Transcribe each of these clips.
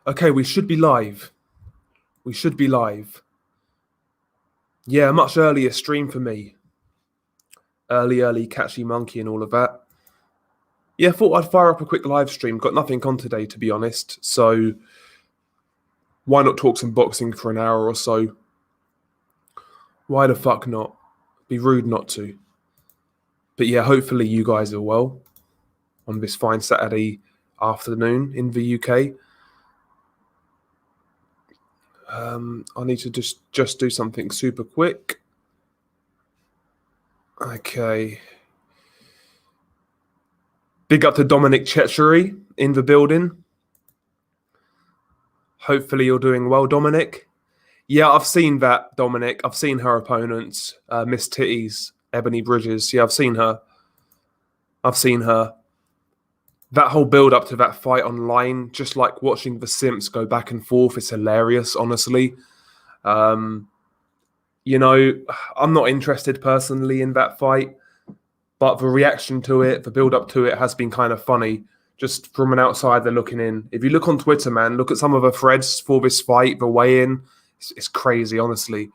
Okay, we should be live. We should be live. Yeah, much earlier stream for me. Early, catchy monkey and all of that. Yeah, thought I'd fire up a quick live stream. Got nothing on today, to be honest. So why not talk some boxing for an hour or so? Why the fuck not? Be rude not to. But yeah, hopefully you guys are well on this fine Saturday afternoon in the UK. I need to just do something super quick. Okay. Big up to Dominic Chechery in the building. Hopefully you're doing well, Dominic. Yeah, I've seen that, Dominic. I've seen her opponents, Miss Titties, Ebony Bridges. Yeah, I've seen her. That whole build-up to that fight online, just like watching the simps go back and forth, it's hilarious, honestly. I'm not interested personally in that fight, but the reaction to it, the build-up to it has been kind of funny, just from an outsider looking in. If you look on Twitter, man, look at some of the threads for this fight, the weigh-in. It's crazy, honestly.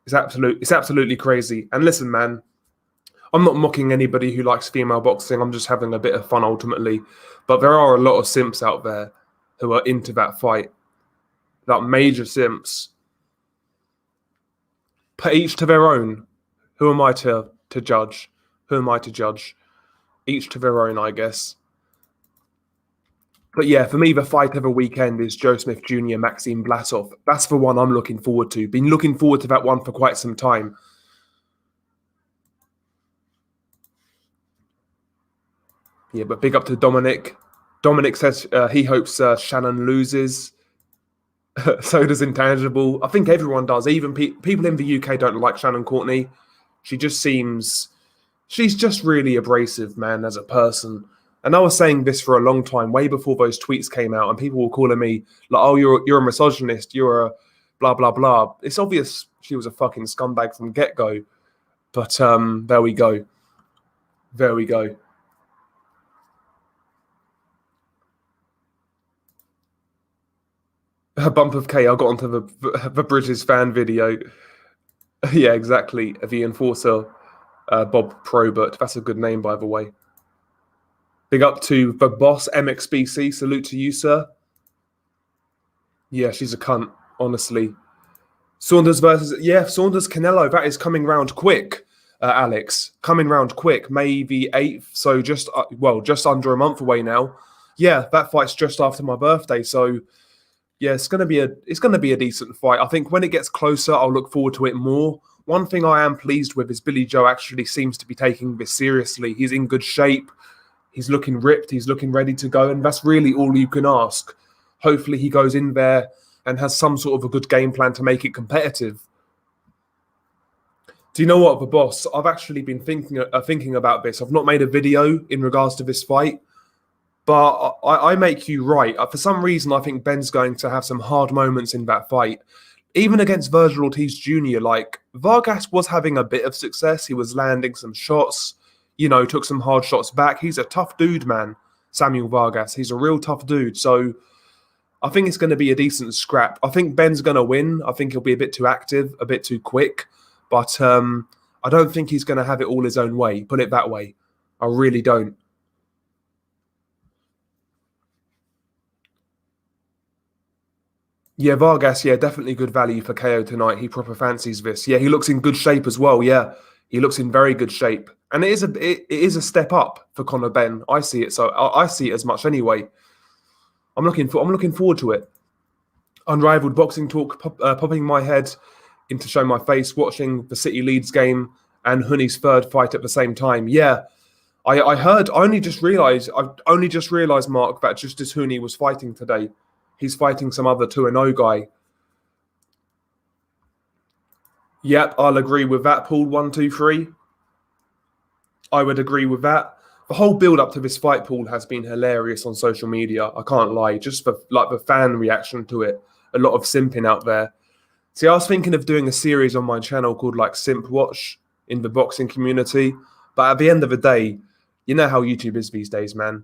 It's absolutely crazy. And listen, man, I'm not mocking anybody who likes female boxing. I'm just having a bit of fun ultimately. But there are a lot of simps out there who are into that fight. Like major simps. But each to their own. Who am I to judge? Who am I to judge? Each to their own, I guess. But yeah, for me, the fight of the weekend is Joe Smith Jr., Maxime Vlasov. That's the one I'm looking forward to. Been looking forward to that one for quite some time. Yeah, but big up to Dominic. Dominic says he hopes Shannon loses. So does Intangible. I think everyone does. Even people in the UK don't like Shannon Courtney. She just seems... She's just really abrasive, man, as a person. And I was saying this for a long time, way before those tweets came out, and people were calling me, like, oh, you're a misogynist, you're a blah, blah, blah. It's obvious she was a fucking scumbag from get-go. But there we go. There we go. A bump of K. I got onto the Bridges fan video. Yeah, exactly. The enforcer, Bob Probert. That's a good name, by the way. Big up to the boss, MXBC. Salute to you, sir. Yeah, she's a cunt, honestly. Saunders Saunders Canelo. That is coming round quick, Alex. Coming round quick. May the 8th. So just under a month away now. Yeah, that fight's just after my birthday. So yeah, it's gonna be a decent fight. I think when it gets closer, I'll look forward to it more. One thing I am pleased with is Billy Joe actually seems to be taking this seriously. He's in good shape. He's looking ripped. He's looking ready to go. And that's really all you can ask. Hopefully he goes in there and has some sort of a good game plan to make it competitive. Do you know what, the boss? I've actually been thinking about this. I've not made a video in regards to this fight. But I make you right. For some reason, I think Benn's going to have some hard moments in that fight. Even against Virgil Ortiz Jr., like, Vargas was having a bit of success. He was landing some shots, took some hard shots back. He's a tough dude, man, Samuel Vargas. He's a real tough dude. So I think it's going to be a decent scrap. I think Benn's going to win. I think he'll be a bit too active, a bit too quick. But I don't think he's going to have it all his own way. Put it that way. I really don't. Yeah, Vargas, yeah, definitely good value for KO tonight. He proper fancies this. Yeah, he looks in good shape as well. Yeah, he looks in very good shape. And it is a step up for Conor Benn. I see it. So I see it as much anyway. I'm looking forward to it. Unrivaled boxing talk, popping my head into show my face, watching the City Leeds game and Huni's third fight at the same time. Yeah, I heard. I only just realised, Mark, that Justice Huni was fighting today. He's fighting some other 2-0 guy. Yep, I'll agree with that, Paul. 1, 2, 3. I would agree with that. The whole build-up to this fight, Paul, has been hilarious on social media. I can't lie. Just the fan reaction to it. A lot of simping out there. See, I was thinking of doing a series on my channel called like Simp Watch in the boxing community. But at the end of the day, you know how YouTube is these days, man.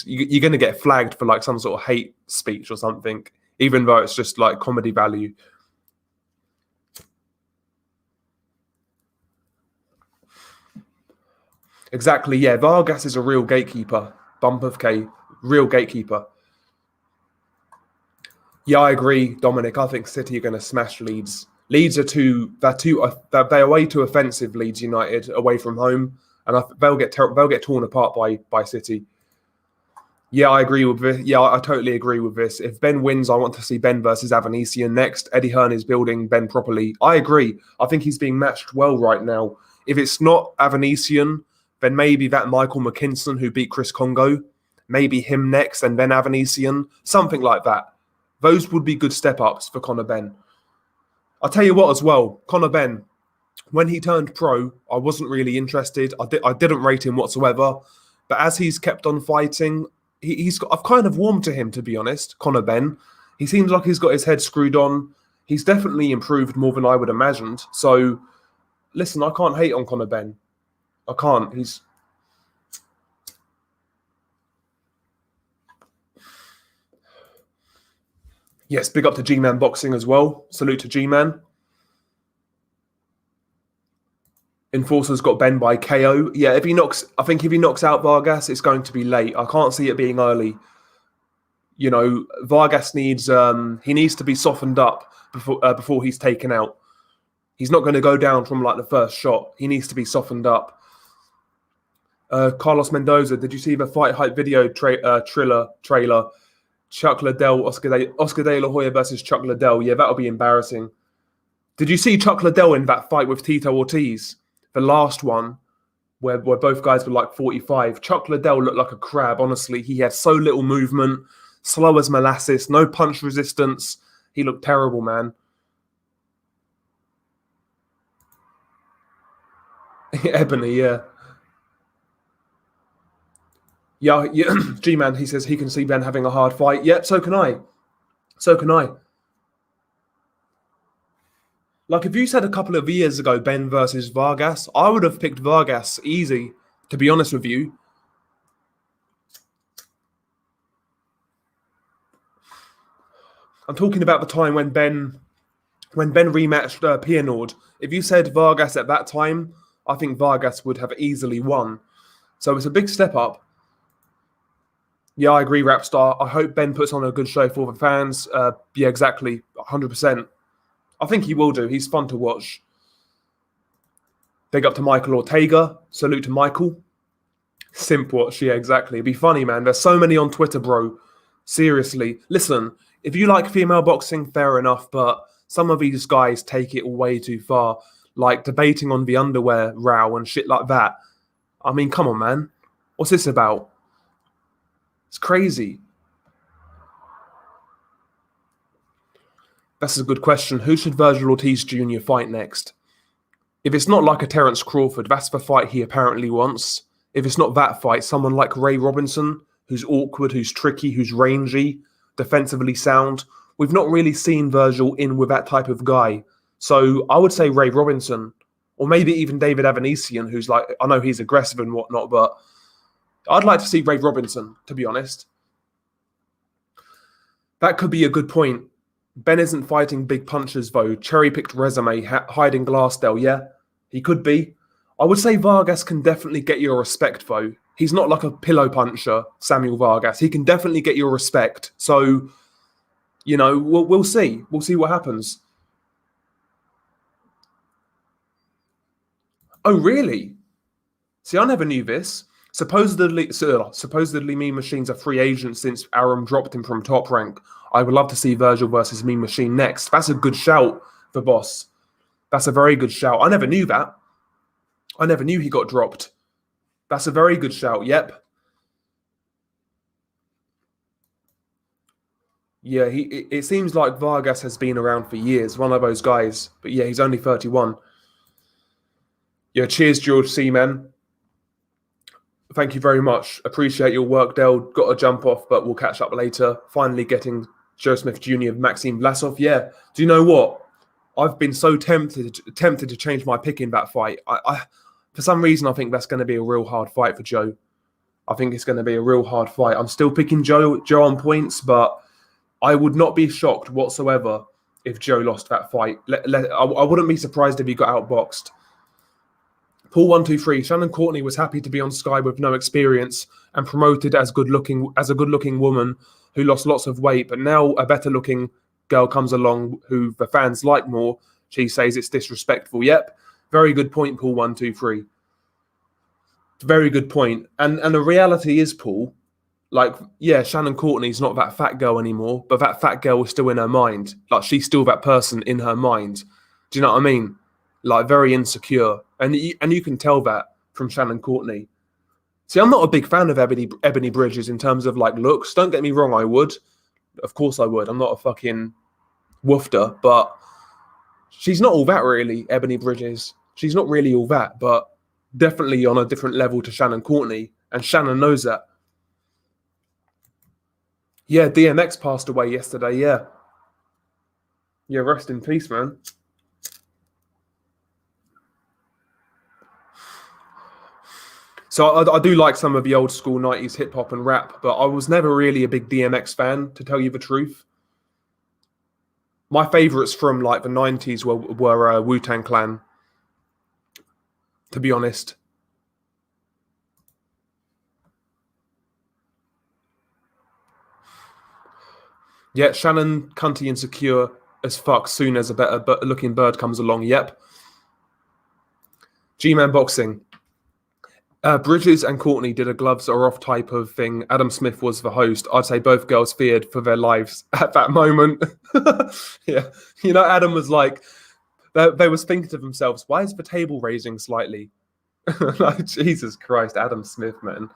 you're going to get flagged for like some sort of hate speech or something, even though it's just like comedy value. Exactly, yeah. Vargas is a real gatekeeper. Bump of K, real gatekeeper. Yeah, I agree, Dominic. I think City are going to smash Leeds. Leeds are they are way too offensive. Leeds United away from home, and they'll get torn apart by City. Yeah, I agree with this. Yeah, I totally agree with this. If Benn wins, I want to see Benn versus Avanesian next. Eddie Hearn is building Benn properly. I agree. I think he's being matched well right now. If it's not Avanesian, then maybe that Michael McKinson who beat Chris Congo, maybe him next, and then Avanesian, something like that. Those would be good step-ups for Conor Benn. I'll tell you what as well, Conor Benn, when he turned pro, I wasn't really interested. I didn't rate him whatsoever. But as he's kept on fighting, I've kind of warmed to him, to be honest, Conor Benn. He seems like he's got his head screwed on. He's definitely improved more than I would have imagined. So, listen, I can't hate on Conor Benn. I can't. Yes, big up to G-Man Boxing as well. Salute to G-Man. Enforcer's got Benn by KO. Yeah, I think if he knocks out Vargas, it's going to be late. I can't see it being early. You know, Vargas needs to be softened up before he's taken out. He's not going to go down from like the first shot. He needs to be softened up. Carlos Mendoza, did you see the Fight Hype video trailer? Chuck Liddell, Oscar De La Hoya versus Chuck Liddell. Yeah, that'll be embarrassing. Did you see Chuck Liddell in that fight with Tito Ortiz? The last one, where both guys were like 45. Chuck Liddell looked like a crab, honestly. He had so little movement, slow as molasses, no punch resistance. He looked terrible, man. Ebony, yeah. Yeah, G-Man, he says he can see Benn having a hard fight. Yep, so can I. So can I. Like, if you said a couple of years ago, Benn versus Vargas, I would have picked Vargas easy, to be honest with you. I'm talking about the time when Benn rematched Pianord. If you said Vargas at that time, I think Vargas would have easily won. So it's a big step up. Yeah, I agree, Rapstar. I hope Benn puts on a good show for the fans. Yeah, exactly. 100%. I think he will do. He's fun to watch. Big up to Michael Ortega. Salute to Michael. Simp watch. Yeah, exactly. It'd be funny, man. There's so many on Twitter, bro. Seriously. Listen, if you like female boxing, fair enough. But some of these guys take it way too far. Like debating on the underwear row and shit like that. I mean, come on, man. What's this about? It's crazy. That's a good question. Who should Virgil Ortiz Jr. fight next? If it's not like a Terence Crawford, that's the fight he apparently wants. If it's not that fight, someone like Ray Robinson, who's awkward, who's tricky, who's rangy, defensively sound. We've not really seen Virgil in with that type of guy. So I would say Ray Robinson, or maybe even David Avanesian, who's like, I know he's aggressive and whatnot, but I'd like to see Ray Robinson, to be honest. That could be a good point. Benn isn't fighting big punches, though. Cherry-picked resume, hiding Glassdale, yeah? He could be. I would say Vargas can definitely get your respect, though. He's not like a pillow puncher, Samuel Vargas. He can definitely get your respect. So, you know, we'll see. We'll see what happens. Oh, really? See, I never knew this. Supposedly Mean Machine's a free agent since Arum dropped him from Top Rank. I would love to see Virgil versus Mean Machine next. That's a good shout for Boss. That's a very good shout. I never knew that. I never knew he got dropped. That's a very good shout. Yep. Yeah, it seems like Vargas has been around for years. One of those guys. But yeah, he's only 31. Yeah, cheers, George Seaman. Thank you very much. Appreciate your work, Dale. Got to jump off, but we'll catch up later. Finally getting Joe Smith Jr. Maxime Vlasov. Yeah. Do you know what? I've been so tempted to change my pick in that fight. I for some reason, I think that's going to be a real hard fight for Joe. I think it's going to be a real hard fight. I'm still picking Joe on points, but I would not be shocked whatsoever if Joe lost that fight. I wouldn't be surprised if he got outboxed. Paul 123. Shannon Courtney was happy to be on Sky with no experience and promoted as a good-looking woman who lost lots of weight, but now a better-looking girl comes along who the fans like more. She says it's disrespectful. Yep, very good point, Paul 123. Very good point. And the reality is, Paul, like, yeah, Shannon Courtney's not that fat girl anymore, but that fat girl is still in her mind. Like, she's still that person in her mind. Do you know what I mean? Like, very insecure. And you can tell that from Shannon Courtney. See, I'm not a big fan of Ebony Bridges in terms of, like, looks. Don't get me wrong, I would. Of course I would. I'm not a fucking woofter, but she's not all that, really, Ebony Bridges. She's not really all that, but definitely on a different level to Shannon Courtney. And Shannon knows that. Yeah, DMX passed away yesterday, yeah. Yeah, rest in peace, man. So I do like some of the old school 90s hip hop and rap, but I was never really a big DMX fan, to tell you the truth. My favourites from like the 90s were Wu-Tang Clan, to be honest. Yeah, Shannon, cunty insecure as fuck soon as a better looking bird comes along. Yep. G-Man Boxing. Bridges and Courtney did a gloves are off type of thing. Adam Smith was the host. I'd say both girls feared for their lives at that moment. Yeah. You know, Adam was like, they was thinking to themselves, why is the table raising slightly? Like, Jesus Christ, Adam Smith, man.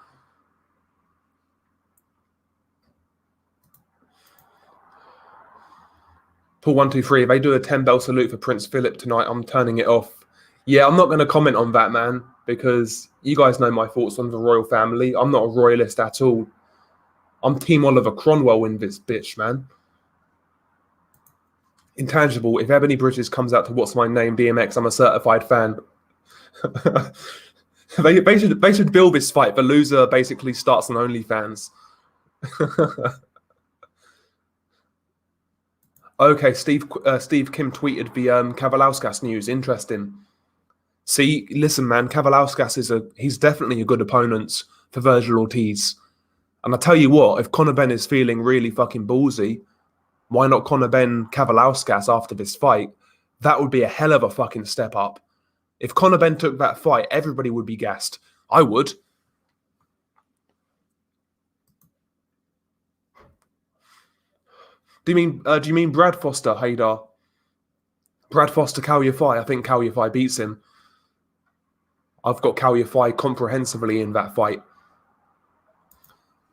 Paul 123, if they do a 10-bell salute for Prince Philip tonight, I'm turning it off. Yeah, I'm not going to comment on that, man, because you guys know my thoughts on the royal family. I'm not a royalist at all. I'm Team Oliver Cromwell in this bitch, man. Intangible, if Ebony Bridges comes out to What's My Name, DMX, I'm a certified fan. They should build this fight. The loser basically starts on OnlyFans. Okay, Steve Kim tweeted the Kavalauskas news. Interesting. See, listen, man, Kavalauskas he's definitely a good opponent for Virgil Ortiz. And I tell you what, if Conor Benn is feeling really fucking ballsy, why not Conor Benn Kavalauskas after this fight? That would be a hell of a fucking step up. If Conor Benn took that fight, everybody would be gassed. I would. Do you mean Brad Foster, Haydar? Brad Foster, Kal Yafai. I think Kal Yafai beats him. I've got Kal Yafai comprehensively in that fight.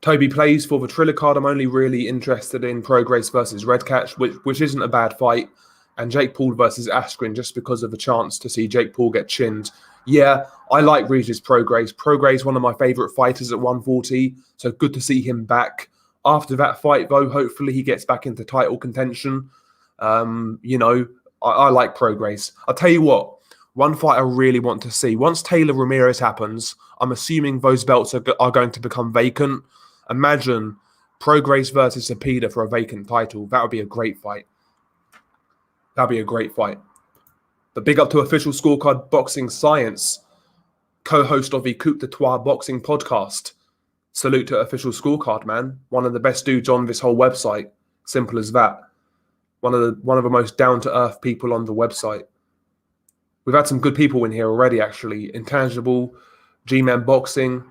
Toby plays for the Triller card. I'm only really interested in Prograis versus Redcatch, which isn't a bad fight. And Jake Paul versus Askren, just because of the chance to see Jake Paul get chinned. Yeah, I like Regis Prograis. Prograis, one of my favourite fighters at 140, so good to see him back. After that fight, though, hopefully he gets back into title contention. You know, I like Prograis. I'll tell you what, one fight I really want to see. Once Taylor Ramirez happens, I'm assuming those belts are going to become vacant. Imagine Prograis versus Zepeda for a vacant title. That would be a great fight. That'd be a great fight. But big up to Official Scorecard Boxing Science, co-host of the Coupe de Trois Boxing podcast. Salute to Official Scorecard, man. One of the best dudes on this whole website. Simple as that. One of the most down-to-earth people on the website. We've had some good people in here already, actually. Intangible, G-Man Boxing,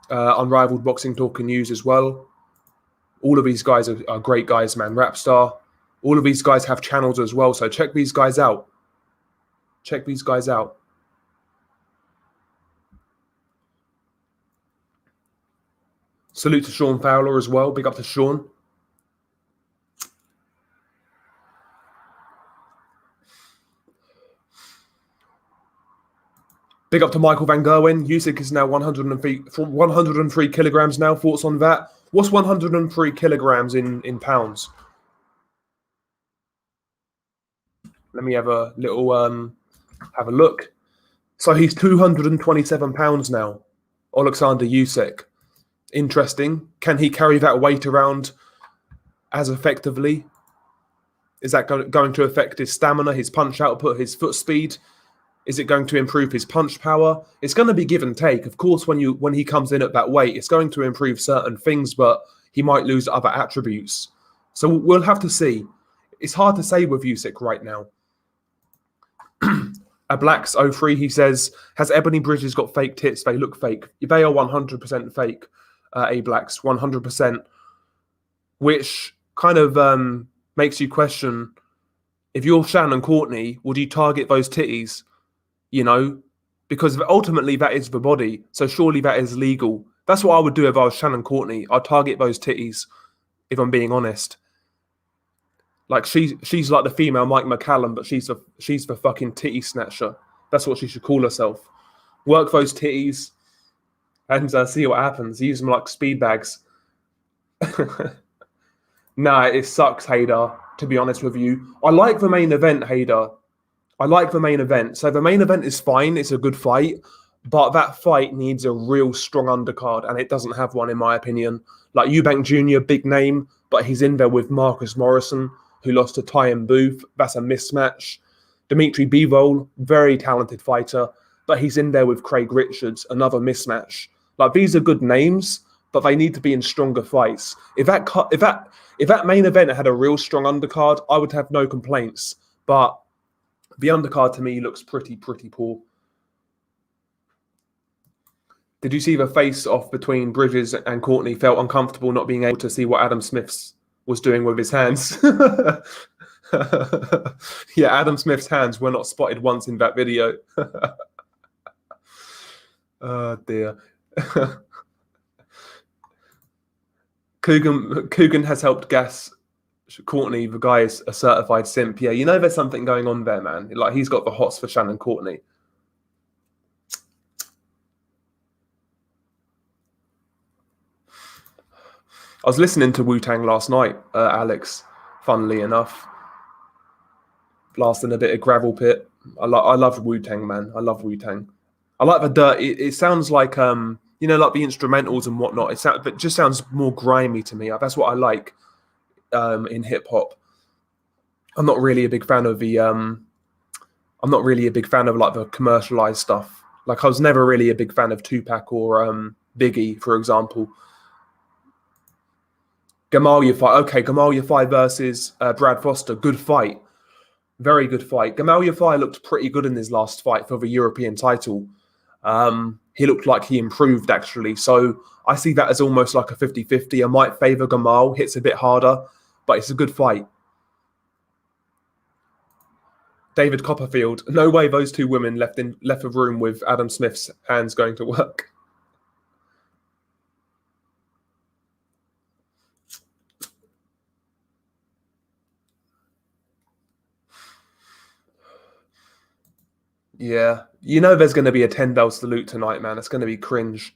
Unrivaled Boxing Talk and News as well. All of these guys are great guys, man. Rapstar. All of these guys have channels as well, so check these guys out. Check these guys out. Salute to Sean Fowler as well. Big up to Sean. Big up to Michael Van Gerwen. Usyk is now 103 kilograms now. Thoughts on that? What's 103 kilograms in pounds? Let me have a little have a look. So he's 227 pounds now. Alexander Usyk. Interesting. Can he carry that weight around as effectively? Is that going to affect his stamina, his punch output, his foot speed? Is it going to improve his punch power? It's going to be give and take. Of course, when he comes in at that weight, it's going to improve certain things, but he might lose other attributes. So we'll have to see. It's hard to say with Usyk right now. A Blacks 03, he says, has Ebony Bridges got fake tits? They look fake. They are 100% fake, A Blacks, 100%. Which kind of makes you question, if you're Shannon Courtney, would you target those titties? You know, because ultimately that is the body. So surely that is legal. That's what I would do if I was Shannon Courtney. I'd target those titties, if I'm being honest. Like she's like the female Mike McCallum, but she's the fucking titty snatcher. That's what she should call herself. Work those titties and see what happens. Use them like speed bags. Nah, it sucks, Hader, to be honest with you. I like the main event, Hader. I like the main event. So the main event is fine. It's a good fight. But that fight needs a real strong undercard, and it doesn't have one, in my opinion. Like Eubank Jr., big name, but he's in there with Marcus Morrison, who lost to Tyan Booth. That's a mismatch. Dimitri Bivol, very talented fighter, but he's in there with Craig Richards, another mismatch. Like, these are good names, but they need to be in stronger fights. If that main event had a real strong undercard, I would have no complaints. But the undercard to me looks pretty poor. Did you see the face-off between Bridges and Courtney? Felt uncomfortable not being able to see what Adam Smith's was doing with his hands. Yeah, Adam Smith's hands were not spotted once in that video. Oh, dear. Coogan has helped gas Courtney. The guy is a certified simp. Yeah, you know there's something going on there, man. Like, he's got the hots for Shannon Courtney. I was listening to Wu-Tang last night, Alex, funnily enough. Blasting a bit of Gravel Pit. I love Wu-Tang, man. I love Wu-Tang. I like the dirt. It sounds like, you know, like the instrumentals and whatnot. It just sounds more grimy to me. That's what I like in hip-hop. I'm not really a big fan of the... I'm not really a big fan of, like, the commercialized stuff. Like, I was never really a big fan of Tupac or Biggie, for example. Gamal Yafai. Okay, Gamal Yafai versus Brad Foster. Good fight. Very good fight. Gamal Yafai looked pretty good in his last fight for the European title. He looked like he improved, actually. So I see that as almost like a 50-50. I might favour Gamal. Hits a bit harder, but it's a good fight. David Copperfield. No way those two women left a room with Adam Smith's hands going to work. Yeah. You know there's going to be a 10-bell salute tonight, man. It's going to be cringe.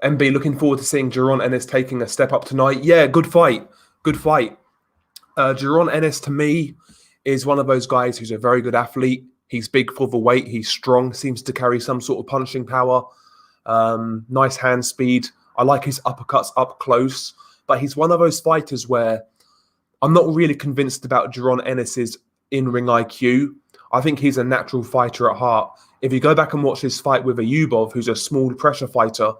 MB, looking forward to seeing Jaron Ennis taking a step up tonight. Yeah, good fight. Good fight. Jaron Ennis, to me, is one of those guys who's a very good athlete. He's big for the weight. He's strong. Seems to carry some sort of punching power. Nice hand speed. I like his uppercuts up close. But he's one of those fighters where I'm not really convinced about Jaron Ennis's in-ring IQ. I think he's a natural fighter at heart. If you go back and watch his fight with Ayubov, who's a small pressure fighter,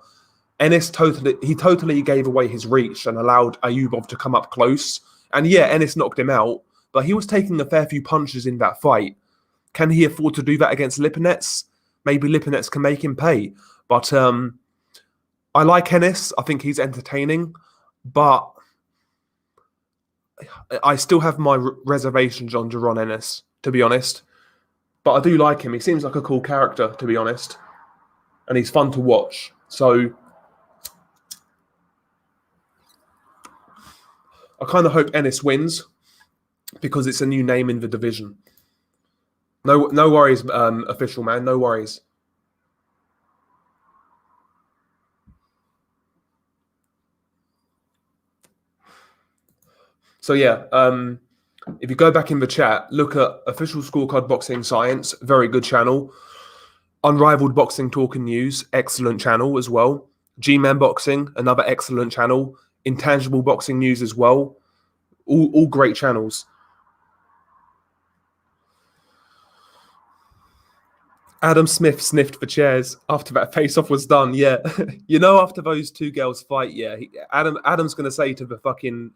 Ennis totally gave away his reach and allowed Ayubov to come up close. And yeah, Ennis knocked him out, but he was taking a fair few punches in that fight. Can he afford to do that against Lipinets? Maybe Lipinets can make him pay. But I like Ennis. I think he's entertaining. But I still have my reservations on Jaron Ennis, to be honest. But I do like him. He seems like a cool character, to be honest. And he's fun to watch. So I kind of hope Ennis wins because it's a new name in the division. No worries, official man. No worries. So yeah, if you go back in the chat, look at Official Scorecard Boxing Science, very good channel. Unrivaled Boxing Talk and News, excellent channel as well. G-Man Boxing, another excellent channel. Intangible Boxing News as well. All great channels. Adam Smith sniffed for chairs after that face-off was done. Yeah, you know, after those two girls fight, yeah, Adam's gonna say to the fucking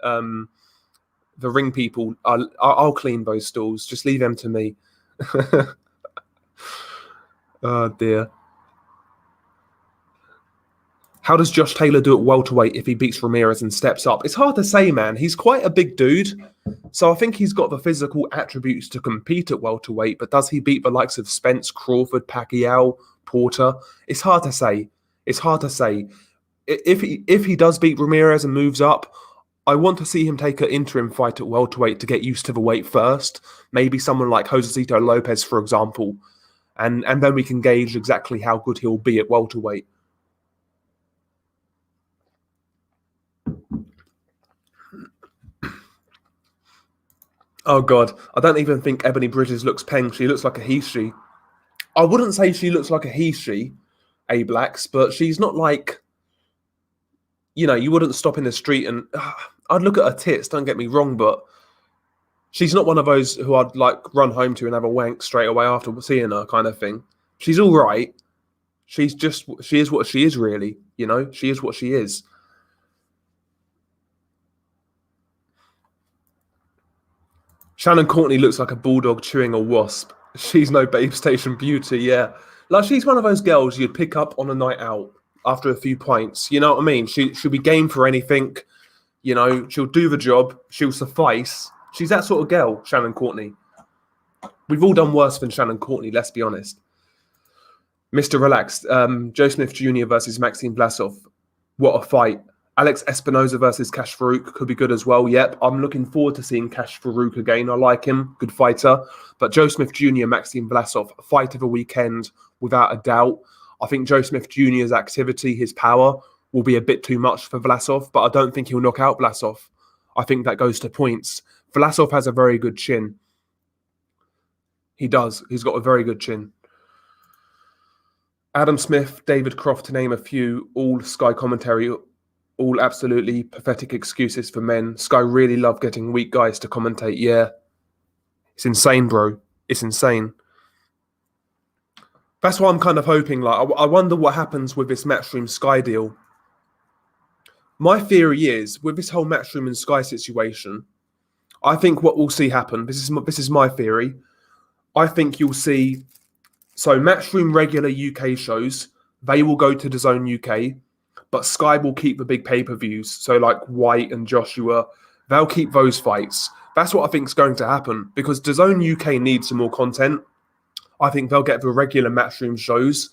the ring people, I'll clean those stools. Just leave them to me. Oh dear. How does Josh Taylor do at welterweight if he beats Ramirez and steps up? It's hard to say, man. He's quite a big dude. So I think he's got the physical attributes to compete at welterweight, but does he beat the likes of Spence, Crawford, Pacquiao, Porter? It's hard to say. It's hard to say. If he does beat Ramirez and moves up, I want to see him take an interim fight at welterweight to get used to the weight first. Maybe someone like Josecito Lopez, for example. And then we can gauge exactly how good he'll be at welterweight. Oh, God. I don't even think Ebony Bridges looks peng. She looks like a he-she. I wouldn't say she looks like a he-she, A-Blacks, but she's not like, you know, you wouldn't stop in the street and... I'd look at her tits, don't get me wrong, but she's not one of those who I'd, like, run home to and have a wank straight away after seeing her kind of thing. She's all right. She is what she is, really, you know? She is what she is. Shannon Courtney looks like a bulldog chewing a wasp. She's no Babe Station beauty, yeah. Like, she's one of those girls you'd pick up on a night out after a few pints. You know what I mean? She'll be game for anything. You know, she'll do the job. She'll suffice. She's that sort of girl, Shannon Courtney. We've all done worse than Shannon Courtney, let's be honest. Mr. Relaxed. Joe Smith Jr. versus Maxime Vlasov. What a fight. Alex Espinoza versus Cash Farouk could be good as well. Yep, I'm looking forward to seeing Cash Farouk again. I like him. Good fighter. But Joe Smith Jr., Maxime Vlasov, fight of the weekend, without a doubt. I think Joe Smith Jr.'s activity, his power, will be a bit too much for Vlasov, but I don't think he'll knock out Vlasov. I think that goes to points. Vlasov has a very good chin. He does. He's got a very good chin. Adam Smith, David Croft, to name a few, all Sky commentary, all absolutely pathetic excuses for men. Sky really love getting weak guys to commentate. Yeah. It's insane, bro. It's insane. That's why I'm kind of hoping, like, I wonder what happens with this Matchroom Sky deal. My theory is, with this whole Matchroom and Sky situation, I think what we'll see happen, this is my theory, I think you'll see, so Matchroom regular UK shows, they will go to DAZN UK, but Sky will keep the big pay-per-views. So like White and Joshua, they'll keep those fights. That's what I think is going to happen, because DAZN UK needs some more content. I think they'll get the regular Matchroom shows,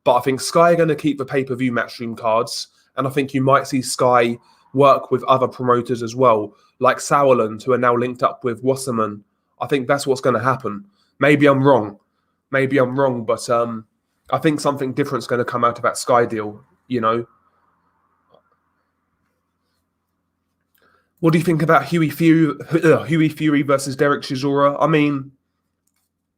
but I think Sky are going to keep the pay-per-view Matchroom cards, and I think you might see Sky work with other promoters as well, like Sauerland, who are now linked up with Wasserman. I think that's what's going to happen. Maybe I'm wrong. But I think something different is going to come out of that Sky deal, you know. What do you think about Huey Fury versus Derek Chisora? I mean,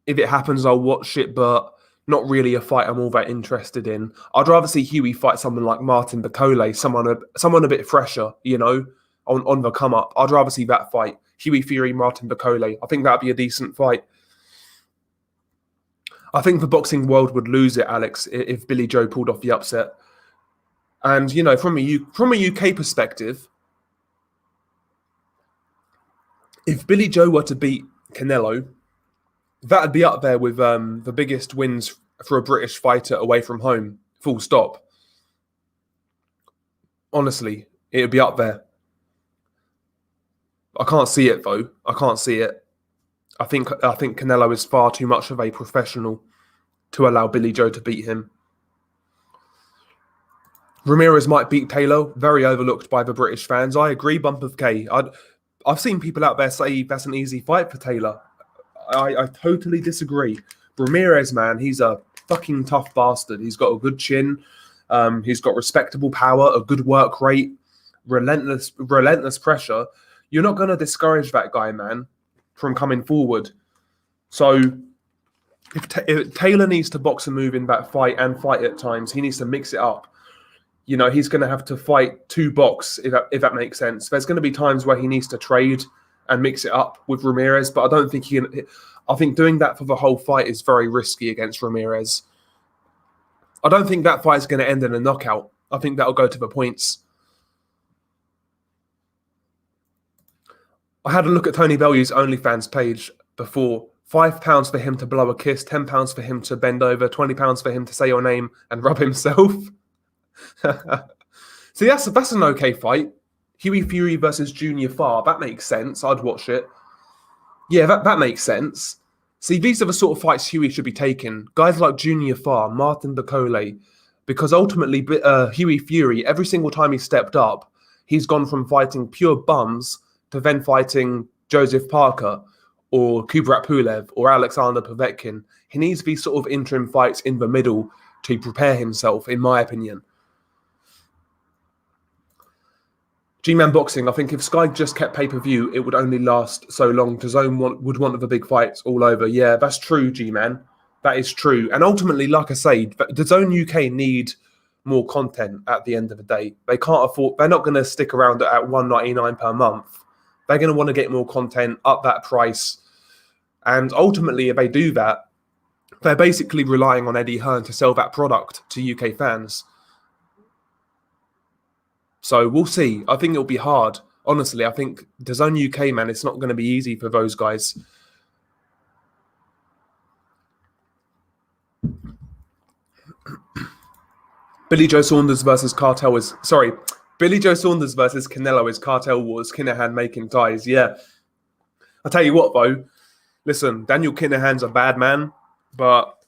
if it happens, I'll watch it, but not really a fight I'm all that interested in. I'd rather see Huey fight someone like Martin Bacole, someone a bit fresher, you know, on the come up. I'd rather see that fight. Huey Fury, Martin Bacole. I think that'd be a decent fight. I think the boxing world would lose it, Alex, if Billy Joe pulled off the upset. And, you know, from a UK perspective, if Billy Joe were to beat Canelo, that'd be up there with the biggest wins for a British fighter away from home, full stop. Honestly, it'd be up there. I can't see it, though. I can't see it. I think Canelo is far too much of a professional to allow Billy Joe to beat him. Ramirez might beat Taylor, very overlooked by the British fans. I agree, Bump of K. I've seen people out there say that's an easy fight for Taylor. I totally disagree. Ramirez, man, he's a fucking tough bastard. He's got a good chin. He's got respectable power, a good work rate, relentless pressure. You're not going to discourage that guy, man, from coming forward. So If Taylor needs to box and move in that fight and fight at times, he needs to mix it up. You know, he's going to have to fight 2 box, if that makes sense. There's going to be times where he needs to trade and mix it up with Ramirez, but I don't think he can. I think doing that for the whole fight is very risky against Ramirez. I don't think that fight is going to end in a knockout. I think that'll go to the points. I had a look at Tony Bellew's OnlyFans page before. £5 for him to blow a kiss, £10 for him to bend over, £20 for him to say your name and rub himself. See, that's an okay fight. Hughie Fury versus Junior Farr. That makes sense. I'd watch it. Yeah, that makes sense. See, these are the sort of fights Hughie should be taking. Guys like Junior Farr, Martin Bacole, because ultimately Hughie Fury, every single time he stepped up, he's gone from fighting pure bums to then fighting Joseph Parker or Kubrat Pulev or Alexander Povetkin. He needs these sort of interim fights in the middle to prepare himself, in my opinion. G-Man Boxing, I think if Sky just kept pay-per-view, it would only last so long. DAZN would want the big fights all over. Yeah, that's true, G-Man. That is true. And ultimately, like I say, DAZN UK need more content at the end of the day. They can't afford... They're not going to stick around at $1.99 per month. They're going to want to get more content, up that price. And ultimately, if they do that, they're basically relying on Eddie Hearn to sell that product to UK fans. So we'll see. I think it'll be hard. Honestly, I think DAZN UK, man, it's not going to be easy for those guys. Billy Joe Saunders versus Cartel is... Sorry. Billy Joe Saunders versus Canelo is Cartel Wars. Kinahan making ties. Yeah. I'll tell you what, though. Listen, Daniel Kinahan's a bad man, but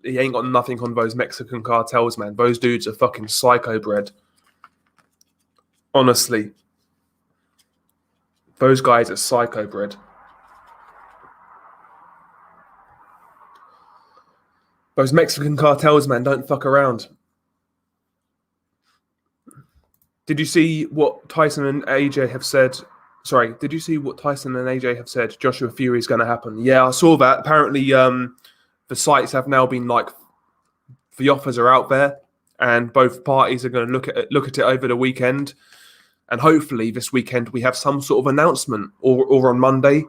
he ain't got nothing on those Mexican cartels, man. Those dudes are fucking psycho bred. Honestly, those guys are psycho bred. Those Mexican cartels, man, don't fuck around. Did you see what Tyson and AJ have said? Sorry, did you see what Tyson and AJ have said? Joshua Fury is going to happen. Yeah, I saw that. Apparently, the sites have now been like, the offers are out there, and both parties are going to look at it over the weekend. And hopefully this weekend we have some sort of announcement or on Monday.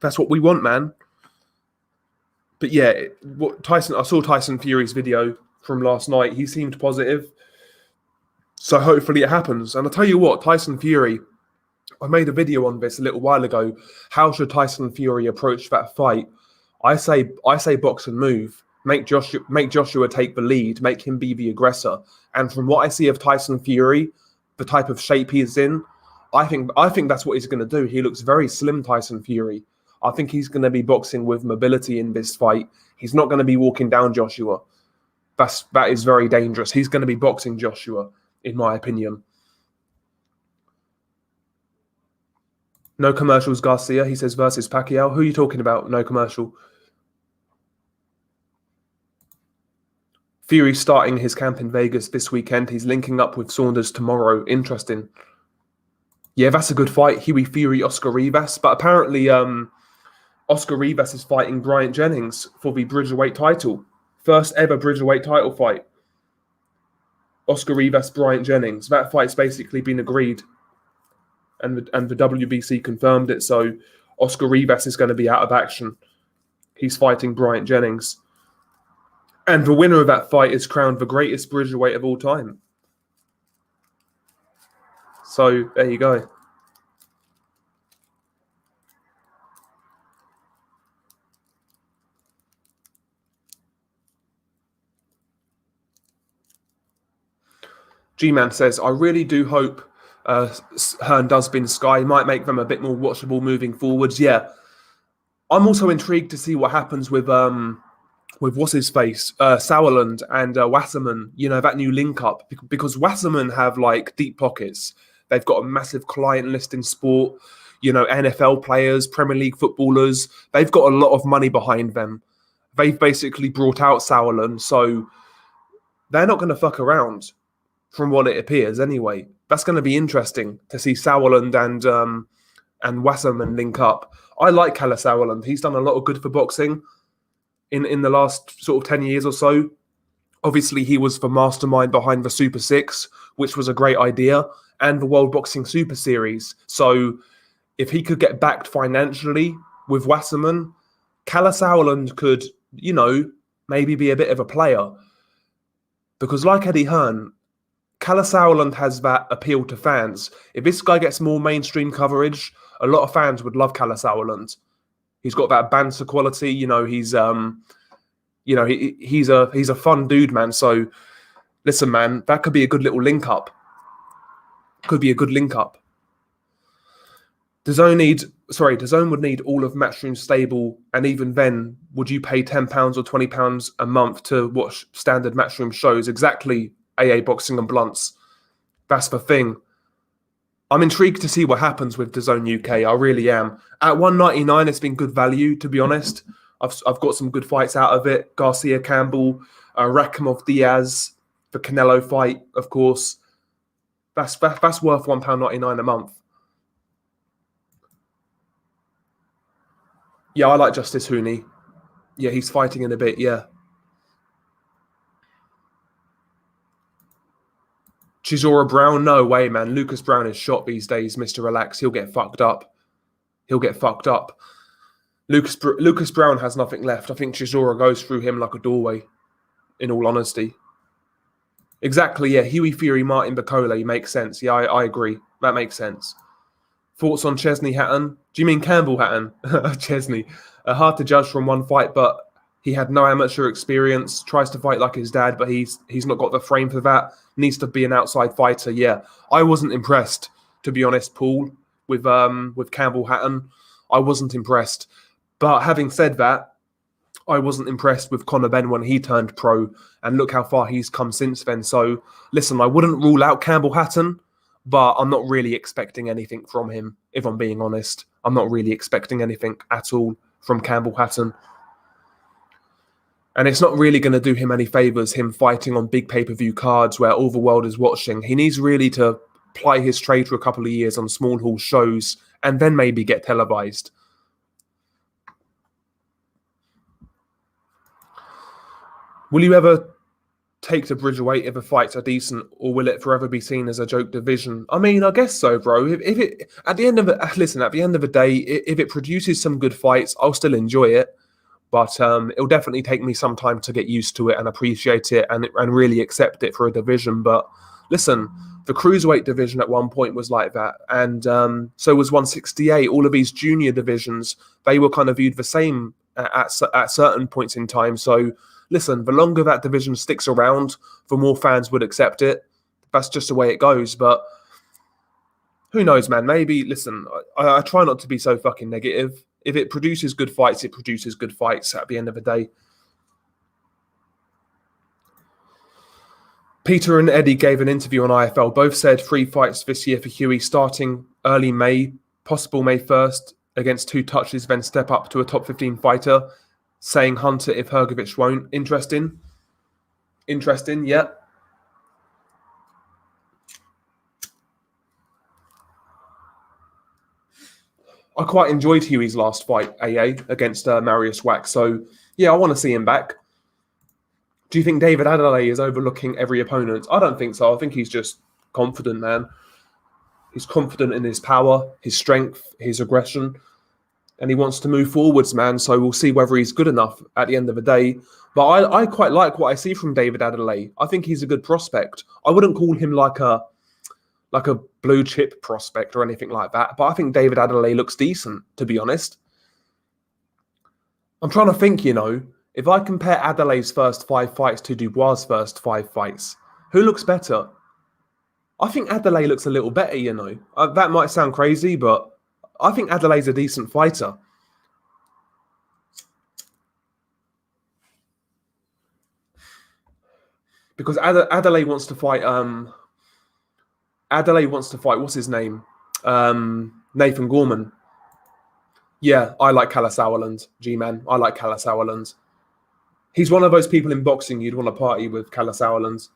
That's what we want, man. But yeah, I saw Tyson Fury's video from last night. He seemed positive. So hopefully it happens. And I'll tell you what, Tyson Fury, I made a video on this a little while ago. How should Tyson Fury approach that fight? I say box and move. Make Joshua take the lead. Make him be the aggressor. And from what I see of Tyson Fury, the type of shape he's in, I think that's what he's going to do. He looks very slim, Tyson Fury. I think he's going to be boxing with mobility in this fight. He's not going to be walking down Joshua. That is very dangerous. He's going to be boxing Joshua, in my opinion. No commercials, Garcia. He says versus Pacquiao. Who are you talking about? No commercial. Fury starting his camp in Vegas this weekend. He's linking up with Saunders tomorrow. Interesting. Yeah, that's a good fight. Hughie Fury, Oscar Rivas. But apparently Oscar Rivas is fighting Bryant Jennings for the Bridgerweight title. First ever Bridgerweight title fight. Oscar Rivas, Bryant Jennings. That fight's basically been agreed. And the WBC confirmed it. So Oscar Rivas is going to be out of action. He's fighting Bryant Jennings. And the winner of that fight is crowned the greatest Bridgerweight of all time. So, there you go. G-Man says, I really do hope Hearn does spin Sky. Might make them a bit more watchable moving forwards. Yeah. I'm also intrigued to see what happens with what's his face, Sauerland and Wasserman, you know, that new link up, because Wasserman have like deep pockets. They've got a massive client list in sport, you know, NFL players, Premier League footballers. They've got a lot of money behind them. They've basically brought out Sauerland, so they're not going to fuck around, from what it appears anyway. That's going to be interesting to see Sauerland and Wasserman link up. I like Kalle Sauerland. He's done a lot of good for boxing. in the last sort of 10 years or so. Obviously, he was the mastermind behind the Super Six, which was a great idea, and the World Boxing Super Series. So if he could get backed financially with Wasserman, Kalle Sauerland could, maybe be a bit of a player. Because like Eddie Hearn, Kalle Sauerland has that appeal to fans. If this guy gets more mainstream coverage, a lot of fans would love Kalle Sauerland. He's got that banter quality. He's he's a fun dude, man. So listen, man, that could be a good little link up. Could be a good link up. DAZN would need all of Matchroom's stable, and even then, would you pay £10 or £20 a month to watch standard Matchroom shows? Exactly, AA Boxing and Blunts. That's the thing. I'm intrigued to see what happens with DAZN UK. I really am. At $1.99, it's been good value, to be honest. I've got some good fights out of it. Garcia Campbell, Rakhimov Diaz, the Canelo fight, of course. That's worth £1.99 a month. Yeah, I like Justice Hooney. Yeah, he's fighting in a bit, yeah. Chisora Brown, no way, man. Lucas Brown is shot these days, Mr. Relax. He'll get fucked up. Lucas Brown has nothing left. I think Chisora goes through him like a doorway, in all honesty. Exactly, yeah. Huey Fury, Martin Bacole makes sense. Yeah, I agree. That makes sense. Thoughts on Chesney Hatton? Do you mean Campbell Hatton? Chesney. Hard to judge from one fight, but he had no amateur experience. Tries to fight like his dad, but he's not got the frame for that. Needs to be an outside fighter. Yeah, I wasn't impressed, to be honest, Paul, with Campbell Hatton. I wasn't impressed. But having said that, I wasn't impressed with Conor Benn when he turned pro, and look how far he's come since then. So listen, I wouldn't rule out Campbell Hatton, but I'm not really expecting anything from him, if I'm being honest. I'm not really expecting anything at all from Campbell Hatton. And it's not really going to do him any favours, him fighting on big pay-per-view cards where all the world is watching. He needs really to ply his trade for a couple of years on small hall shows and then maybe get televised. Will you ever take to Bridgerweight if the fights are decent, or will it forever be seen as a joke division? I mean, I guess so, bro. If it at the end of the day, if it produces some good fights, I'll still enjoy it. But it'll definitely take me some time to get used to it and appreciate it and really accept it for a division. But listen, the cruiserweight division at one point was like that, and so was 168. All of these junior divisions, they were kind of viewed the same at certain points in time. So listen, the longer that division sticks around, the more fans would accept it. That's just the way it goes. But who knows, man? Maybe, listen, I try not to be so fucking negative. If it produces good fights, it produces good fights at the end of the day. Peter and Eddie gave an interview on IFL. Both said 3 fights this year for Huey, starting early May, possible May 1st, against 2 touches, then step up to a top 15 fighter, saying Hunter if Hrgovic won't. Interesting, yeah. I quite enjoyed Huey's last fight, AA, against Marius Wax. So, yeah, I want to see him back. Do you think David Adelaide is overlooking every opponent? I don't think so. I think he's just confident, man. He's confident in his power, his strength, his aggression, and he wants to move forwards, man. So we'll see whether he's good enough at the end of the day. But I quite like what I see from David Adelaide. I think he's a good prospect. I wouldn't call him like a blue chip prospect or anything like that. But I think David Adelaide looks decent, to be honest. I'm trying to think, if I compare Adelaide's first 5 fights to Dubois' first 5 fights, who looks better? I think Adelaide looks a little better, That might sound crazy, but I think Adelaide's a decent fighter. Because Adelaide wants to fight... what's his name? Nathan Gorman. Yeah, I like Kalle Sauerland, G-Man. I like Kalle Sauerland. He's one of those people in boxing you'd want to party with, Kalle Sauerland.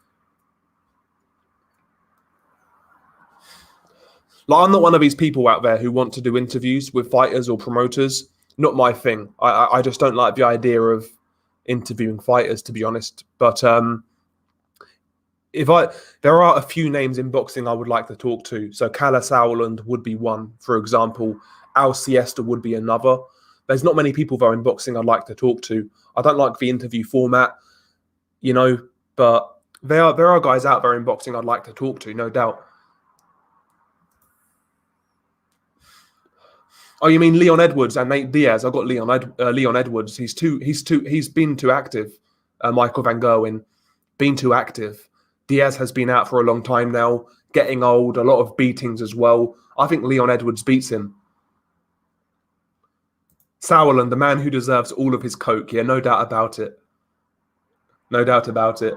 Like, I'm not one of these people out there who want to do interviews with fighters or promoters. Not my thing. I just don't like the idea of interviewing fighters, to be honest. But there are a few names in boxing I would like to talk to. So Kalle Sauerland would be one, for example. Al Siesta would be another. There's not many people though in boxing I'd like to talk to. I don't like the interview format, but there are guys out there in boxing I'd like to talk to, no doubt. Oh, you mean Leon Edwards and Nate Diaz? I've got Leon Edwards. He's been too active. Michael Van Gerwen, been too active. Diaz has been out for a long time now, getting old, a lot of beatings as well. I think Leon Edwards beats him. Sauerland, the man who deserves all of his coke. Yeah, no doubt about it. No doubt about it.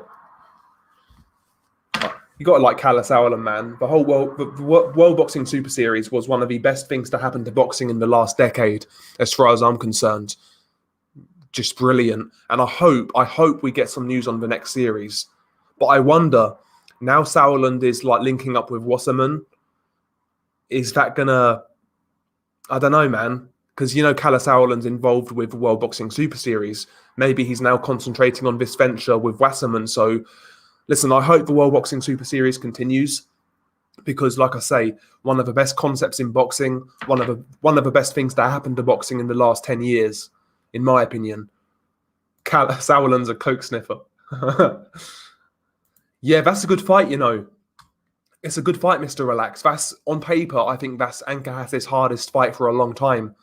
You got to like Kalle Sauerland, man. The whole World Boxing Super Series was one of the best things to happen to boxing in the last decade, as far as I'm concerned. Just brilliant. And I hope we get some news on the next series. But I wonder, now Sauerland is like linking up with Wasserman. Is that gonna? I don't know, man. Because Kalle Sauerland's involved with the World Boxing Super Series. Maybe he's now concentrating on this venture with Wasserman. So, listen, I hope the World Boxing Super Series continues because, like I say, one of the best concepts in boxing, one of the best things that happened to boxing in the last 10 years, in my opinion. Sauerland's a coke sniffer. Yeah, that's a good fight, It's a good fight, Mr. Relax. That's, on paper, I think that's Ancajas' hardest fight for a long time.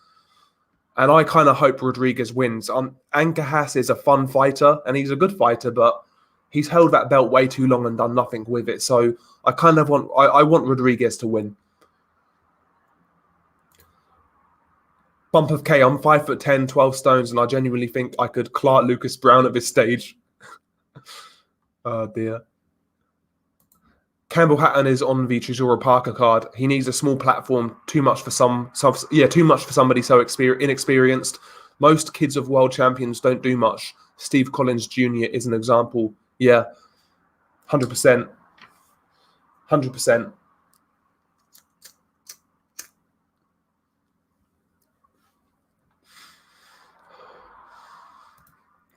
And I kind of hope Rodriguez wins. Ancajas is a fun fighter, and he's a good fighter, but he's held that belt way too long and done nothing with it. So I kind of want Rodriguez to win. Bump of K, I'm 5'10", 12 stones, and I genuinely think I could Clark Lucas Brown at this stage. Oh dear. Campbell Hatton is on the Chisora Parker card. He needs a small platform. Too much for somebody so inexperienced. Most kids of world champions don't do much. Steve Collins Jr. is an example. Yeah, 100%. 100%.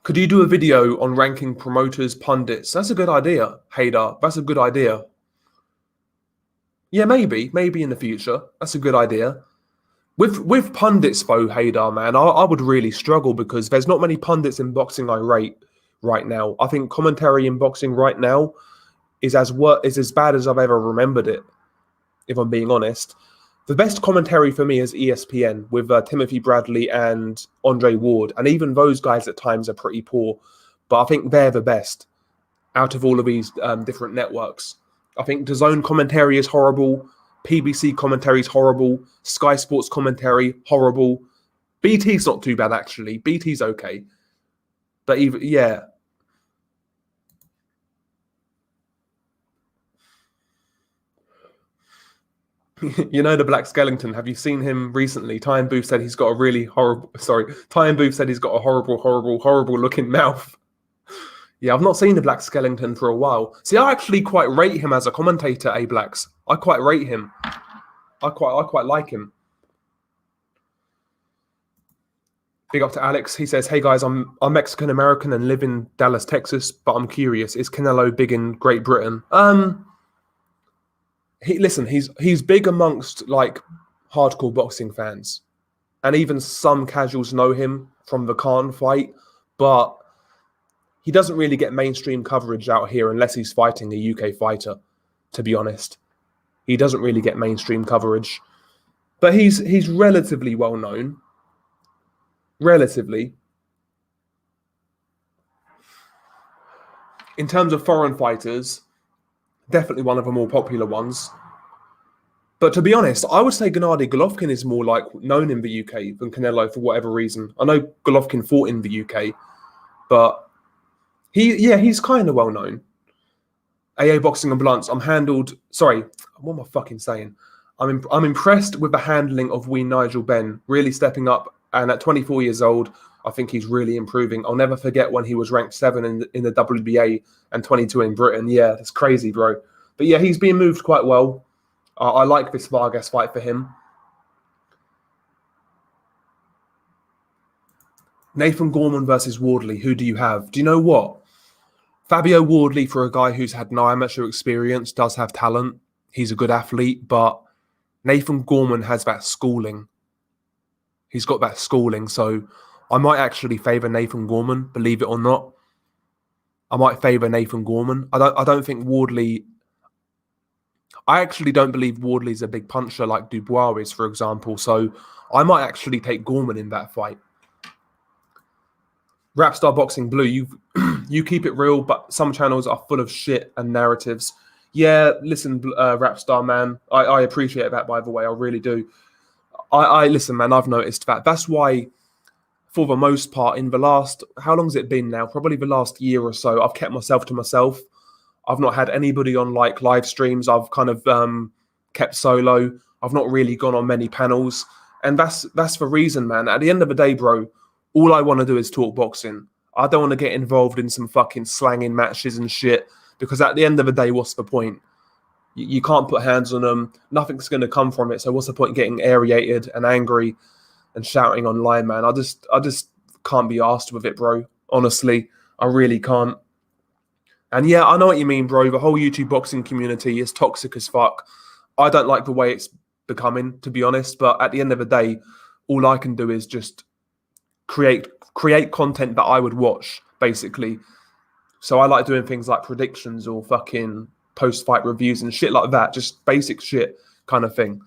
Could you do a video on ranking promoters, pundits? That's a good idea, Haydar. That's a good idea. Yeah, maybe in the future. That's a good idea. With pundits, though, Haydar, man, I would really struggle because there's not many pundits in boxing I rate right now. I think commentary in boxing right now is as bad as I've ever remembered it, if I'm being honest. The best commentary for me is ESPN with Timothy Bradley and Andre Ward. And even those guys at times are pretty poor. But I think they're the best out of all of these different networks. I think DAZN commentary is horrible. PBC commentary is horrible. Sky Sports commentary, horrible. BT's not too bad, actually. BT's okay. But yeah. The Black Skellington. Have you seen him recently? Ty and Booth said he's got a really horrible... Sorry. Ty and Booth said he's got a horrible looking mouth. Yeah, I've not seen the Black Skellington for a while. See, I actually quite rate him as a commentator, A-Blacks. I quite rate him. I quite like him. Big up to Alex. He says, hey guys, I'm Mexican-American and live in Dallas, Texas, but I'm curious. Is Canelo big in Great Britain? He's big amongst like hardcore boxing fans. And even some casuals know him from the Khan fight, but he doesn't really get mainstream coverage out here unless he's fighting a UK fighter, to be honest. He doesn't really get mainstream coverage. But he's relatively well known. Relatively. In terms of foreign fighters, definitely one of the more popular ones. But to be honest, I would say Gennady Golovkin is more like known in the UK than Canelo for whatever reason. I know Golovkin fought in the UK, but he's kind of well known. AA Boxing and Blunts. Sorry, what am I fucking saying? I'm impressed with the handling of wee Nigel Benn, really stepping up. And at 24 years old, I think he's really improving. I'll never forget when he was ranked 7 in the WBA and 22 in Britain. Yeah, that's crazy, bro. But yeah, he's being moved quite well. I like this Vargas fight for him. Nathan Gorman versus Wardley. Who do you have? Do you know what? Fabio Wardley, for a guy who's had no amateur experience, does have talent. He's a good athlete, but Nathan Gorman has that schooling. He's got that schooling, so I might actually favour Nathan Gorman, believe it or not. I might favour Nathan Gorman. I don't think Wardley. I actually don't believe Wardley's a big puncher like Dubois is, for example. So I might actually take Gorman in that fight. Rapstar Boxing Blue, you keep it real, but some channels are full of shit and narratives. Yeah, listen, Rapstar man, I appreciate that, by the way, I really do. I listen, man, I've noticed that. That's why, for the most part, in the last, how long has it been now? Probably the last year or so, I've kept myself to myself. I've not had anybody on like live streams. I've kind of kept solo. I've not really gone on many panels. And that's the reason, man. At the end of the day, bro, all I want to do is talk boxing. I don't want to get involved in some fucking slanging matches and shit, because at the end of the day, what's the point? You can't put hands on them. Nothing's going to come from it. So what's the point getting aerated and angry and shouting online, man? I just can't be arsed with it, bro. Honestly, I really can't. And yeah, I know what you mean, bro. The whole YouTube boxing community is toxic as fuck. I don't like the way it's becoming, to be honest. But at the end of the day, all I can do is just create content that I would watch, basically. So I like doing things like predictions or fucking post-fight reviews and shit like that. Just basic shit kind of thing.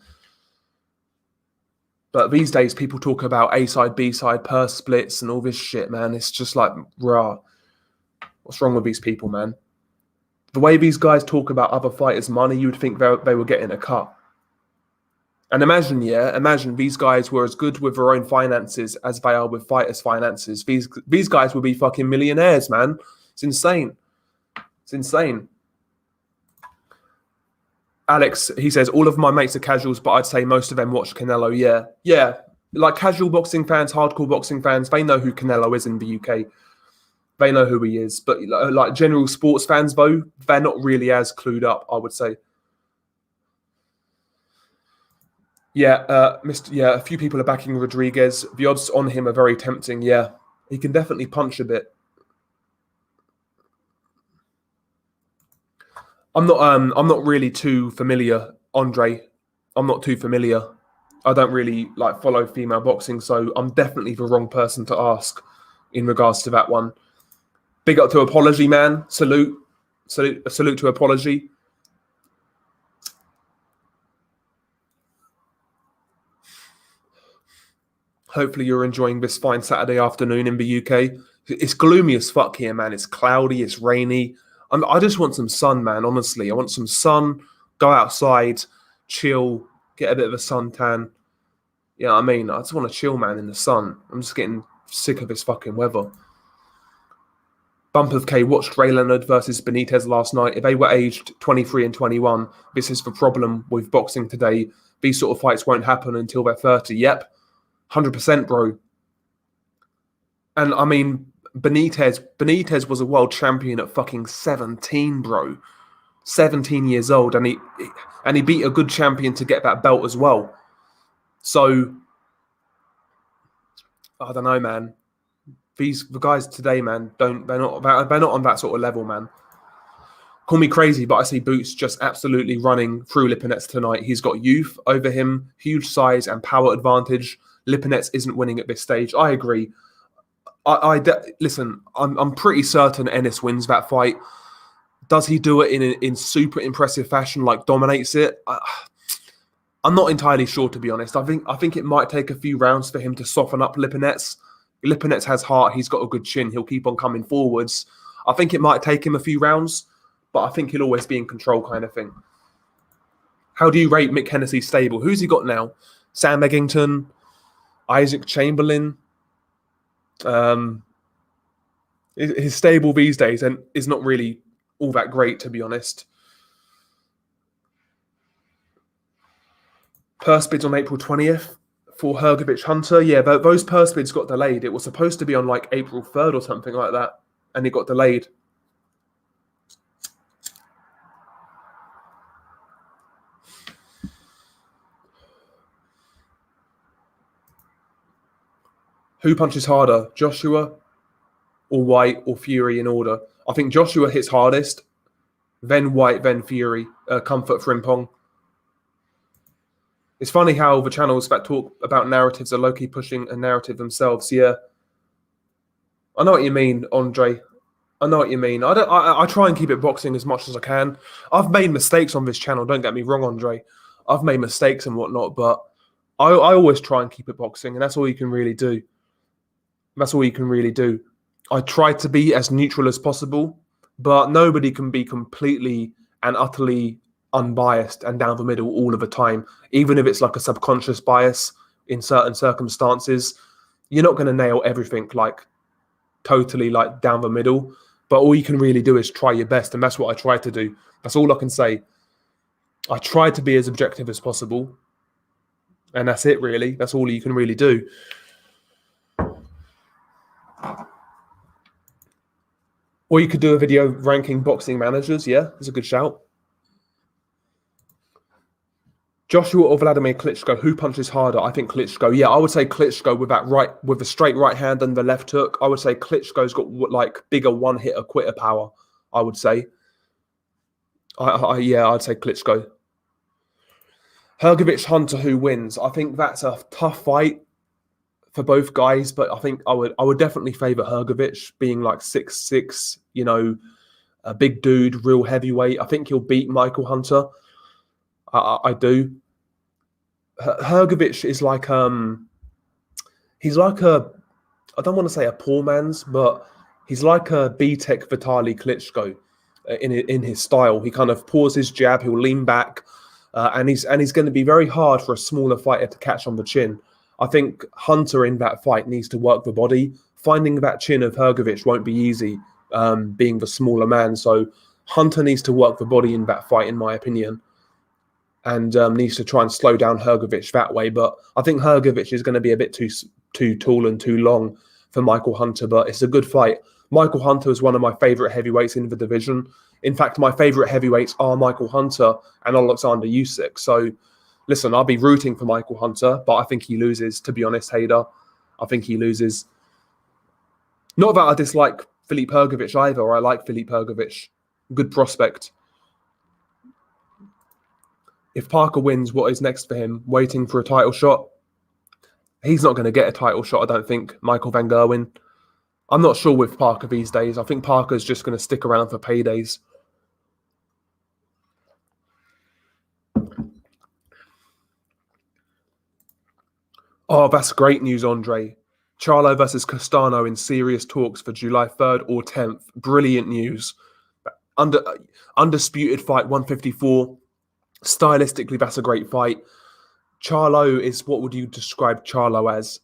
But these days, people talk about A-side, B-side, purse splits and all this shit, man. It's just like, rah. What's wrong with these people, man? The way these guys talk about other fighters' money, you'd think they were getting a cut. And imagine these guys were as good with their own finances as they are with fighters' finances. These guys would be fucking millionaires, man. It's insane. It's insane. Alex, he says, all of my mates are casuals, but I'd say most of them watch Canelo. Yeah. Like casual boxing fans, hardcore boxing fans, they know who Canelo is in the UK. They know who he is. But like general sports fans, though, they're not really as clued up, I would say. Yeah, a few people are backing Rodriguez. The odds on him are very tempting. Yeah, he can definitely punch a bit. I'm not really too familiar, Andre. I'm not too familiar. I don't really like follow female boxing, so I'm definitely the wrong person to ask in regards to that one. Big up to Apology, man. Salute to Apology. Hopefully you're enjoying this fine Saturday afternoon in the UK. It's gloomy as fuck here, man. It's cloudy, it's rainy. I just want some sun, man, honestly. I want some sun, go outside, chill, get a bit of a suntan. You know what I mean? I just want to chill, man, in the sun. I'm just getting sick of this fucking weather. Bump of K watched Ray Leonard versus Benitez last night. If they were aged 23 and 21, this is the problem with boxing today. These sort of fights won't happen until they're 30. Yep, 100%, bro. And I mean, Benitez was a world champion at fucking 17, bro. 17 years old, and he beat a good champion to get that belt as well. So I don't know, man. The guys today, man, they're not on that sort of level, man. Call me crazy, but I see Boots just absolutely running through Lipinets tonight. He's got youth over him, huge size and power advantage. Lipinets isn't winning at this stage. I agree. Listen, I'm pretty certain Ennis wins that fight. Does he do it in super impressive fashion, like dominates it? I'm not entirely sure, to be honest. I think it might take a few rounds for him to soften up Lipinets. Lipinets has heart. He's got a good chin. He'll keep on coming forwards. I think it might take him a few rounds, but I think he'll always be in control, kind of thing. How do you rate Mick Hennessy's stable? Who's he got now? Sam Eggington, Isaac Chamberlain. His stable these days and is not really all that great, to be honest. Purse bids on April 20th for Hergovich Hunter. Yeah, those purse bids got delayed. It was supposed to be on like April 3rd or something like that, and it got delayed. Who punches harder, Joshua or White or Fury in order? I think Joshua hits hardest, then White, then Fury. Comfort Frimpong. It's funny how the channels that talk about narratives are low-key pushing a narrative themselves. Yeah, I know what you mean, Andre. I know what you mean. I try and keep it boxing as much as I can. I've made mistakes on this channel. Don't get me wrong, Andre. I've made mistakes and whatnot, but I always try and keep it boxing, and that's all you can really do. That's all you can really do. I try to be as neutral as possible, but nobody can be completely and utterly unbiased and down the middle all of the time. Even if it's like a subconscious bias in certain circumstances, you're not going to nail everything like totally like down the middle. But all you can really do is try your best, and that's what I try to do. That's all I can say. I try to be as objective as possible, and that's it, really. That's all you can really do. Or you could do a video ranking boxing managers. Yeah, that's a good shout. Joshua or Vladimir Klitschko, who punches harder? I think Klitschko. Yeah, I would say Klitschko with the straight right hand and the left hook. I would say Klitschko's got like bigger one-hitter quitter power, I would say. Yeah, I'd say Klitschko. Hrgovic Hunter, who wins? I think that's a tough fight for both guys, but I think I would definitely favour Hrgovic, being like 6'6", you know, a big dude, real heavyweight. I think he'll beat Michael Hunter. I do. Hrgovic is like he's like I don't want to say a poor man's, but he's like a B-Tech Vitaly Klitschko in his style. He kind of paws his jab, he'll lean back, and he's going to be very hard for a smaller fighter to catch on the chin. I think Hunter in that fight needs to work the body. Finding that chin of Hrgovic won't be easy, being the smaller man. So Hunter needs to work the body in that fight, in my opinion, and needs to try and slow down Hrgovic that way. But I think Hrgovic is going to be a bit too tall and too long for Michael Hunter, but it's a good fight. Michael Hunter is one of my favourite heavyweights in the division. In fact, my favourite heavyweights are Michael Hunter and Alexander Usyk. So listen, I'll be rooting for Michael Hunter, but I think he loses, to be honest, Hader. I think he loses. Not that I dislike Filip Hrgovic either. I like Filip Hrgovic. Good prospect. If Parker wins, what is next for him? Waiting for a title shot? He's not going to get a title shot, I don't think, Michael Van Gerwen. I'm not sure with Parker these days. I think Parker's just going to stick around for paydays. Oh, that's great news, Andre. Charlo versus Castano in serious talks for July 3rd or 10th. Brilliant news. Undisputed fight, 154. Stylistically, that's a great fight. Charlo is, what would you describe Charlo as?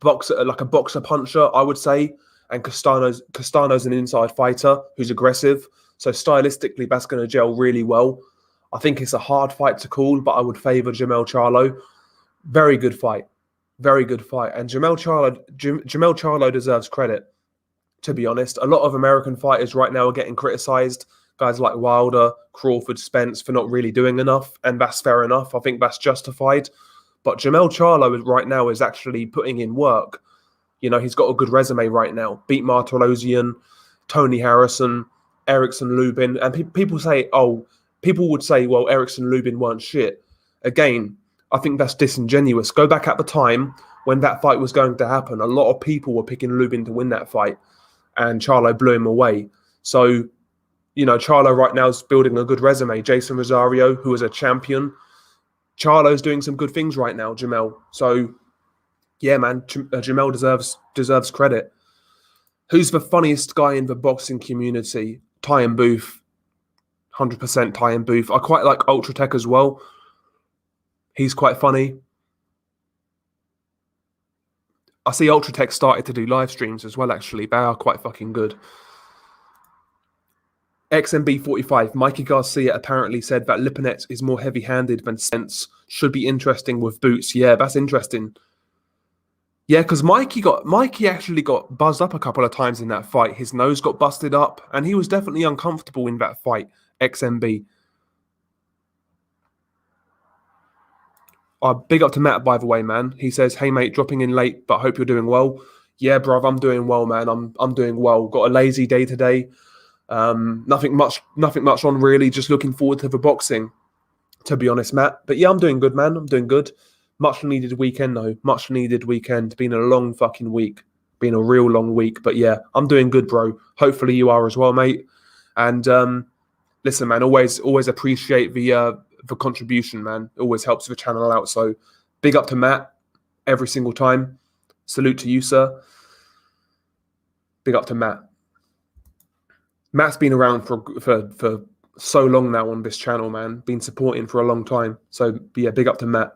Boxer, like a boxer puncher, I would say. And Castano's an inside fighter who's aggressive. So stylistically, that's going to gel really well. I think it's a hard fight to call, but I would favour Jermell Charlo. Very good fight. Very good fight. And Jermell Charlo deserves credit, to be honest. A lot of American fighters right now are getting criticised. Guys like Wilder, Crawford, Spence for not really doing enough. And that's fair enough. I think that's justified. But Jermell Charlo right now is actually putting in work. You know, he's got a good resume right now. Beat Martirosyan, Tony Harrison, Erickson Lubin. And people would say, well, Erickson Lubin weren't shit. Again, I think that's disingenuous. Go back at the time when that fight was going to happen. A lot of people were picking Lubin to win that fight, and Charlo blew him away. So, you know, Charlo right now is building a good resume. Jason Rosario, who is a champion. Charlo's doing some good things right now, Jermell. So, yeah, man, Jermell deserves credit. Who's the funniest guy in the boxing community? Ty and Booth. 100% Ty and Booth. I quite like Ultra Tech as well. He's quite funny. I see Ultra Tech started to do live streams as well, actually. They are quite fucking good. XMB45, Mikey Garcia apparently said that Lipinets is more heavy-handed than Spence. Should be interesting with boots. Yeah, that's interesting. Yeah, because Mikey actually got buzzed up a couple of times in that fight. His nose got busted up, and he was definitely uncomfortable in that fight, XMB. Big up to Matt, by the way, man. He says, "Hey mate, dropping in late, but hope you're doing well." Yeah, bruv, I'm doing well, man. I'm doing well. Got a lazy day today. Nothing much on really. Just looking forward to the boxing, to be honest, Matt. But yeah, I'm doing good, man. I'm doing good. Much needed weekend though. Much needed weekend. Been a long fucking week. Been a real long week. But yeah, I'm doing good, bro. Hopefully you are as well, mate. And listen, man, always appreciate the contribution, man. It always helps the channel out. So big up to Matt every single time. Salute to you, sir. Big up to Matt. Matt's been around for so long now on this channel, man. Been supporting for a long time. So yeah, big up to Matt.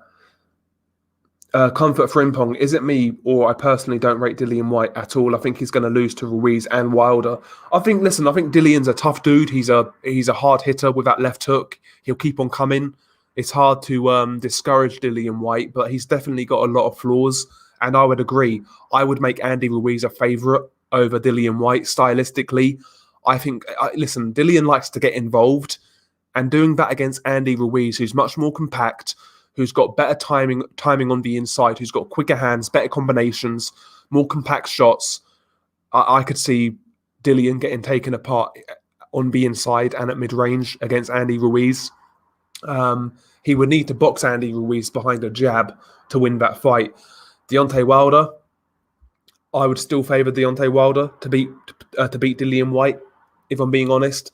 Comfort for Impong, is it me or I personally don't rate Dillian White at all? I think he's going to lose to Ruiz and Wilder. I think Dillian's a tough dude. He's a hard hitter with that left hook. He'll keep on coming. It's hard to discourage Dillian White, but he's definitely got a lot of flaws. And I would agree. I would make Andy Ruiz a favourite over Dillian White stylistically. I think, listen, Dillian likes to get involved, and doing that against Andy Ruiz, who's much more compact, who's got better timing on the inside, who's got quicker hands, better combinations, more compact shots. I could see Dillian getting taken apart on the inside and at mid-range against Andy Ruiz. He would need to box Andy Ruiz behind a jab to win that fight. Deontay Wilder, I would still favour Deontay Wilder to beat Dillian White, if I'm being honest.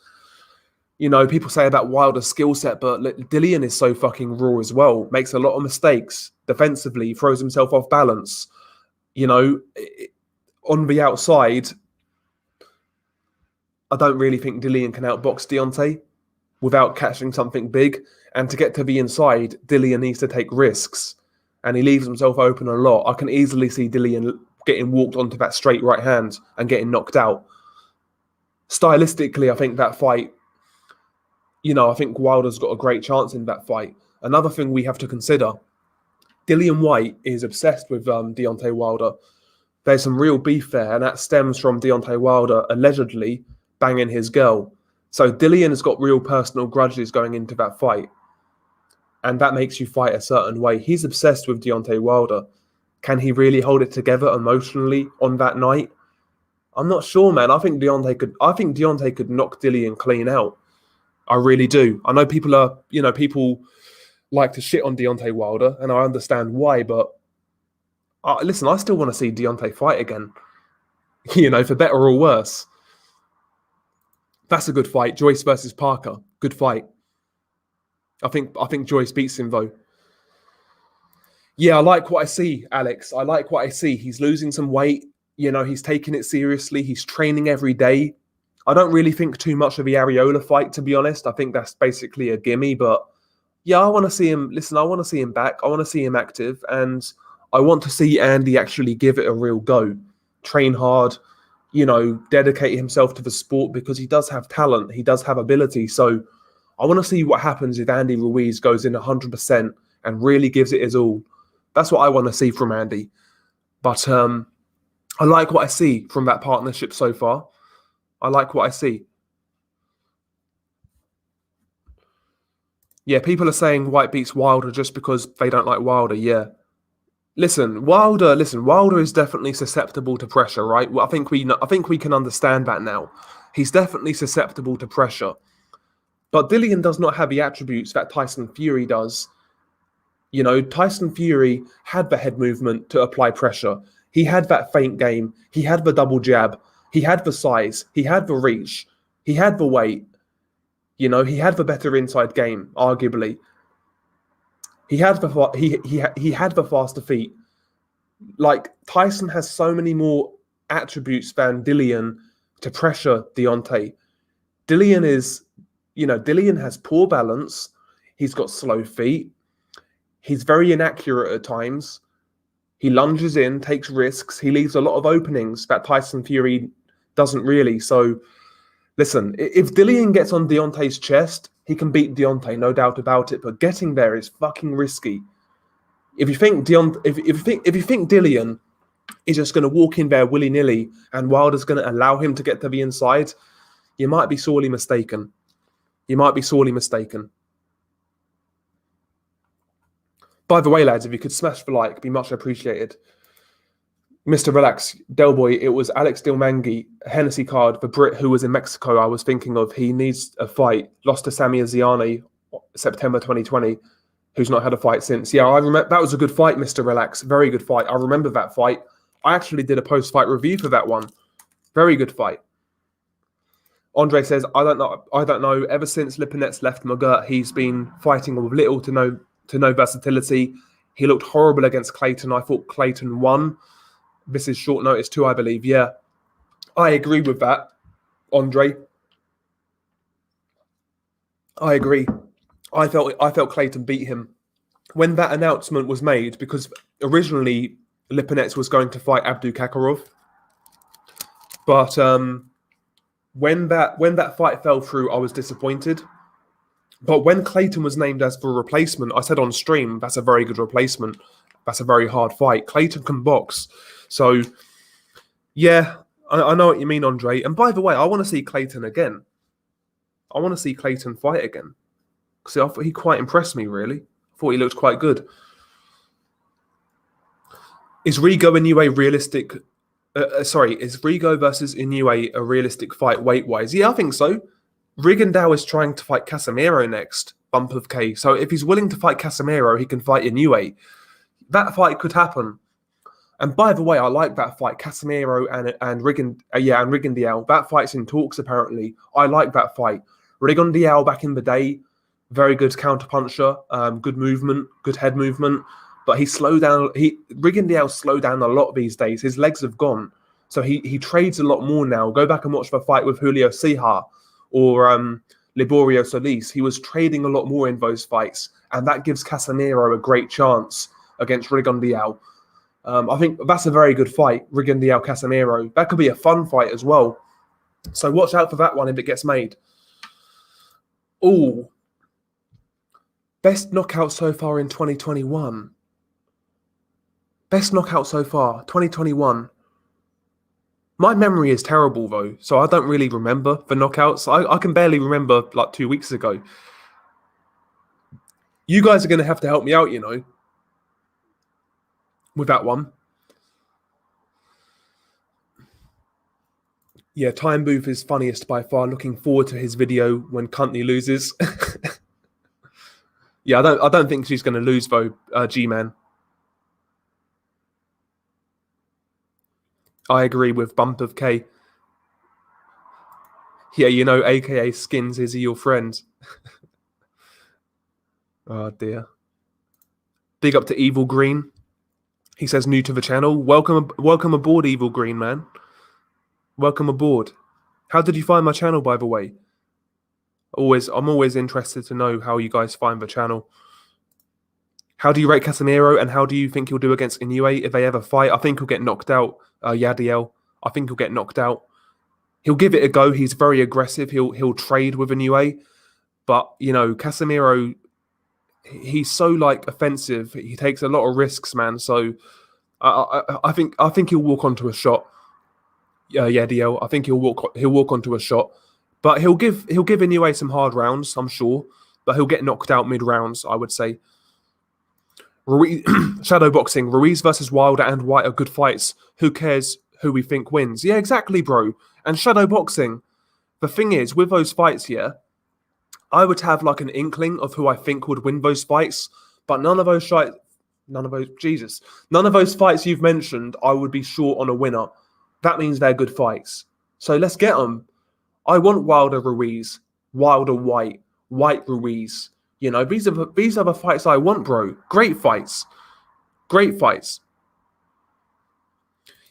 You know, people say about Wilder's skill set, but Dillian is so fucking raw as well. Makes a lot of mistakes defensively, throws himself off balance. You know, on the outside, I don't really think Dillian can outbox Deontay without catching something big. And to get to the inside, Dillian needs to take risks. And he leaves himself open a lot. I can easily see Dillian getting walked onto that straight right hand and getting knocked out. Stylistically, I think that fight, you know, I think Wilder's got a great chance in that fight. Another thing we have to consider, Dillian White is obsessed with Deontay Wilder. There's some real beef there, and that stems from Deontay Wilder allegedly banging his girl. So Dillian has got real personal grudges going into that fight, and that makes you fight a certain way. He's obsessed with Deontay Wilder. Can he really hold it together emotionally on that night? I'm not sure, man. I think Deontay could knock Dillian clean out. I really do. I know people like to shit on Deontay Wilder, and I understand why, but listen, I still want to see Deontay fight again. You know, for better or worse. That's a good fight. Joyce versus Parker. Good fight. I think Joyce beats him, though. Yeah, I like what I see, Alex. I like what I see. He's losing some weight. You know, he's taking it seriously. He's training every day. I don't really think too much of the Areola fight, to be honest. I think that's basically a gimme. But yeah, I want to see him. Listen, I want to see him back. I want to see him active. And I want to see Andy actually give it a real go. Train hard, you know, dedicate himself to the sport, because he does have talent. He does have ability. So I want to see what happens if Andy Ruiz goes in 100% and really gives it his all. That's what I want to see from Andy. But I like what I see from that partnership so far. I like what I see. Yeah, people are saying White beats Wilder just because they don't like Wilder. Yeah. Listen, Wilder is definitely susceptible to pressure, right? Well, I think we can understand that now. He's definitely susceptible to pressure. But Dillian does not have the attributes that Tyson Fury does. You know, Tyson Fury had the head movement to apply pressure. He had that feint game. He had the double jab. He had the size. He had the reach. He had the weight. You know, he had the better inside game, arguably. He had the faster feet. Like, Tyson has so many more attributes than Dillian to pressure Deontay. Dillian has poor balance. He's got slow feet. He's very inaccurate at times. He lunges in, takes risks. He leaves a lot of openings that Tyson Fury doesn't really. So, listen, if Dillian gets on Deontay's chest, he can beat Deontay, no doubt about it. But getting there is fucking risky. If you think Dillian is just going to walk in there willy-nilly and Wilder's going to allow him to get to the inside, you might be sorely mistaken. You might be sorely mistaken. By the way, lads, if you could smash the like, be much appreciated. Mr. Relax, Del Boy, it was Alex Dilmangi, Hennessy card, the Brit who was in Mexico I was thinking of. He needs a fight. Lost to Sami Aziani, September 2020, who's not had a fight since. Yeah, I remember that was a good fight, Mr. Relax. Very good fight. I remember that fight. I actually did a post-fight review for that one. Very good fight. Andre says, I don't know. Ever since Lipinets left McGirt, he's been fighting with little to no versatility. He looked horrible against Clayton. I thought Clayton won. This is short notice too, I believe. Yeah, I agree with that, Andre. I agree. I felt Clayton beat him when that announcement was made, because originally Lipinets was going to fight Abdu Kakarov, but when that fight fell through, I was disappointed. But when Clayton was named as the replacement, I said on stream, that's a very good replacement. That's a very hard fight. Clayton can box. So, yeah, I know what you mean, Andre. And by the way, I want to see Clayton again. I want to see Clayton fight again. Because I thought he quite impressed me, really. I thought he looked quite good. Is Rigo Inoue realistic? Is Rigo versus Inoue a realistic fight weight-wise? Yeah, I think so. Rigondeaux is trying to fight Casemiro next, bump of K. So if he's willing to fight Casemiro, he can fight Inoue. That fight could happen. And by the way, I like that fight, Casemiro and Rigondeaux. That fight's in talks, apparently. I like that fight. Rigondeaux back in the day, very good counterpuncher, good movement, good head movement. But Rigondeaux slowed down a lot these days. His legs have gone. So he trades a lot more now. Go back and watch the fight with Julio Ceja or Liborio Solis. He was trading a lot more in those fights. And that gives Casemiro a great chance against Rigondeaux. I think that's a very good fight, Rigondeaux-Casemiro. That could be a fun fight as well. So watch out for that one if it gets made. Oh, best knockout so far in 2021. Best knockout so far, 2021. My memory is terrible, though, so I don't really remember the knockouts. I can barely remember, like, 2 weeks ago. You guys are going to have to help me out, you know, with that one. Yeah, Time Booth is funniest by far. Looking forward to his video when Cuntney loses. Yeah, I don't think she's going to lose, though, G-Man. I agree with Bump of K. Yeah, you know, AKA Skins, is he your friend? Oh, dear. Big up to Evil Green. He says, new to the channel. Welcome aboard, Evil Green, man. Welcome aboard. How did you find my channel, by the way? I'm always interested to know how you guys find the channel. How do you rate Casemiro, and how do you think he'll do against Inoue if they ever fight? I think he'll get knocked out, Yadiel. I think he'll get knocked out. He'll give it a go. He's very aggressive. He'll trade with Inoue. But, you know, Casemiro, he's so, like, offensive. He takes a lot of risks, man. So I think he'll walk onto a shot. Yadiel. I think he'll walk onto a shot. But he'll give Inoue some hard rounds, I'm sure. But he'll get knocked out mid-rounds, I would say. Shadow boxing. Ruiz versus Wilder and White are good fights. Who cares who we think wins? Yeah, exactly, bro. And shadow boxing. The thing is, with those fights here, I would have like an inkling of who I think would win those fights. But none of those fights you've mentioned, I would be sure on a winner. That means they're good fights. So let's get them. I want Wilder Ruiz, Wilder White, White Ruiz. You know, these are the fights I want, bro. Great fights. Great fights.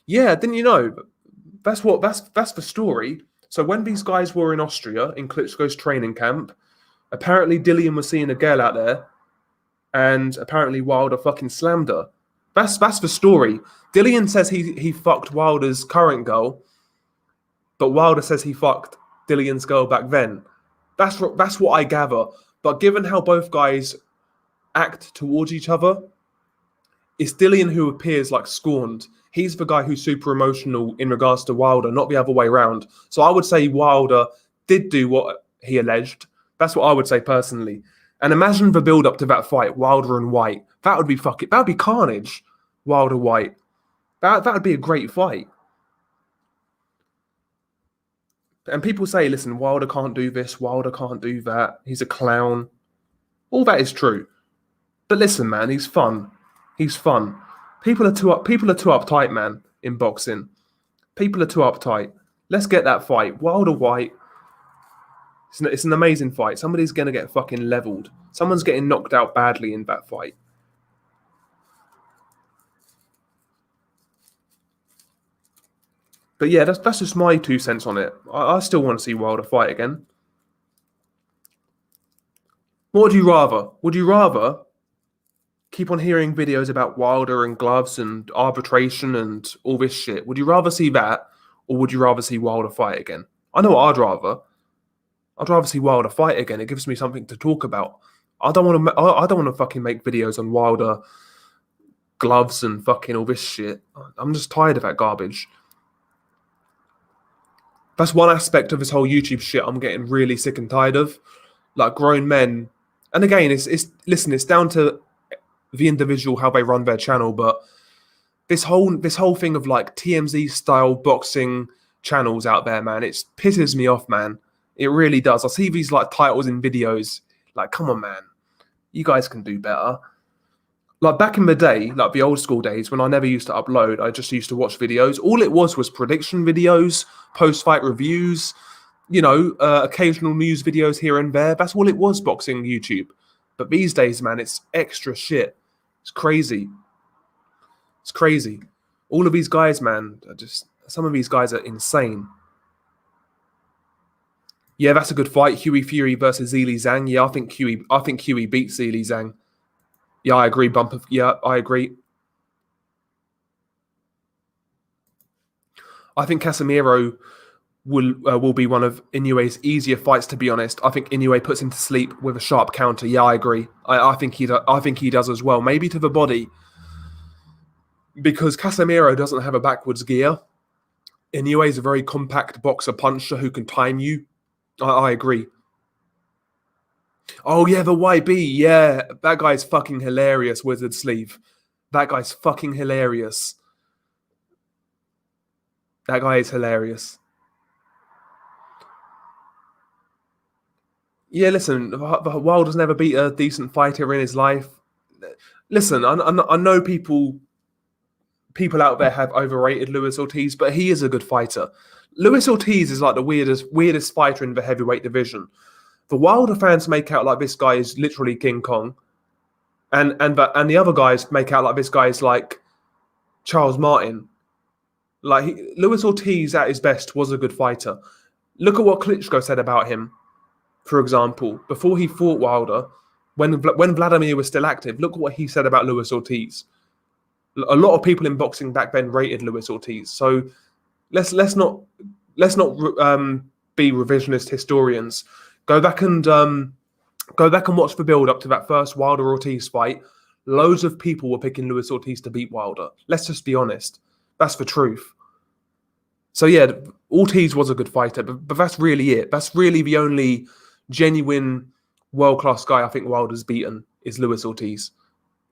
Yeah, didn't you know? That's the story. So when these guys were in Austria, in Klitschko's training camp, apparently Dillian was seeing a girl out there, and apparently Wilder fucking slammed her. That's the story. Dillian says he fucked Wilder's current girl, but Wilder says he fucked Dillian's girl back then. That's what I gather. But given how both guys act towards each other, it's Dillian who appears like scorned. He's the guy who's super emotional in regards to Wilder, not the other way around. So I would say Wilder did do what he alleged. That's what I would say personally. And imagine the build up to that fight, Wilder and White. That would be carnage. Wilder White. That would be a great fight. And people say, listen, Wilder can't do this, Wilder can't do that. He's a clown. All that is true. But listen, man, he's fun. He's fun. People are too uptight, man, in boxing. People are too uptight. Let's get that fight. Wilder White. It's an amazing fight. Somebody's going to get fucking leveled. Someone's getting knocked out badly in that fight. But yeah, that's just my 2 cents on it. I still want to see Wilder fight again. What would you rather? Would you rather keep on hearing videos about Wilder and gloves and arbitration and all this shit? Would you rather see that, or would you rather see Wilder fight again? I know what I'd rather. I'd rather see Wilder fight again. It gives me something to talk about. I don't want to fucking make videos on Wilder gloves and fucking all this shit. I'm just tired of that garbage. That's one aspect of this whole YouTube shit I'm getting really sick and tired of. Like grown men. And again, it's down to the individual how they run their channel, but this whole thing of like TMZ style boxing channels out there, man, it pisses me off, man. It really does. I see these like titles in videos, like, come on, man, you guys can do better. Like back in the day, like the old school days, when I never used to upload, I just used to watch videos. All it was prediction videos, post-fight reviews, occasional news videos here and there. That's all it was, boxing YouTube. But these days, man, it's extra shit. It's crazy. It's crazy. All of these guys, man, some of these guys are insane. Yeah, that's a good fight. Huey Fury versus Zhilei Zhang. Yeah, I think Huey beats Zhilei Zhang. Yeah, I agree, Bumper. Yeah, I agree. I think Casemiro will be one of Inoue's easier fights, to be honest. I think Inoue puts him to sleep with a sharp counter. Yeah, I agree. I think he does as well. Maybe to the body, because Casemiro doesn't have a backwards gear. Inoue is a very compact boxer puncher who can time you. I agree. Oh, yeah, the YB. Yeah, that guy's fucking hilarious, Wizard Sleeve. That guy's fucking hilarious. That guy is hilarious. Yeah, listen, Wilder's never beat a decent fighter in his life. Listen, I know people out there have overrated Luis Ortiz, but he is a good fighter. Luis Ortiz is like the weirdest fighter in the heavyweight division. The Wilder fans make out like this guy is literally King Kong, and the other guys make out like this guy is like Charles Martin. Like Luis Ortiz at his best was a good fighter. Look at what Klitschko said about him, for example, before he fought Wilder, when Vladimir was still active. Look at what he said about Luis Ortiz. A lot of people in boxing back then rated Luis Ortiz. So let's not be revisionist historians. Go back and watch the build up to that first Wilder Ortiz fight. Loads of people were picking Luis Ortiz to beat Wilder. Let's just be honest. That's the truth. So yeah, Ortiz was a good fighter, but that's really it. That's really the only genuine world-class guy I think Wilder's beaten is Luis Ortiz.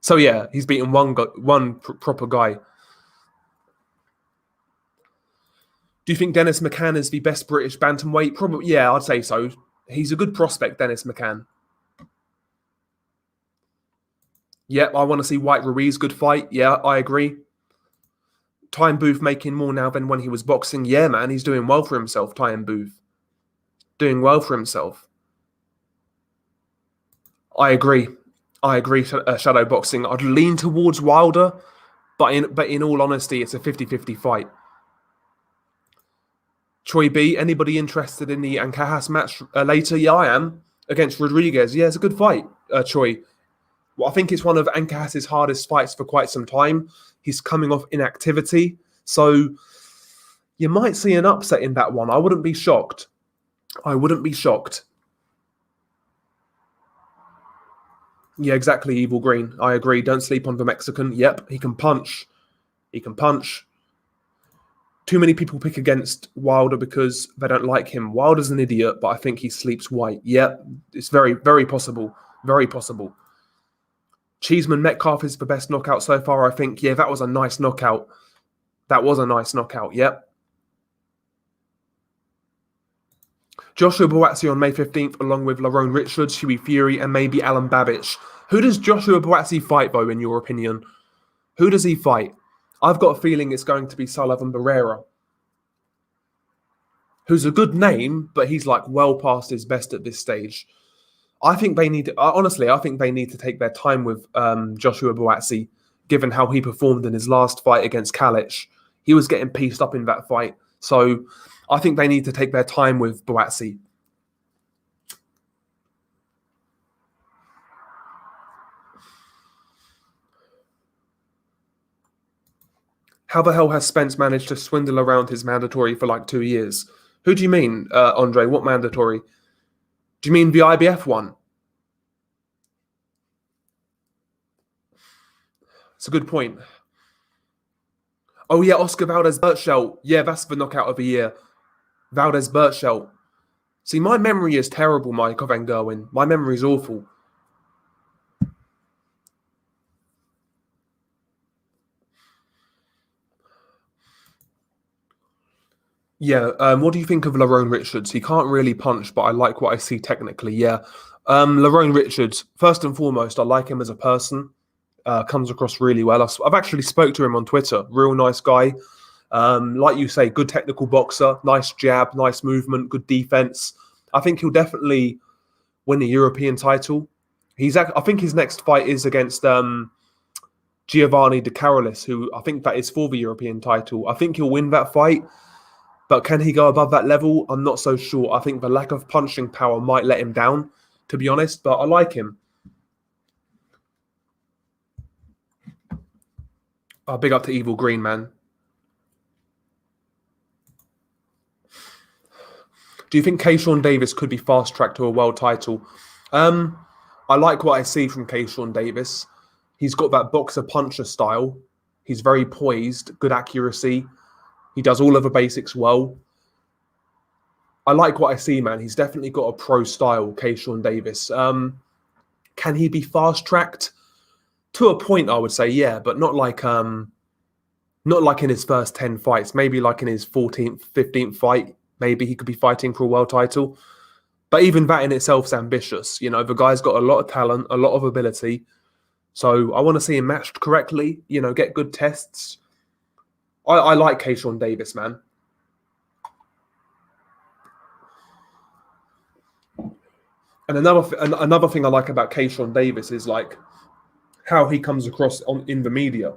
So yeah, he's beaten one proper guy. Do you think Dennis McCann is the best British bantamweight? Probably, yeah, I'd say so. He's a good prospect, Dennis McCann. Yeah, I want to see White Ruiz, good fight. Yeah, I agree. Ty Booth making more now than when he was boxing. Yeah, man, he's doing well for himself, Ty Booth. Doing well for himself. I agree. Shadow boxing. I'd lean towards Wilder, but in all honesty, it's a 50-50 fight. Troy B, anybody interested in the Ancajas match later? Yeah, I am. Against Rodriguez. Yeah, it's a good fight, Troy. Well, I think it's one of Ancajas' hardest fights for quite some time. He's coming off inactivity. So you might see an upset in that one. I wouldn't be shocked. Yeah, exactly, Evil Green. I agree. Don't sleep on the Mexican. Yep, he can punch. Too many people pick against Wilder because they don't like him. Wilder's an idiot, but I think he sleeps White. Yep, it's very, very possible. Very possible. Cheeseman Metcalf is the best knockout so far, I think. Yeah, that was a nice knockout. That was a nice knockout, yep. Joshua Buatsi on May 15th, along with Lerone Richards, Hughie Fury, and maybe Alan Babbage. Who does Joshua Buatsi fight, though, in your opinion? Who does he fight? I've got a feeling it's going to be Sullivan Barrera, who's a good name, but he's like well past his best at this stage. I think they need, honestly, I think they need to take their time with Joshua Buatsi, given how he performed in his last fight against Kalic. He was getting pieced up in that fight. So I think they need to take their time with Buatsi. How the hell has Spence managed to swindle around his mandatory for like 2 years? Who do you mean, Andre? What mandatory? Do you mean the IBF one? It's a good point. Oh yeah, Oscar Valdez-Berchelt. Yeah, that's the knockout of the year. Valdez-Berchelt. See, my memory is terrible, Mike Van Gerwen. My memory is awful. Yeah, what do you think of Lerone Richards? He can't really punch, but I like what I see technically, yeah. Lerone Richards, first and foremost, I like him as a person. Comes across really well. I've actually spoke to him on Twitter. Real nice guy. Like you say, good technical boxer, nice jab, nice movement, good defense. I think he'll definitely win a European title. I think his next fight is against Giovanni De Carolis, who I think that is for the European title. I think he'll win that fight, but can he go above that level? I'm not so sure. I think the lack of punching power might let him down, to be honest, but I like him. Big up to Evil Green, man. Do you think Keyshawn Davis could be fast-tracked to a world title? I like what I see from Keyshawn Davis. He's got that boxer-puncher style. He's very poised, good accuracy. He does all of the basics well. I like what I see, man. He's definitely got a pro style, Keyshawn Davis. Can he be fast-tracked? To a point, I would say, yeah, but not like in his first 10 fights. Maybe like in his 14th, 15th fight. Maybe he could be fighting for a world title. But even that in itself is ambitious. You know, the guy's got a lot of talent, a lot of ability. So I want to see him matched correctly, you know, get good tests. I like Keyshawn Davis, man. And another thing I like about Keyshawn Davis is like how he comes across in the media.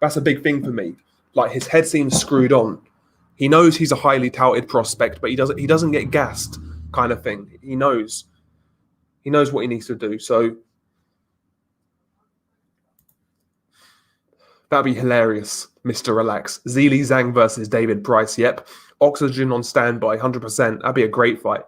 That's a big thing for me. Like his head seems screwed on. He knows he's a highly touted prospect, but he doesn't get gassed, kind of thing. He knows what he needs to do. So that'd be hilarious, Mr. Relax. Zhilei Zhang versus David Price. Yep. Oxygen on standby, 100%. That'd be a great fight.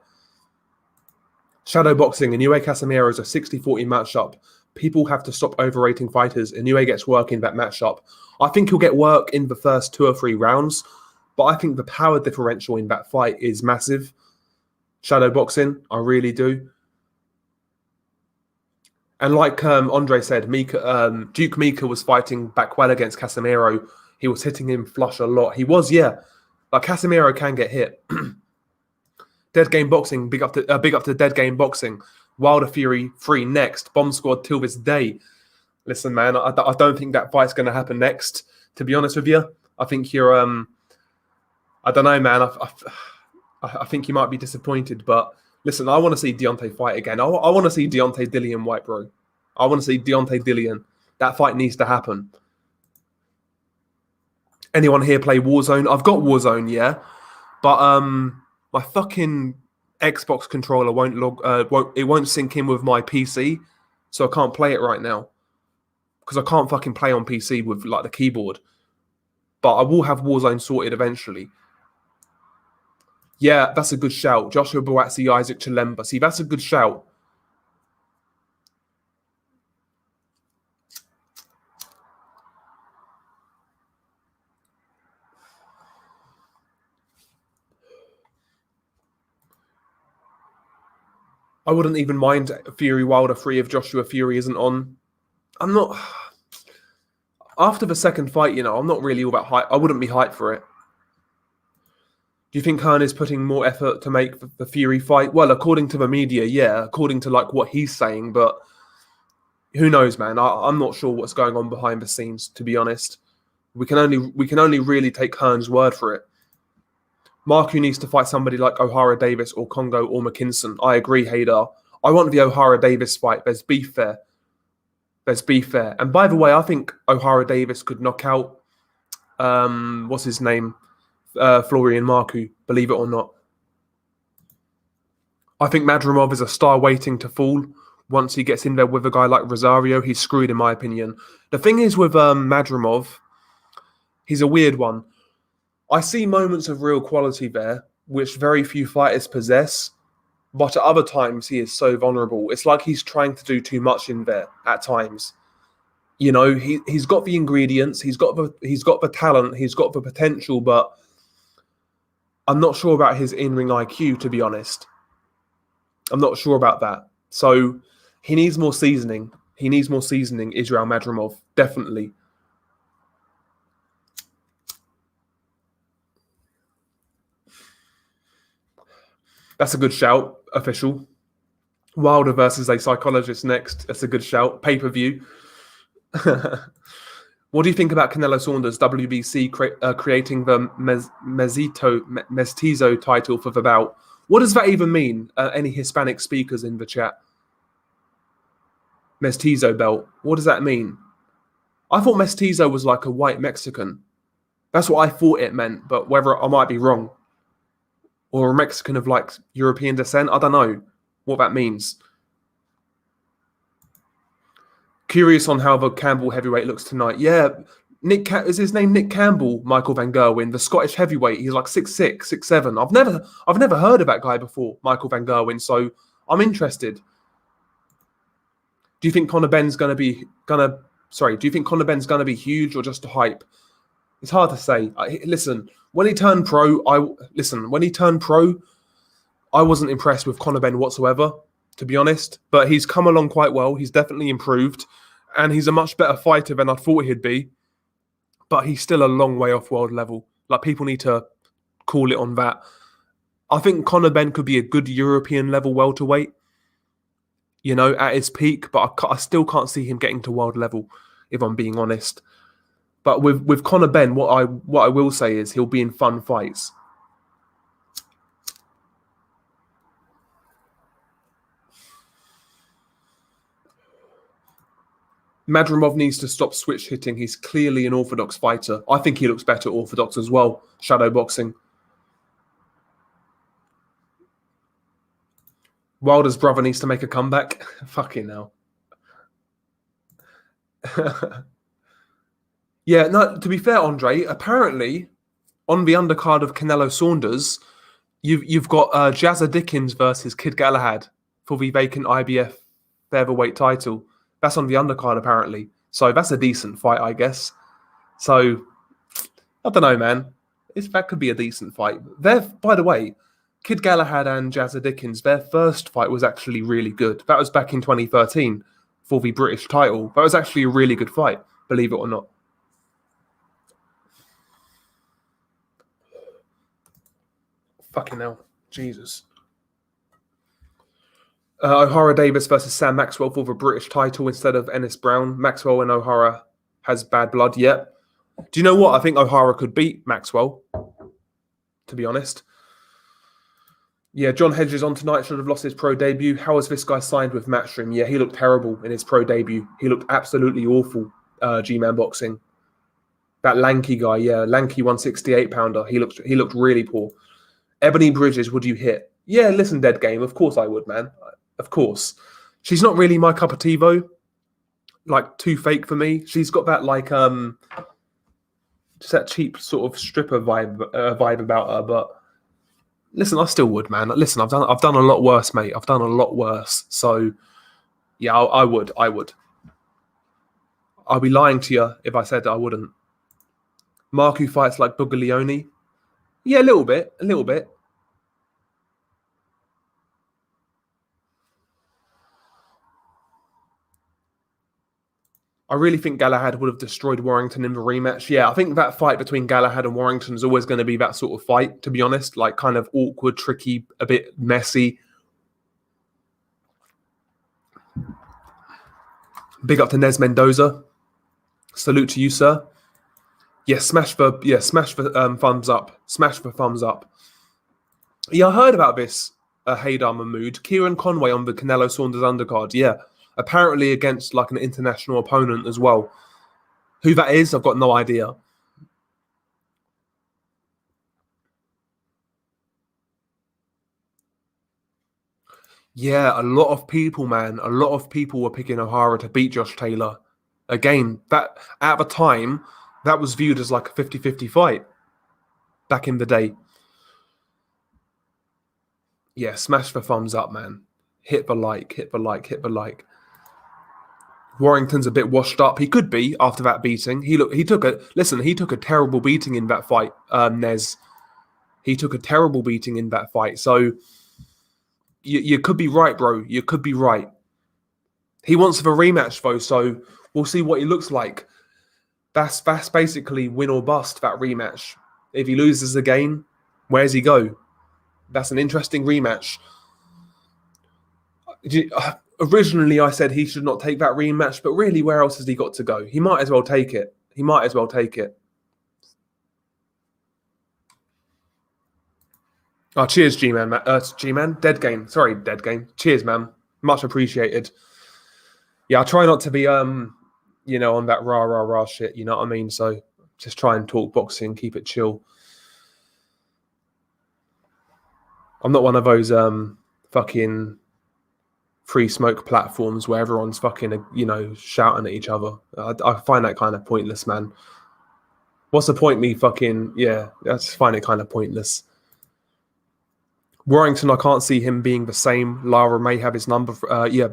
Shadow boxing, Inoue Casemiro is a 60-40 matchup. People have to stop overrating fighters. Inoue gets work in that matchup. I think he'll get work in the first 2 or 3 rounds, but I think the power differential in that fight is massive. Shadow boxing, I really do. And like Andre said, Duke Mika was fighting back well against Casemiro. He was hitting him flush a lot. He was, yeah. Like Casemiro can get hit. Dead Game Boxing, big up to Dead Game Boxing. Wilder Fury 3 next. Bomb Squad till this day. Listen, man, I don't think that fight's going to happen next. To be honest with you, I think you're. I don't know, man. I think you might be disappointed, but listen, I want to see Deontay fight again. I want to see Deontay Dillian White, bro. I want to see Deontay Dillian. That fight needs to happen. Anyone here play Warzone? I've got Warzone, yeah, but my fucking Xbox controller won't sync in with my PC, so I can't play it right now because I can't fucking play on PC with like the keyboard. But I will have Warzone sorted eventually. Yeah, that's a good shout. Joshua Buatsi, Isaac Chilemba. See, that's a good shout. I wouldn't even mind Fury Wilder 3 if Joshua Fury isn't on. I'm not. After the second fight, I'm not really all about hype. I wouldn't be hyped for it. Do you think Hearn is putting more effort to make the Fury fight? Well, according to the media, yeah. According to what he's saying, but who knows, man? I'm not sure what's going on behind the scenes. To be honest, we can only really take Hearn's word for it. Marku needs to fight somebody like O'Hara Davis or Congo or McKinson. I agree, Haydar. I want the O'Hara Davis fight. There's beef there. And by the way, I think O'Hara Davis could knock out what's his name? Florian Marku, believe it or not. I think Madrimov is a star waiting to fall. Once he gets in there with a guy like Rosario, he's screwed in my opinion. The thing is with Madrimov, he's a weird one. I see moments of real quality there, which very few fighters possess. But at other times, he is so vulnerable. It's like he's trying to do too much in there at times. He's got the ingredients, he's got the talent, he's got the potential, but I'm not sure about his in-ring IQ, to be honest. I'm not sure about that. So he needs more seasoning. Israel Madrimov, definitely. That's a good shout, official. Wilder versus a psychologist next. That's a good shout. Pay-per-view. What do you think about Canelo Saunders, WBC, creating the Mestizo title for the bout? What does that even mean? Any Hispanic speakers in the chat? Mestizo belt. What does that mean? I thought Mestizo was like a white Mexican. That's what I thought it meant, but whether I might be wrong. Or a Mexican of European descent. I don't know what that means. Curious on how the Campbell heavyweight looks tonight. Yeah, is his name Nick Campbell? Michael Van Gerwen, the Scottish heavyweight. He's like 6'6", 6'7". I've never heard of that guy before, Michael Van Gerwen. So I'm interested. Do you think Conor Benn's gonna be huge or just a hype? It's hard to say. Listen, when he turned pro, I wasn't impressed with Conor Benn whatsoever, to be honest. But he's come along quite well. He's definitely improved. And he's a much better fighter than I thought he'd be. But he's still a long way off world level. People need to call it on that. I think Conor Benn could be a good European level welterweight, at his peak. But I still can't see him getting to world level, if I'm being honest. But with Conor Benn, what I will say is he'll be in fun fights. Madrimov needs to stop switch hitting. He's clearly an orthodox fighter. I think he looks better orthodox as well. Shadow boxing. Wilder's brother needs to make a comeback. Fucking hell. Yeah, no, to be fair, Andre, apparently on the undercard of Canelo Saunders, you've got Jazza Dickens versus Kid Galahad for the vacant IBF featherweight title. That's on the undercard, apparently. So that's a decent fight, I guess. So, I don't know, man. That could be a decent fight. By the way, Kid Galahad and Jazza Dickens, their first fight was actually really good. That was back in 2013 for the British title. That was actually a really good fight, believe it or not. Fucking hell. Jesus. O'Hara Davis versus Sam Maxwell for the British title instead of Ennis Brown. Maxwell and O'Hara has bad blood yet. Do you know what? I think O'Hara could beat Maxwell, to be honest. Yeah, John Hedges on tonight should have lost his pro debut. How was this guy signed with Matchroom? Yeah, he looked terrible in his pro debut. He looked absolutely awful, G-Man Boxing. That lanky guy, yeah, lanky 168-pounder. He looked really poor. Ebony Bridges, would you hit? Yeah, listen, Dead Game. Of course I would, man. Of course. She's not really my cup of tea, though. Too fake for me. She's got that, just that cheap sort of stripper vibe about her. But listen, I still would, man. Listen, I've done a lot worse, mate. I've done a lot worse. So, yeah, I would. I'd be lying to you if I said I wouldn't. Marku fights like Buglioni. Yeah, a little bit. I really think Galahad would have destroyed Warrington in the rematch. Yeah, I think that fight between Galahad and Warrington is always going to be that sort of fight, to be honest. Like, kind of awkward, tricky, a bit messy. Big up to Nez Mendoza. Salute to you, sir. Smash for thumbs up. Smash for thumbs up. Yeah, I heard about this, Haydar Mahmood. Kieran Conway on the Canelo Saunders undercard. Yeah, apparently against like an international opponent as well. Who that is, I've got no idea. Yeah, a lot of people, man. A lot of people were picking O'Hara to beat Josh Taylor. Again, that at the time, that was viewed as like a 50-50 fight back in the day. Yeah, smash the thumbs up, man. Hit the like, hit the like, hit the like. Warrington's a bit washed up. He could be after that beating. He took a terrible beating in that fight, Nez. He took a terrible beating in that fight. So you could be right, bro. You could be right. He wants the rematch though, so we'll see what he looks like. That's basically win or bust, that rematch. If he loses again, where's he go? That's an interesting rematch. Originally, I said he should not take that rematch, but really, where else has he got to go? He might as well take it. He might as well take it. Oh, cheers, G-Man. G-Man? Dead game. Sorry, dead game. Cheers, man. Much appreciated. Yeah, I try not to be, on that rah shit, you know what I mean? So just try and talk boxing, keep it chill. I'm not one of those fucking free smoke platforms where everyone's fucking, shouting at each other. I find that kind of pointless, man. What's the point me fucking, I just find it kind of pointless. Warrington, I can't see him being the same. Lara may have his number.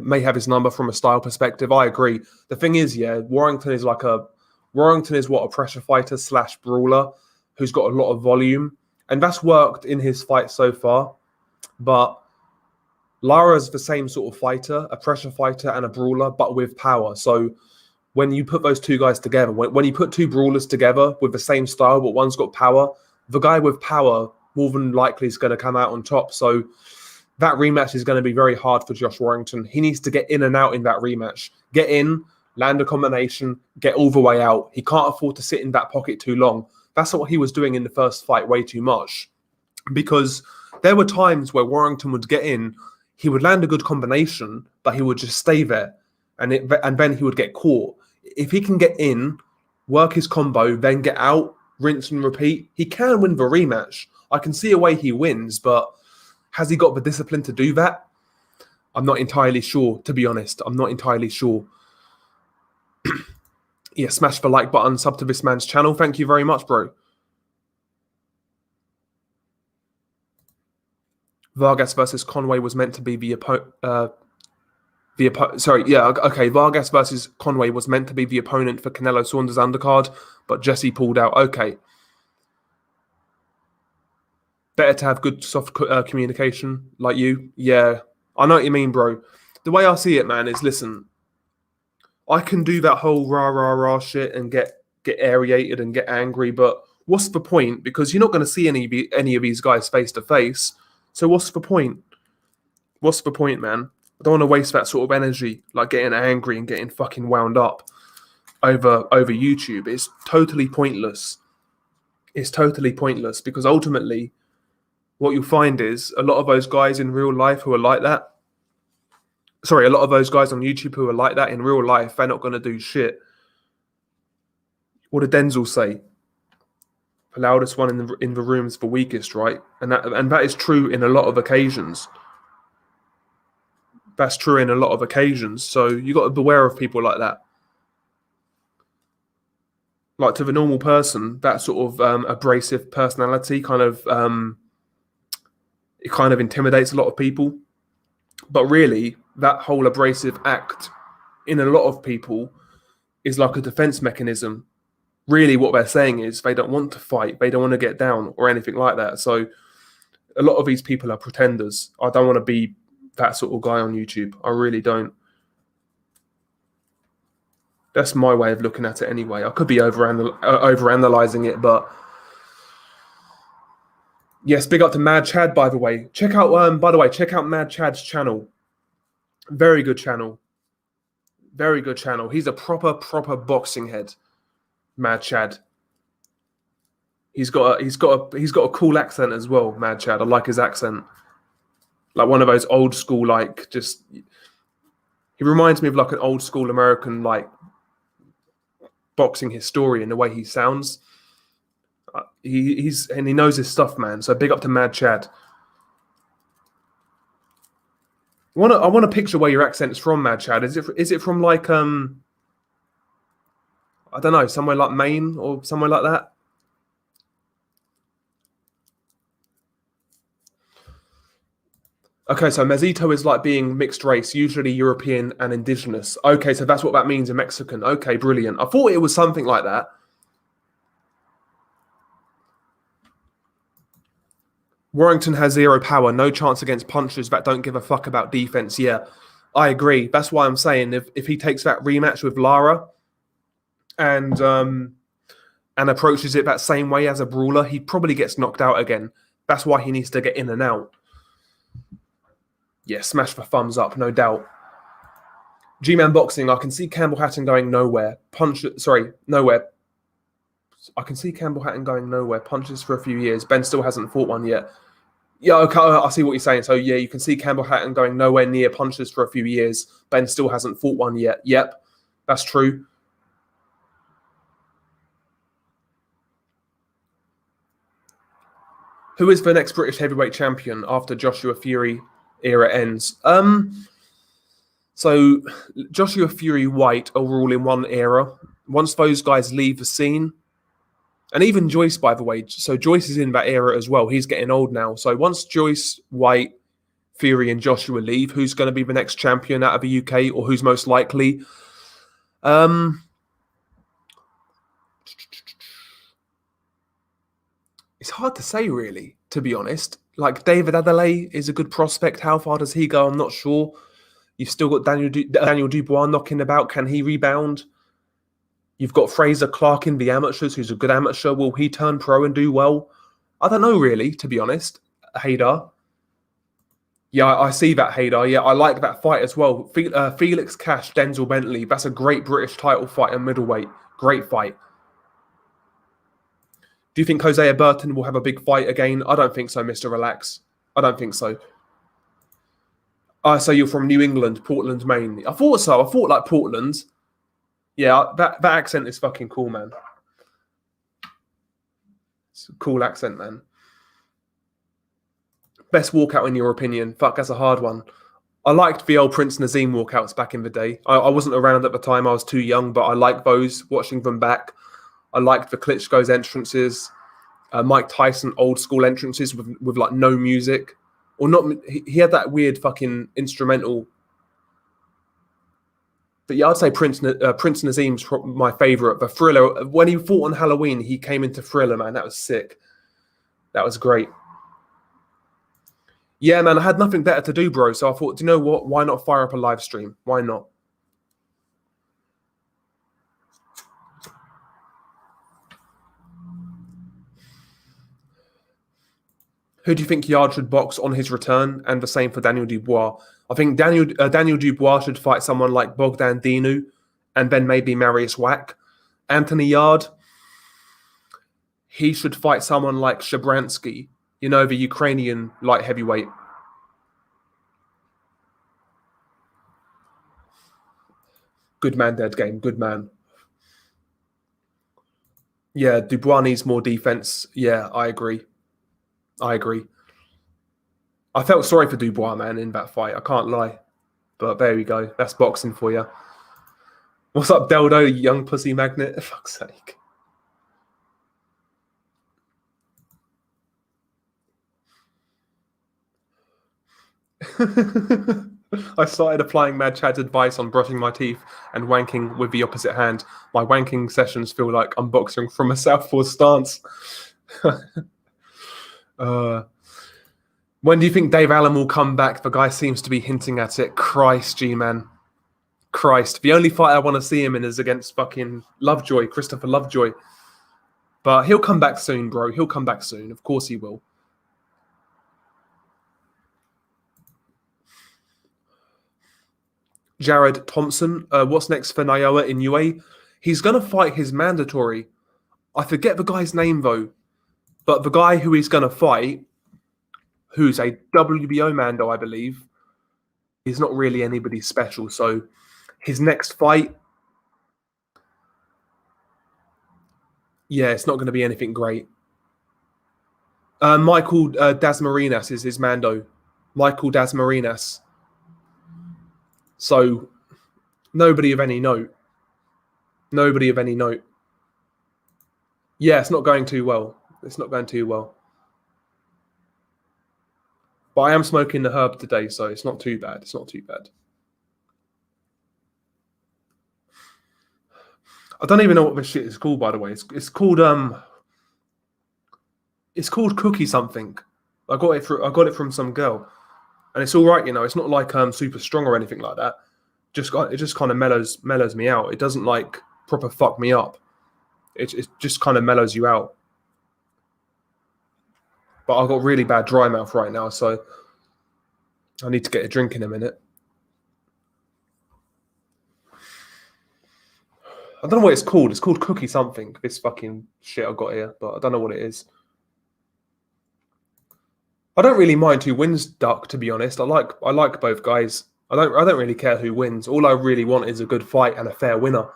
May have his number from a style perspective. I agree. The thing is, Warrington is what a pressure fighter / brawler who's got a lot of volume, and that's worked in his fight so far. But Lara's the same sort of fighter, a pressure fighter and a brawler, but with power. So when you put those two guys together, when you put two brawlers together with the same style, but one's got power, the guy with power more than likely is going to come out on top. So that rematch is going to be very hard for Josh Warrington. He needs to get in and out in that rematch. Get in, land a combination, get all the way out. He can't afford to sit in that pocket too long. That's what he was doing in the first fight way too much. Because there were times where Warrington would get in, he would land a good combination, but he would just stay there. And then he would get caught. If he can get in, work his combo, then get out, rinse and repeat, he can win the rematch. I can see a way he wins, but has he got the discipline to do that? I'm not entirely sure, to be honest. I'm not entirely sure. Smash the like button, sub to this man's channel. Thank you very much, bro. Vargas versus Conway was meant to be Vargas versus Conway was meant to be the opponent for Canelo Saunders undercard, but Jesse pulled out. Okay. Better to have good soft communication like you. Yeah, I know what you mean, bro. The way I see it, man, is listen, I can do that whole rah shit and get aerated and get angry, but what's the point? Because you're not going to see any of these guys face to face. So what's the point? What's the point, man? I don't want to waste that sort of energy, like getting angry and getting fucking wound up over YouTube. It's totally pointless. It's totally pointless because ultimately, what you'll find is a lot of those guys in real life who are like that. Sorry, a lot of those guys on YouTube who are like that in real life, they're not going to do shit. What did Denzel say? The loudest one in the room is the weakest, right? And that is true in a lot of occasions. That's true in a lot of occasions. So you got to beware of people like that. Like to the normal person, that sort of abrasive personality it kind of intimidates a lot of people. But really, that whole abrasive act in a lot of people is like a defense mechanism. Really, what they're saying is they don't want to fight, they don't want to get down or anything like that. So a lot of these people are pretenders. I don't want to be that sort of guy on YouTube. I really don't. That's my way of looking at it anyway. I could be overanalyzing it, but yes, big up to Mad Chad, by the way. Check out Mad Chad's channel. Very good channel. Very good channel. He's a proper boxing head. Mad Chad. He's got a cool accent as well, Mad Chad. I like his accent. Like one of those old school, like just he reminds me of like an old school American like boxing historian, the way he sounds. He knows his stuff, man. So big up to Mad Chad. I want to picture where your accent is from, Mad Chad. Is it from like I don't know, somewhere like Maine or somewhere like that? Okay, so mezito is like being mixed race, usually European and indigenous. Okay, so that's what that means in Mexican. Okay, brilliant. I thought it was something like that. Warrington has zero power, no chance against punchers that don't give a fuck about defense. Yeah, I agree. That's why I'm saying if he takes that rematch with Lara and approaches it that same way as a brawler, he probably gets knocked out again. That's why he needs to get in and out. Yeah, smash for thumbs up, no doubt. G-Man Boxing, I can see Campbell Hatton going nowhere. Nowhere. I can see Campbell Hatton going nowhere. Punches for a few years. Benn still hasn't fought one yet. Yeah, okay, I see what you're saying. So, yeah, you can see Campbell Hatton going nowhere near punches for a few years. Benn still hasn't fought one yet. Yep, that's true. Who is the next British heavyweight champion after Joshua Fury era ends? So Joshua Fury White are all in one era. Once those guys leave the scene, and even Joyce, by the way, so Joyce is in that era as well. He's getting old now. So once Joyce, White, Fury, and Joshua leave, who's going to be the next champion out of the UK, or who's most likely? It's hard to say, really, to be honest. Like, David Adelaide is a good prospect. How far does he go? I'm not sure. You've still got Daniel Dubois knocking about. Can he rebound? You've got Fraser Clark in the amateurs, who's a good amateur. Will he turn pro and do well? I don't know, really, to be honest. Haydar. Yeah, I see that, Haydar. Yeah, I like that fight as well. Felix Cash, Denzel Bentley. That's a great British title fight in middleweight. Great fight. Do you think Hosea Burton will have a big fight again? I don't think so, Mr. Relax. I don't think so. So you're from New England, Portland, Maine. I thought so. I thought like Portland. Yeah, that accent is fucking cool, man. It's a cool accent, man. Best walkout in your opinion? Fuck, that's a hard one. I liked the old Prince Nazim walkouts back in the day. I wasn't around at the time. I was too young, but I liked those, watching them back. I liked the Klitschko's entrances, Mike Tyson old school entrances with like no music, or not. He had that weird fucking instrumental. But yeah, I'd say Prince Nazim's my favorite. The Thriller, when he fought on Halloween, he came into Thriller, man. That was sick. That was great. Yeah, man, I had nothing better to do, bro. So I thought, do you know what? Why not fire up a live stream? Why not? Who do you think Yard should box on his return? And the same for Daniel Dubois. I think Daniel Dubois should fight someone like Bogdan Dinu and then maybe Marius Wack. Anthony Yard, he should fight someone like Shabransky, you know, the Ukrainian light heavyweight. Good man, dead game. Good man. Yeah, Dubois needs more defense. Yeah, I agree. I felt sorry for Dubois, man, in that fight. I can't lie. But there we go. That's boxing for you. What's up, Deldo, young pussy magnet? For fuck's sake. I started applying Mad Chad's advice on brushing my teeth and wanking with the opposite hand. My wanking sessions feel like unboxing from a southpaw stance. When do you think Dave Allen will come back? The guy seems to be hinting at it. Christ, G-man. Christ. The only fight I want to see him in is against fucking Lovejoy, Christopher Lovejoy. But he'll come back soon, bro. He'll come back soon. Of course he will. Jared Thompson. What's next for Naoya Inoue? He's going to fight his mandatory. I forget the guy's name, though. But the guy who he's going to fight, who's a WBO Mando, I believe, is not really anybody special. So his next fight, yeah, it's not going to be anything great. Michael Dasmarinas is his Mando. Michael Dasmarinas. So nobody of any note. Nobody of any note. Yeah, it's not going too well. It's not going too well. But I am smoking the herb today, so it's not too bad. It's not too bad. I don't even know what this shit is called, by the way. It's called cookie something. I got it from some girl, and it's all right, you know. It's not like super strong or anything like that. It just kind of mellows me out. It doesn't like proper fuck me up. It just kind of mellows you out. But I've got really bad dry mouth right now, so I need to get a drink in a minute. I don't know what it's called. It's called cookie something. This fucking shit I've got here, but I don't know what it is. I don't really mind who wins Duck, to be honest. I like both guys. I don't really care who wins. All I really want is a good fight and a fair winner.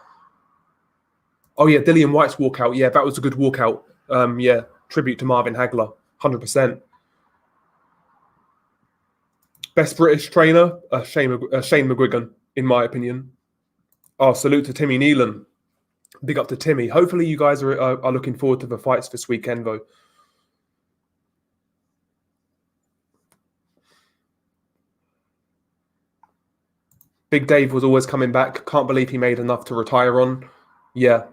Oh yeah, Dillian White's walkout. Yeah, that was a good walkout. Yeah, tribute to Marvin Hagler, 100%. Best British trainer, Shane McGuigan, in my opinion. Oh, salute to Timmy Nealon. Big up to Timmy. Hopefully you guys are looking forward to the fights this weekend, though. Big Dave was always coming back. Can't believe he made enough to retire on. Yeah.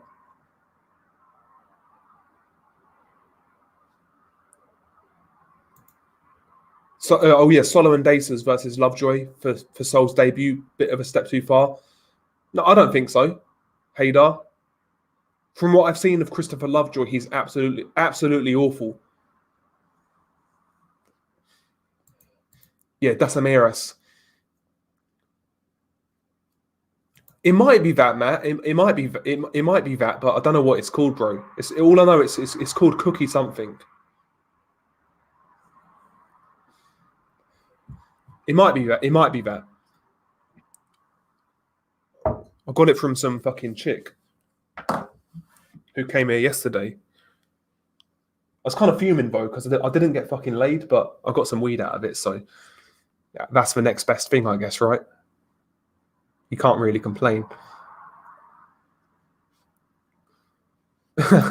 So, oh yeah, Solomon Dacers versus Lovejoy for Sol's debut. Bit of a step too far. No, I don't think so. Haydar. From what I've seen of Christopher Lovejoy, he's absolutely awful. Yeah, Dasamiras. It might be that, Matt. It might be that, but I don't know what it's called, bro. It's all I know. It's called cookie something. It might be that. It might be that. I got it from some fucking chick who came here yesterday. I was kind of fuming, though, because I didn't get fucking laid, but I got some weed out of it. So yeah, that's the next best thing, I guess, right? You can't really complain.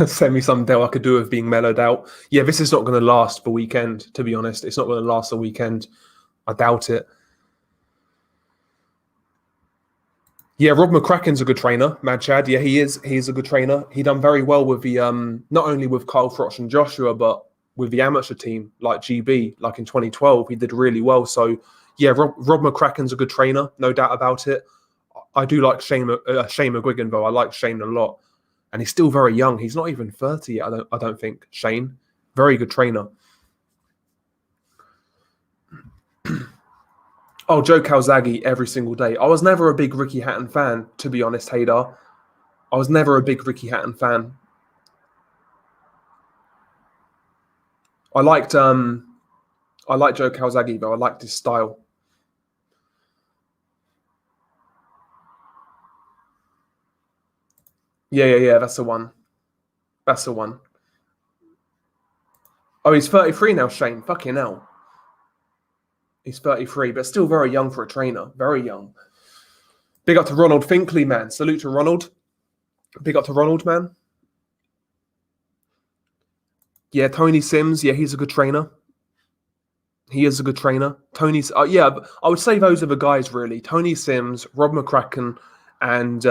Send me some deal I could do with being mellowed out. Yeah, this is not going to last the weekend, to be honest. It's not going to last the weekend. I doubt it. Yeah, Rob McCracken's a good trainer, Mad Chad. Yeah, he is. He's a good trainer. He done very well with the not only with Kyle Froch and Joshua, but with the amateur team like GB. Like in 2012, he did really well. So yeah, Rob McCracken's a good trainer, no doubt about it. I do like Shane McGuigan, though. I like Shane a lot, and he's still very young. He's not even 30 yet. I don't think. Shane, very good trainer. Oh, Joe Calzaghe every single day. I was never a big Ricky Hatton fan, to be honest, Haydar. I was never a big Ricky Hatton fan. I liked Joe Calzaghe, though. I liked his style. Yeah. That's the one. That's the one. Oh, he's 33 now, Shane. Fucking hell. He's 33, but still very young for a trainer. Very young. Big up to Ronald Finkley, man. Salute to Ronald. Big up to Ronald, man. Yeah, Tony Sims. Yeah, he's a good trainer. He is a good trainer. Tony's. Yeah, I would say those are the guys, really. Tony Sims, Rob McCracken, and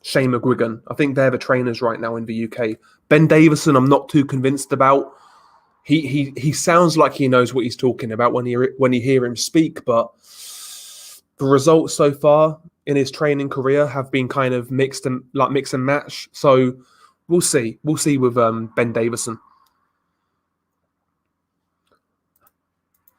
Shane McGuigan. I think they're the trainers right now in the UK. Ben Davison, I'm not too convinced about. He sounds like he knows what he's talking about when you hear him speak, but the results so far, in his training career have been kind of mix and match. So we'll see. We'll see with Ben Davison.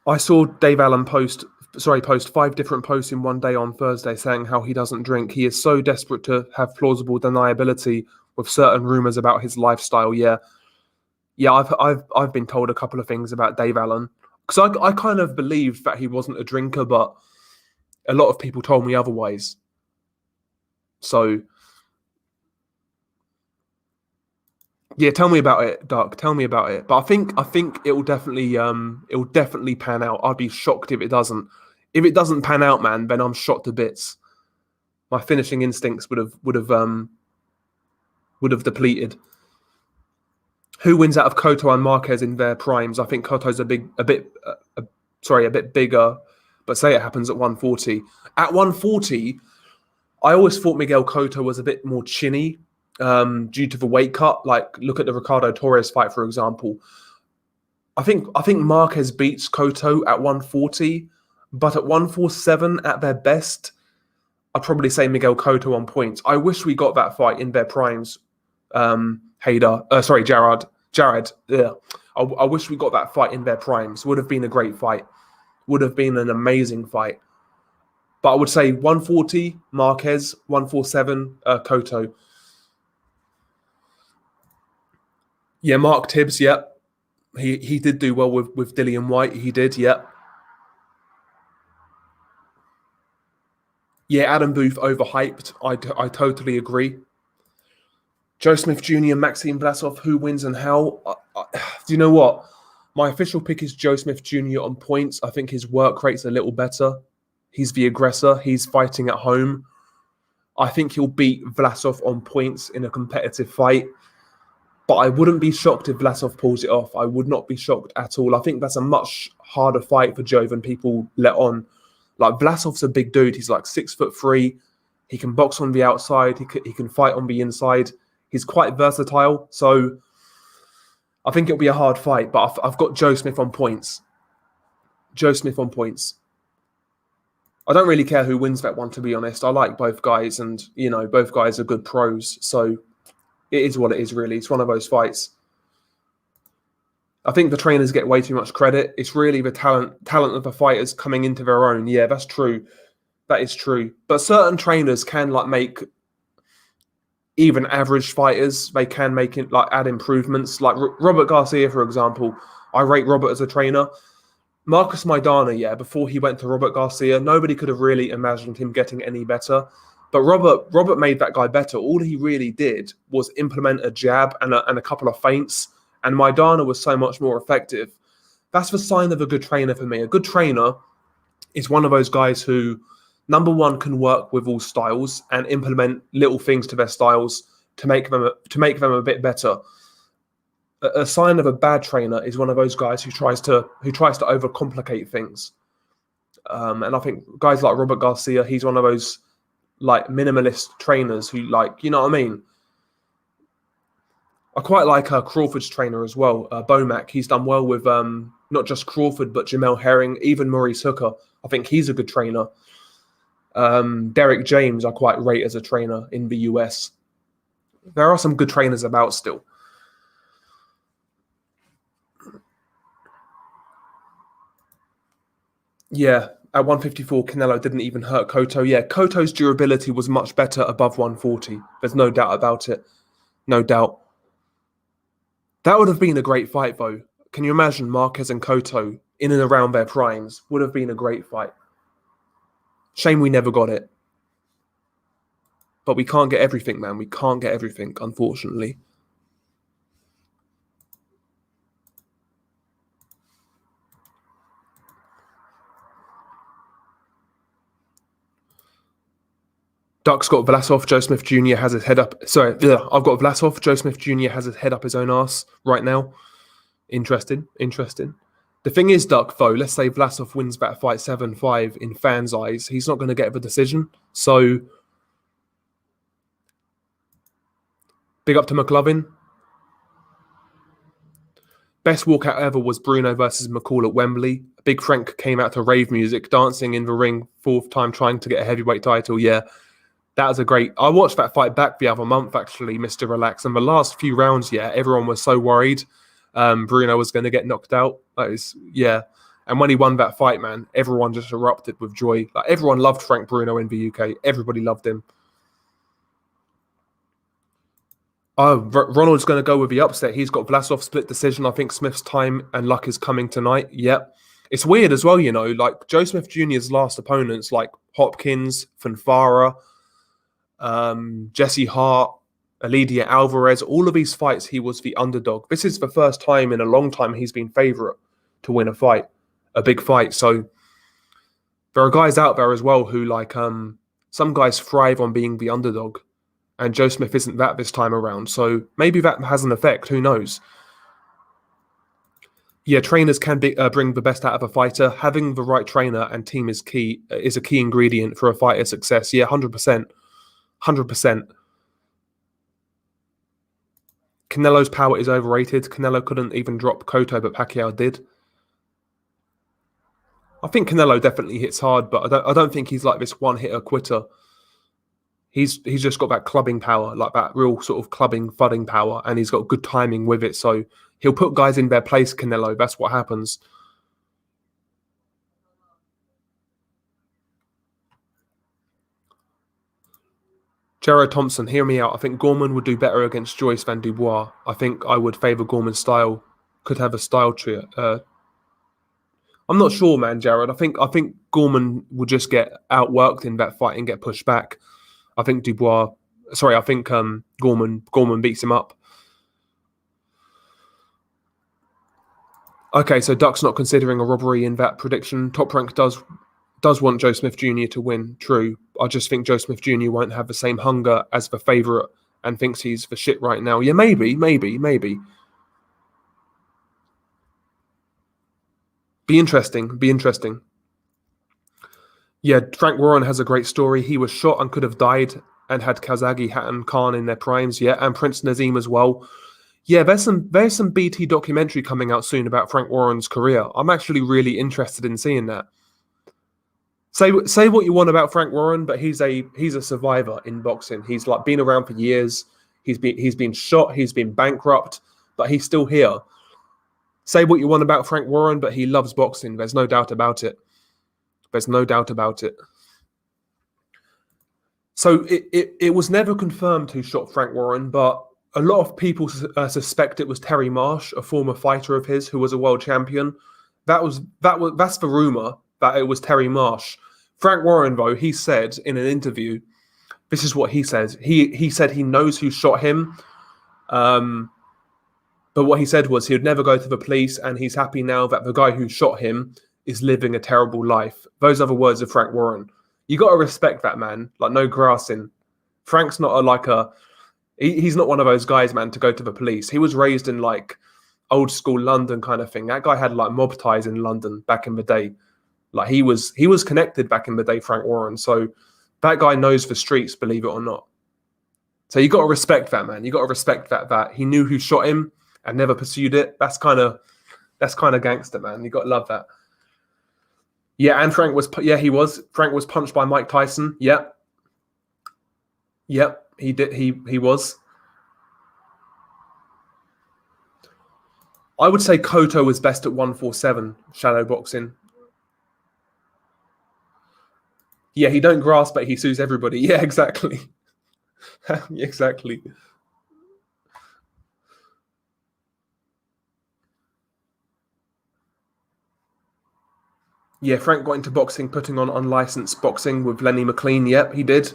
I saw Dave Allen post 5 different posts in one day on Thursday saying how he doesn't drink. He is so desperate to have plausible deniability with certain rumors about his lifestyle. Yeah, I've been told a couple of things about Dave Allen because I kind of believed that he wasn't a drinker, but a lot of people told me otherwise. So yeah, tell me about it, Doug. Tell me about it. But I think it will definitely pan out. I'd be shocked if it doesn't. If it doesn't pan out, man, then I'm shot to bits. My finishing instincts would have depleted. Who wins out of Cotto and Marquez in their primes? I think Cotto's a bit bigger, but say it happens at 140. At 140, I always thought Miguel Cotto was a bit more chinny due to the weight cut. Like, look at the Ricardo Torres fight, for example. I think Marquez beats Cotto at 140, but at 147 at their best, I'd probably say Miguel Cotto on points. I wish we got that fight in their primes. Jared. Yeah, I wish we got that fight in their primes. Would have been a great fight. Would have been an amazing fight. But I would say 140 Marquez, 147 Cotto. Yeah, Mark Tibbs. Yeah, he did do well with Dillian White. He did. Yeah. Yeah, Adam Booth overhyped. I totally agree. Joe Smith Jr., Maxime Vlasov, who wins and how? Do you know what? My official pick is Joe Smith Jr. on points. I think his work rate's a little better. He's the aggressor. He's fighting at home. I think he'll beat Vlasov on points in a competitive fight. But I wouldn't be shocked if Vlasov pulls it off. I would not be shocked at all. I think that's a much harder fight for Joe than people let on. Like, Vlasov's a big dude. He's like 6'3". He can box on the outside. He can fight on the inside. He's quite versatile. So I think it'll be a hard fight. But I've got Joe Smith on points. Joe Smith on points. I don't really care who wins that one, to be honest. I like both guys, and, both guys are good pros. So it is what it is, really. It's one of those fights. I think the trainers get way too much credit. It's really the talent of the fighters coming into their own. Yeah, that's true. That is true. But certain trainers can make even average fighters. They can make it add improvements. Like Robert Garcia, for example. I rate Robert as a trainer. Marcus Maidana, before he went to Robert Garcia, nobody could have really imagined him getting any better. But Robert made that guy better. All he really did was implement a jab and a couple of feints, and Maidana was so much more effective. That's the sign of a good trainer for me. A good trainer is one of those guys who, number one, can work with all styles and implement little things to their styles to make them a bit better. A sign of a bad trainer is one of those guys who tries to overcomplicate things. And I think guys like Robert Garcia, he's one of those minimalist trainers who you know what I mean? I quite like Crawford's trainer as well, Bomac. He's done well with not just Crawford, but Jamel Herring, even Maurice Hooker. I think he's a good trainer. Derek James I quite rate as a trainer in the US. There are some good trainers about still. Yeah, at 154, Canelo didn't even hurt Cotto. Yeah, Cotto's durability was much better above 140. There's no doubt about it. No doubt. That would have been a great fight, though. Can you imagine Marquez and Cotto in and around their primes? Would have been a great fight. Shame we never got it. But we can't get everything, man. We can't get everything, unfortunately. Duck's got Vlasov. Joe Smith Jr. has his head up. Sorry, I've got Vlasov. Joe Smith Jr. has his head up his own arse right now. Interesting. The thing is, Duck, though, let's say Vlasov wins that fight 7-5 in fans' eyes. He's not going to get the decision. So, big up to McLovin. Best walkout ever was Bruno versus McCall at Wembley. Big Frank came out to rave music, dancing in the ring, 4th time trying to get a heavyweight title. Yeah, that was a great... I watched that fight back the other month, actually, Mr. Relax. And the last few rounds, yeah, everyone was so worried Bruno was going to get knocked out. Yeah. And when he won that fight, man, everyone just erupted with joy. Like, everyone loved Frank Bruno in the UK. Everybody loved him. Oh, Ronald's going to go with the upset. He's got Vlasov split decision. I think Smith's time and luck is coming tonight. Yep. It's weird as well, you know, like Joe Smith Jr.'s last opponents, like Hopkins, Fanfara, Jesse Hart, Elidia Alvarez, all of these fights, he was the underdog. This is the first time in a long time he's been favourite to win a fight, a big fight. So there are guys out there as well who, like, some guys thrive on being the underdog. And Joe Smith isn't that this time around. So maybe that has an effect. Who knows? Yeah, trainers can bring the best out of a fighter. Having the right trainer and team is key. Is a key ingredient for a fighter's success. Yeah, 100%. 100%. Canelo's power is overrated. Canelo couldn't even drop Cotto, but Pacquiao did. I think Canelo definitely hits hard, but I don't think he's like this one-hitter quitter. He's just got that clubbing power, like that real sort of clubbing, thudding power, and he's got good timing with it. So he'll put guys in their place, Canelo. That's what happens. Jared Thompson, hear me out. I think Gorman would do better against Joyce than Dubois. I think I would favour Gorman's style. Could have a style trio. I'm not sure, man, Jared. I think Gorman would just get outworked in that fight and get pushed back. I think Gorman beats him up. Okay, so Duck's not considering a robbery in that prediction. Top Rank does want Joe Smith Jr. to win, true. I just think Joe Smith Jr. won't have the same hunger as the favourite and thinks he's the shit right now. Yeah, maybe. Be interesting. Yeah, Frank Warren has a great story. He was shot and could have died and had Kazagi, Hatton, Khan in their primes. Yeah, and Prince Nazim as well. Yeah, there's some BT documentary coming out soon about Frank Warren's career. I'm actually really interested in seeing that. Say what you want about Frank Warren, but he's a survivor in boxing. He's like been around for years. He's been shot. He's been bankrupt, but he's still here. Say what you want about Frank Warren, but he loves boxing. There's no doubt about it. So it was never confirmed who shot Frank Warren, but a lot of people suspect it was Terry Marsh, a former fighter of his who was a world champion. That's the rumor, that it was Terry Marsh. Frank Warren, though, he said in an interview, this is what he said. He said he knows who shot him, but what he said was he would never go to the police, and he's happy now that the guy who shot him is living a terrible life. Those are the words of Frank Warren. You got to respect that, man. Like, no grassing. Frank's not he's not one of those guys, man, to go to the police. He was raised in like old school London kind of thing. That guy had like mob ties in London back in the day. Like he was connected back in the day, Frank Warren. So that guy knows the streets, believe it or not. So you got to respect that, man. You got to respect that he knew who shot him and never pursued it. That's kind of gangster, man. You got to love that. Yeah, and Frank was punched by Mike Tyson. Yep, he did. He was. I would say Cotto was best at 147 shadow boxing. Yeah, he don't grasp, but he sues everybody. Yeah, exactly. Exactly. Yeah, Frank got into boxing, putting on unlicensed boxing with Lenny McLean. Yep, he did.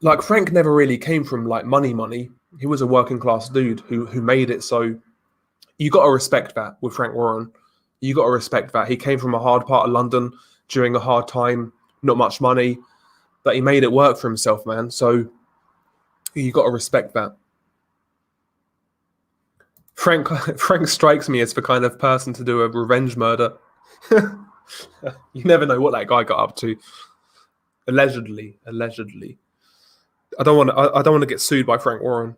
Like, Frank never really came from like money. He was a working class dude who made it. So you got to respect that with Frank Warren. You got to respect that. He came from a hard part of London during a hard time, not much money, but he made it work for himself, man. So you got to respect that. Frank strikes me as the kind of person to do a revenge murder. You never know what that guy got up to. Allegedly. I don't want to get sued by Frank Warren.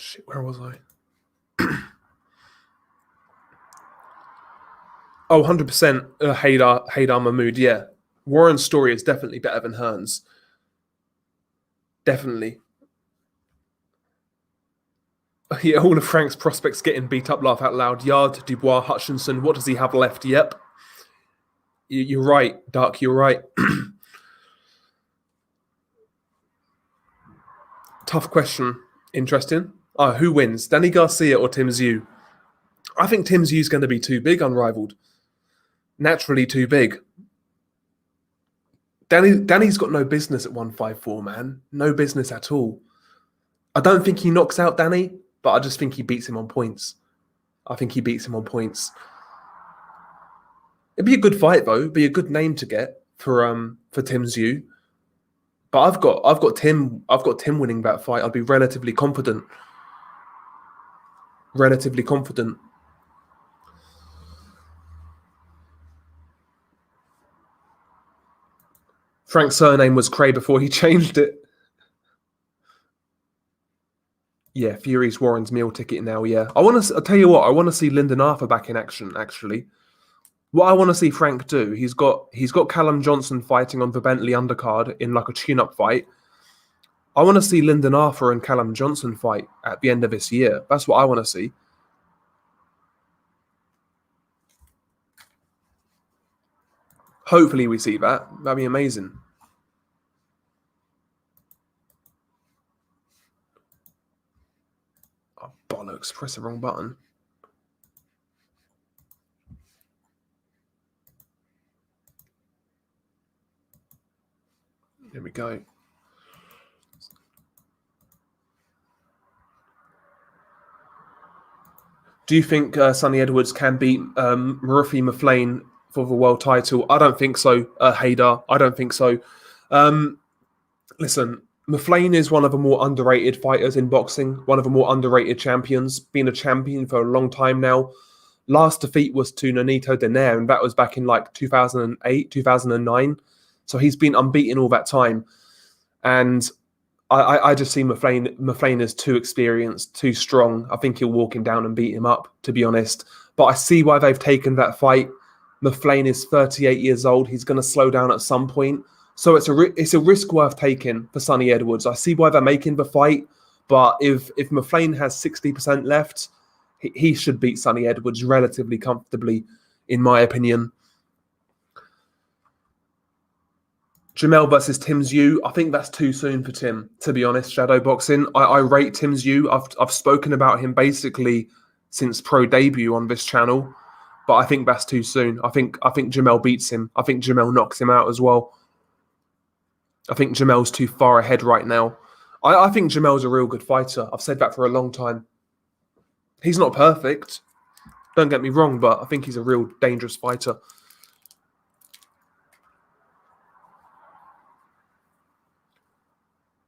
shit, where was I? Oh, 100% Haydar Mahmoud, yeah. Warren's story is definitely better than Hearn's. Definitely. Yeah, all of Frank's prospects getting beat up, laugh out loud. Yard, Dubois, Hutchinson, what does he have left? Yep. You're right, Dark, you're right. Tough question. Interesting. Who wins, Danny Garcia or Tim Tszyu? I think Tim Tszyu's going to be too big, unrivaled. Naturally too big. Danny's got no business at 154, man. No business at all. I don't think he knocks out Danny, but I just think he beats him on points. It'd be a good fight though. It'd be a good name to get for Tim Tszyu. But I've got Tim winning that fight. I'd be relatively confident. Frank's surname was Cray before he changed it. Yeah, Fury's Warren's meal ticket now. Yeah, I'll tell you what. I want to see Lyndon Arthur back in action. Actually, what I want to see Frank do. He's got Callum Johnson fighting on the Bentley undercard in like a tune-up fight. I want to see Lyndon Arthur and Callum Johnson fight at the end of this year. That's what I want to see. Hopefully we see that. That'd be amazing. Oh, bollocks. Press the wrong button. Here we go. Do you think Sonny Edwards can beat Murphy McLean for the world title? I don't think so, Haydar. I don't think so. Listen, McLean is one of the more underrated fighters in boxing, one of the more underrated champions, been a champion for a long time now. Last defeat was to Nonito Donaire, and that was back in like 2008, 2009. So he's been unbeaten all that time. And I just see McLean as too experienced, too strong. I think he'll walk him down and beat him up, to be honest. But I see why they've taken that fight. McLean is 38 years old. He's going to slow down at some point. So it's a risk worth taking for Sonny Edwards. I see why they're making the fight. But if McLean has 60% left, he should beat Sonny Edwards relatively comfortably, in my opinion. Jamel versus Tim Tszyu. I think that's too soon for Tim, to be honest. Shadow boxing. I rate Tim Tszyu. I've spoken about him basically since pro debut on this channel, but I think that's too soon. I think Jamel beats him. I think Jamel knocks him out as well. I think Jamel's too far ahead right now. I think Jamel's a real good fighter. I've said that for a long time. He's not perfect. Don't get me wrong, but I think he's a real dangerous fighter.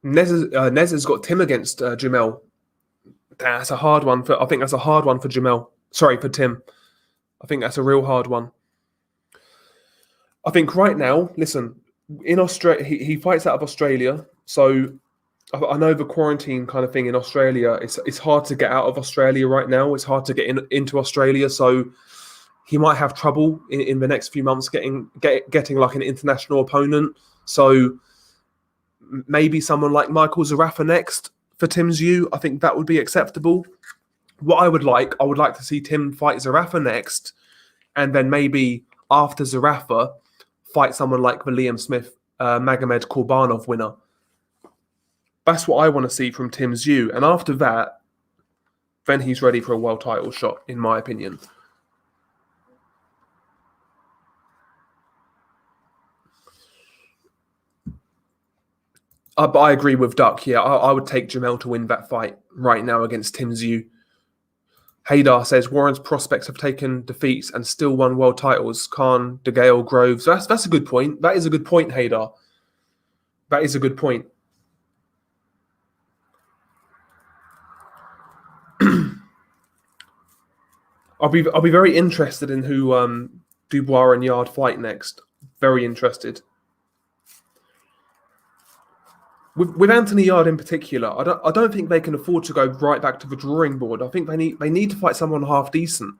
Nez has got Tim against Jamel. That's a hard one. I think that's a hard one for Jamel. Sorry, for Tim. I think that's a real hard one. I think right now, listen, in Australia, he fights out of Australia. So I know the quarantine kind of thing in Australia, it's hard to get out of Australia right now. It's hard to get into Australia. So he might have trouble in the next few months getting like an international opponent. So maybe someone like Michael Zarafa next for Tim Tszyu. I think that would be acceptable. What I would like to see Tim fight Zarafa next, and then maybe after Zarafa, fight someone like the Liam Smith Magomed Korbanov winner. That's what I want to see from Tim Tszyu. And after that, then he's ready for a world title shot, in my opinion. But I agree with Duck. Yeah, I would take Jamel to win that fight right now against Tim Tszyu. Haydar says Warren's prospects have taken defeats and still won world titles. Khan, DeGale, Groves. That's a good point. That is a good point, Haydar. That is a good point. I'll be very interested in who Dubois and Yard fight next. Very interested. With Anthony Yard in particular, I don't think they can afford to go right back to the drawing board. I think they need to fight someone half decent.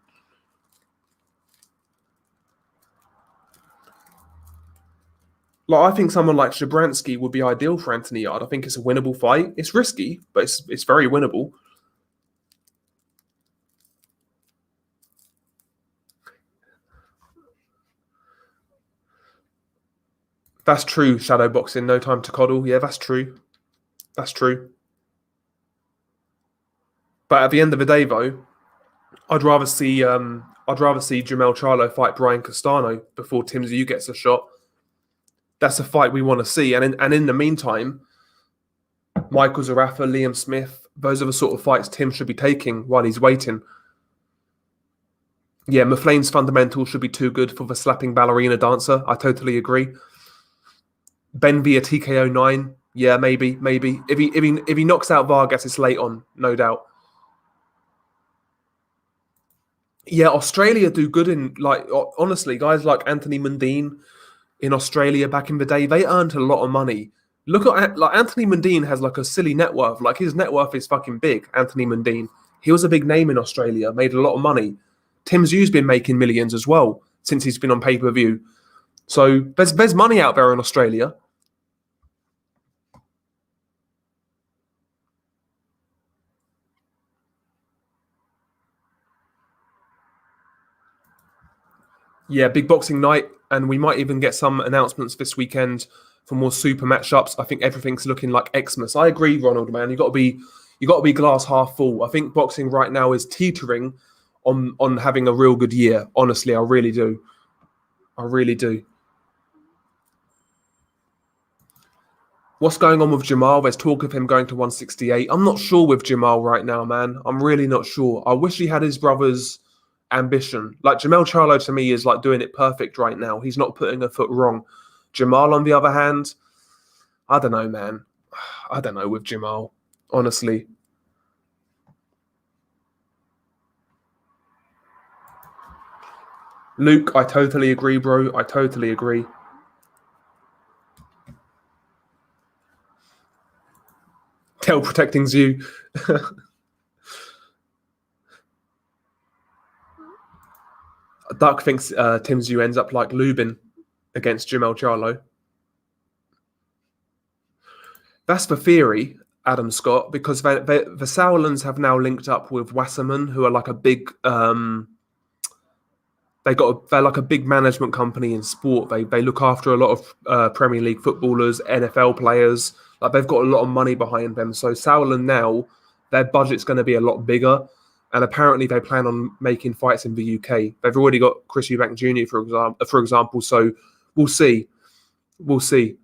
Like I think someone like Shabransky would be ideal for Anthony Yard. I think it's a winnable fight. It's risky, but it's very winnable. That's true. Shadow boxing, no time to coddle. Yeah, that's true. That's true. But at the end of the day, though, I'd rather see Jamel Charlo fight Brian Castano before Tim Tszyu gets a shot. That's a fight we want to see. And in the meantime, Michael Zarafa, Liam Smith, those are the sort of fights Tim should be taking while he's waiting. Yeah, McLean's fundamentals should be too good for the slapping ballerina dancer. I totally agree. Benn via TKO 9. Yeah, maybe. If he knocks out Vargas, it's late on, no doubt. Yeah, Australia do good in, like, honestly, guys like Anthony Mundine in Australia back in the day, they earned a lot of money. Look at, like, Anthony Mundine has like a silly net worth. Like, his net worth is fucking big, Anthony Mundine. He was a big name in Australia, made a lot of money. Tim Tszyu's been making millions as well since he's been on pay-per-view. So there's money out there in Australia. Yeah, big boxing night, and we might even get some announcements this weekend for more super matchups. I think everything's looking like Xmas. I agree, Ronald, man. You got to be glass half full. I think boxing right now is teetering on having a real good year. Honestly, I really do. I really do. What's going on with Jamal? There's talk of him going to 168. I'm not sure with Jamal right now, man. I'm really not sure. I wish he had his brother's ambition. Like, Jamel Charlo to me is like doing it perfect right now. He's not putting a foot wrong. Jamal, on the other hand, I don't know, man. I don't know with Jamal, honestly. Luke, I totally agree, bro. I totally agree. Tail protecting Zoo. Duck thinks Tim Tszyu ends up like Lubin against Jamel Charlo. That's the theory, Adam Scott, because the Sauerlands have now linked up with Wasserman, who are like a big they're like a big management company in sport. They look after a lot of Premier League footballers, NFL players. Like, they've got a lot of money behind them. So Sauerland now, their budget's going to be a lot bigger, and apparently they plan on making fights in the UK. They've already got Chris Eubank Jr. for example. So we'll see. We'll see.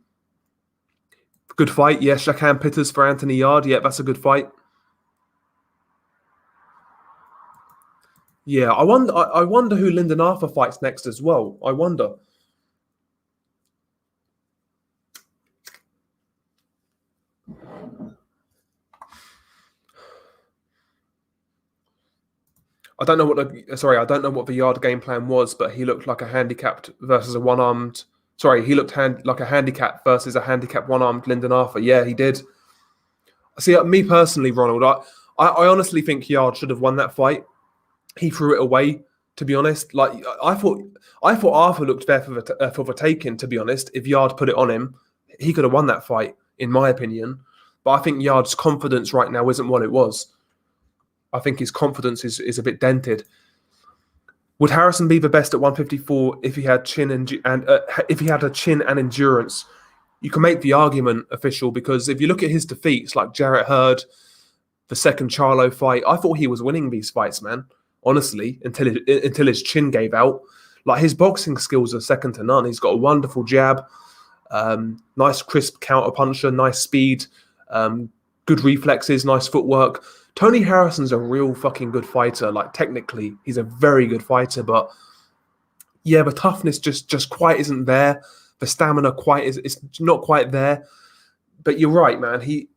Good fight, yeah. Shakan Pitters for Anthony Yard, yeah, that's a good fight. Yeah, I wonder who Lyndon Arthur fights next as well. I wonder. I don't know what the Yard game plan was, but he looked like a handicapped versus a one-armed. Sorry, he looked like a handicap versus a handicapped one-armed Lyndon Arthur. Yeah, he did. See, me personally, Ronald, I honestly think Yard should have won that fight. He threw it away. To be honest, like, I thought Arthur looked there for the taking. To be honest, if Yard put it on him, he could have won that fight, in my opinion. But I think Yard's confidence right now isn't what it was. I think his confidence is a bit dented. Would Harrison be the best at 154 if he had chin and if he had a chin and endurance? You can make the argument, official, because if you look at his defeats, like Jarrett Hurd, the second Charlo fight, I thought he was winning these fights, man. Honestly, until his chin gave out. Like, his boxing skills are second to none. He's got a wonderful jab, nice crisp counter puncher, nice speed, good reflexes, nice footwork. Tony Harrison's a real fucking good fighter. Like, technically, he's a very good fighter, but yeah, the toughness just quite isn't there. The stamina it's not quite there. But you're right, man. He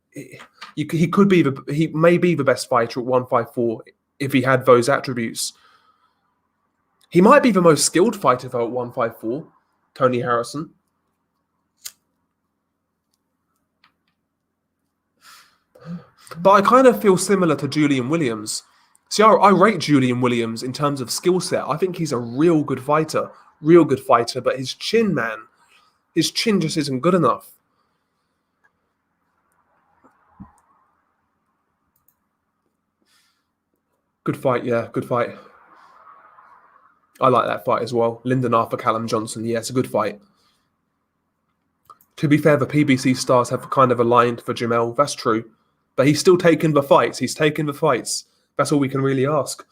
may be the best fighter at 154 if he had those attributes. He might be the most skilled fighter though at 154, Tony Harrison. But I kind of feel similar to Julian Williams. See, I rate Julian Williams in terms of skill set. I think he's a real good fighter. But his chin, man, his chin just isn't good enough. Good fight, yeah, good fight. I like that fight as well. Lyndon Arthur, Callum Johnson, yeah, it's a good fight. To be fair, the PBC stars have kind of aligned for Jamel. That's true. But he's still taken the fights. That's all we can really ask.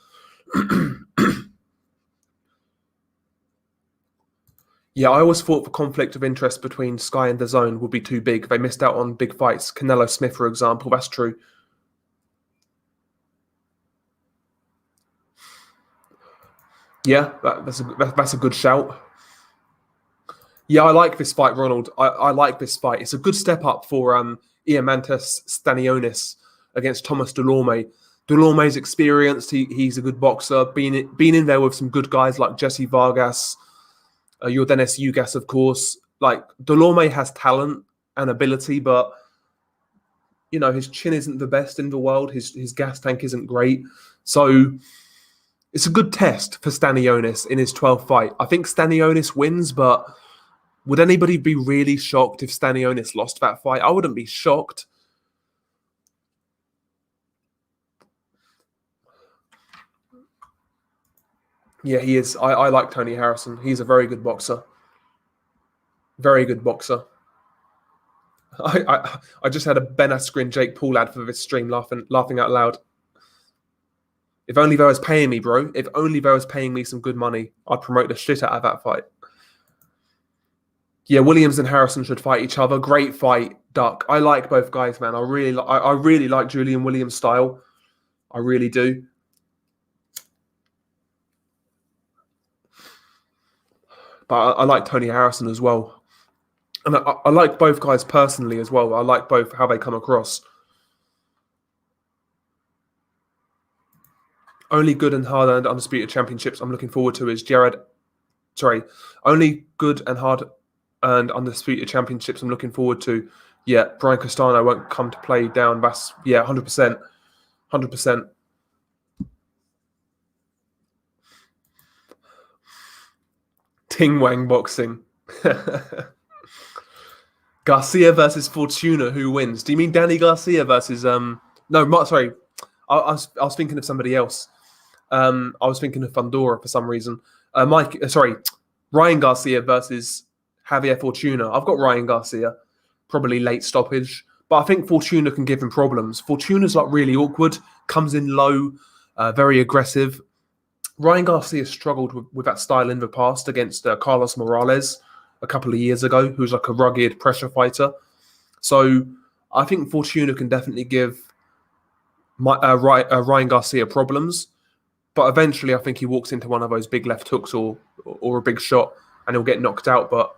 Yeah, I always thought the conflict of interest between Sky and DAZN would be too big. They missed out on big fights. Canelo Smith, for example, that's true. Yeah, that's a good shout. Yeah, I like this fight, Ronald. I like this fight. It's a good step up for Iamantas Stanionis against Thomas Delorme. Delorme's experienced. He's a good boxer. Been in there with some good guys like Jesse Vargas, Yordenis Ugas, of course. Like, Delorme has talent and ability, but his chin isn't the best in the world. His gas tank isn't great. So it's a good test for Stanionis in his 12th fight. I think Stanionis wins, but would anybody be really shocked if Stanionis lost that fight? I wouldn't be shocked. Yeah, he is. I like Tony Harrison. He's a very good boxer. Very good boxer. I just had a Ben Askren Jake Paul ad for this stream, laughing out loud. If only they was paying me, bro. If only they was paying me some good money, I'd promote the shit out of that fight. Yeah, Williams and Harrison should fight each other. Great fight, Duck. I like both guys, man. I really like Julian Williams' style. I really do. But I like Tony Harrison as well. And I like both guys personally as well. I like both how they come across. Only good and hard and undisputed championships I'm looking forward to is only good and hard and undisputed championships I'm looking forward to. Yeah, Brian Castano won't come to play down. That's 100%. 100%. Ting Wang boxing. Garcia versus Fortuna, who wins? Do you mean Danny Garcia versus no, sorry. I was thinking of somebody else. I was thinking of Fundora for some reason. Ryan Garcia versus Javier Fortuna. I've got Ryan Garcia, probably late stoppage, but I think Fortuna can give him problems. Fortuna's like really awkward, comes in low, very aggressive. Ryan Garcia struggled with that style in the past against Carlos Morales a couple of years ago, who's like a rugged pressure fighter. So I think Fortuna can definitely give Ryan Garcia problems, but eventually I think he walks into one of those big left hooks or a big shot and he'll get knocked out. But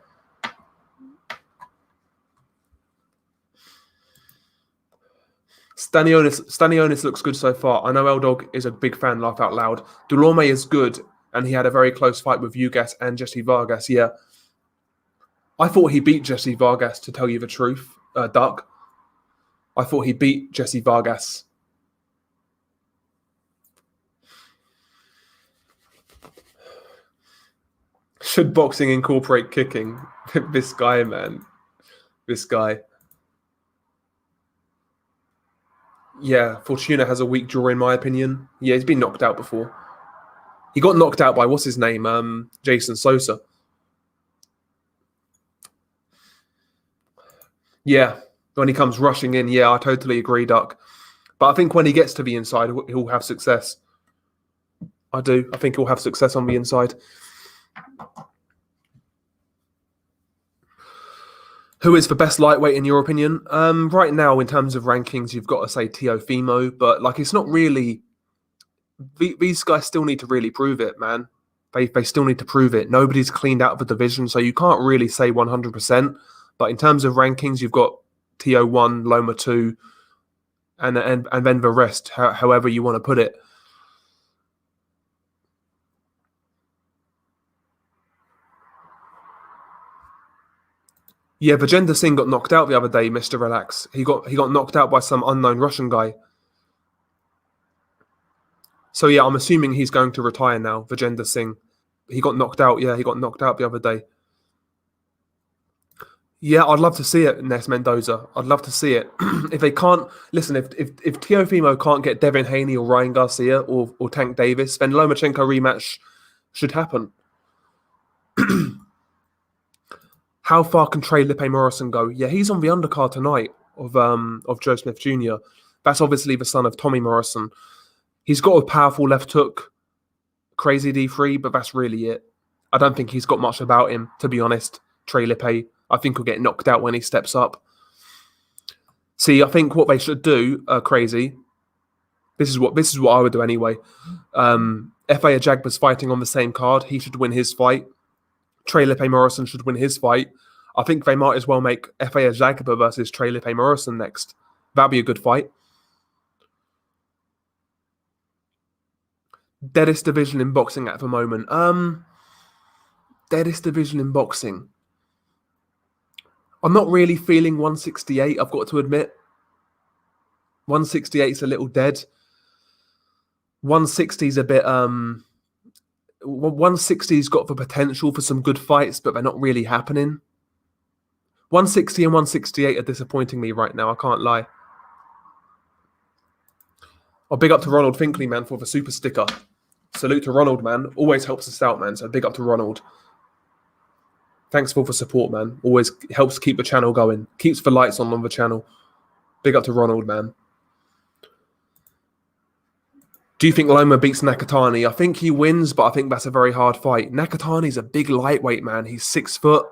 Stanionis looks good so far. I know L-Dog is a big fan, laugh out loud. Delorme is good, and he had a very close fight with Ugas and Jesse Vargas. Yeah, I thought he beat Jesse Vargas, to tell you the truth, Duck. I thought he beat Jesse Vargas. Should boxing incorporate kicking? This guy, man. This guy. Yeah, Fortuna has a weak jaw, in my opinion. Yeah, he's been knocked out before. He got knocked out by, what's his name? Jason Sosa. Yeah, when he comes rushing in. Yeah, I totally agree, Duck. But I think when he gets to the inside, he'll have success. I do. I think he'll have success on the inside. Who is the best lightweight in your opinion? Right now, in terms of rankings, you've got to say Teofimo, but like it's not really. These guys still need to really prove it, man. They still need to prove it. Nobody's cleaned out of the division, so you can't really say 100%. But in terms of rankings, you've got Teo 1, Loma 2, and then the rest, however you want to put it. Yeah, Vijender Singh got knocked out the other day, Mr. Relax. He got knocked out by some unknown Russian guy. So yeah, I'm assuming he's going to retire now, Vijender Singh. He got knocked out. Yeah, he got knocked out the other day. Yeah, I'd love to see it, Nes Mendoza. I'd love to see it. If they can't listen, if Teofimo can't get Devin Haney or Ryan Garcia or Tank Davis, then Lomachenko rematch should happen. How far can Trey Lippe Morrison go? Yeah, he's on the undercard tonight of Joe Smith Jr. That's obviously the son of Tommy Morrison. He's got a powerful left hook, crazy D3, but that's really it. I don't think he's got much about him, to be honest. Trey Lippe, I think he'll get knocked out when he steps up. See, I think what they should do, crazy. This is what I would do anyway. F.A. Ajagba's fighting on the same card. He should win his fight. Trey Lippe Morrison should win his fight. I think they might as well make F.A. Ajagba versus Trey Lippe Morrison next. That'd be a good fight. Deadest division in boxing at the moment. Deadest division in boxing. I'm not really feeling 168, I've got to admit. 168 is a little dead. 160 is a bit 160's got the potential for some good fights, but they're not really happening. 160 and 168 are disappointing me right now, I can't lie. Oh, big up to Ronald Finkley, man, for the super sticker. Salute to Ronald, man. Always helps us out, man. So big up to Ronald. Thanks for the support, man. Always helps keep the channel going. Keeps the lights on the channel. Big up to Ronald, man. Do you think Loma beats Nakatani? I think he wins, but I think that's a very hard fight. Nakatani's a big lightweight, man. He's 6 foot.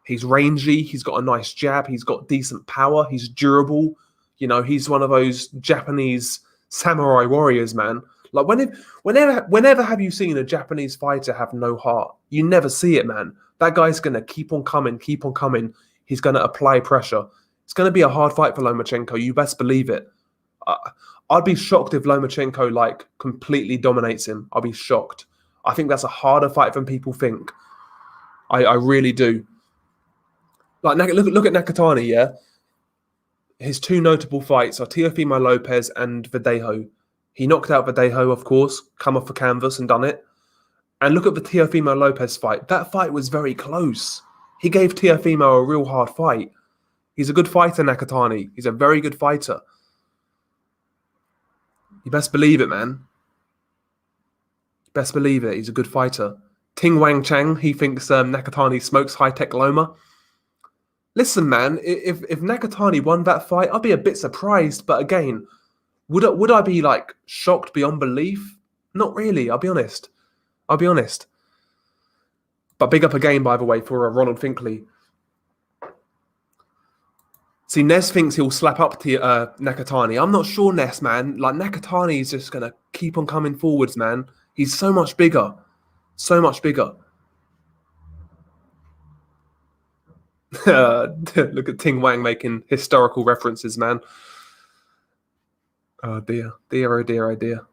He's rangy. He's got a nice jab. He's got decent power. He's durable. You know, he's one of those Japanese samurai warriors, man. Like, whenever have you seen a Japanese fighter have no heart? You never see it, man. That guy's going to keep on coming, keep on coming. He's going to apply pressure. It's going to be a hard fight for Lomachenko. You best believe it. I'd be shocked if Lomachenko, like, completely dominates him. I'll be shocked. I think that's a harder fight than people think. I really do. Like, look at Nakatani, yeah? His 2 notable fights are Teofimo Lopez and Verdejo. He knocked out Verdejo, of course, come off the canvas and done it. And look at the Teofimo Lopez fight. That fight was very close. He gave Teofimo a real hard fight. He's a good fighter, Nakatani. He's a very good fighter. You best believe it, man. Best believe it. He's a good fighter. Ting Wang Chang, he thinks Nakatani smokes high-tech Loma. Listen, man, if Nakatani won that fight, I'd be a bit surprised. But again, would I be, like, shocked beyond belief? Not really, I'll be honest. I'll be honest. But big up again, by the way, for Ronald Finkley. See, Nes thinks he'll slap up to Nakatani. I'm not sure, Nes, man. Like, Nakatani is just going to keep on coming forwards, man. He's so much bigger. So much bigger. Look at Ting Wang making historical references, man. Oh, dear. Dear, oh, dear, oh, dear.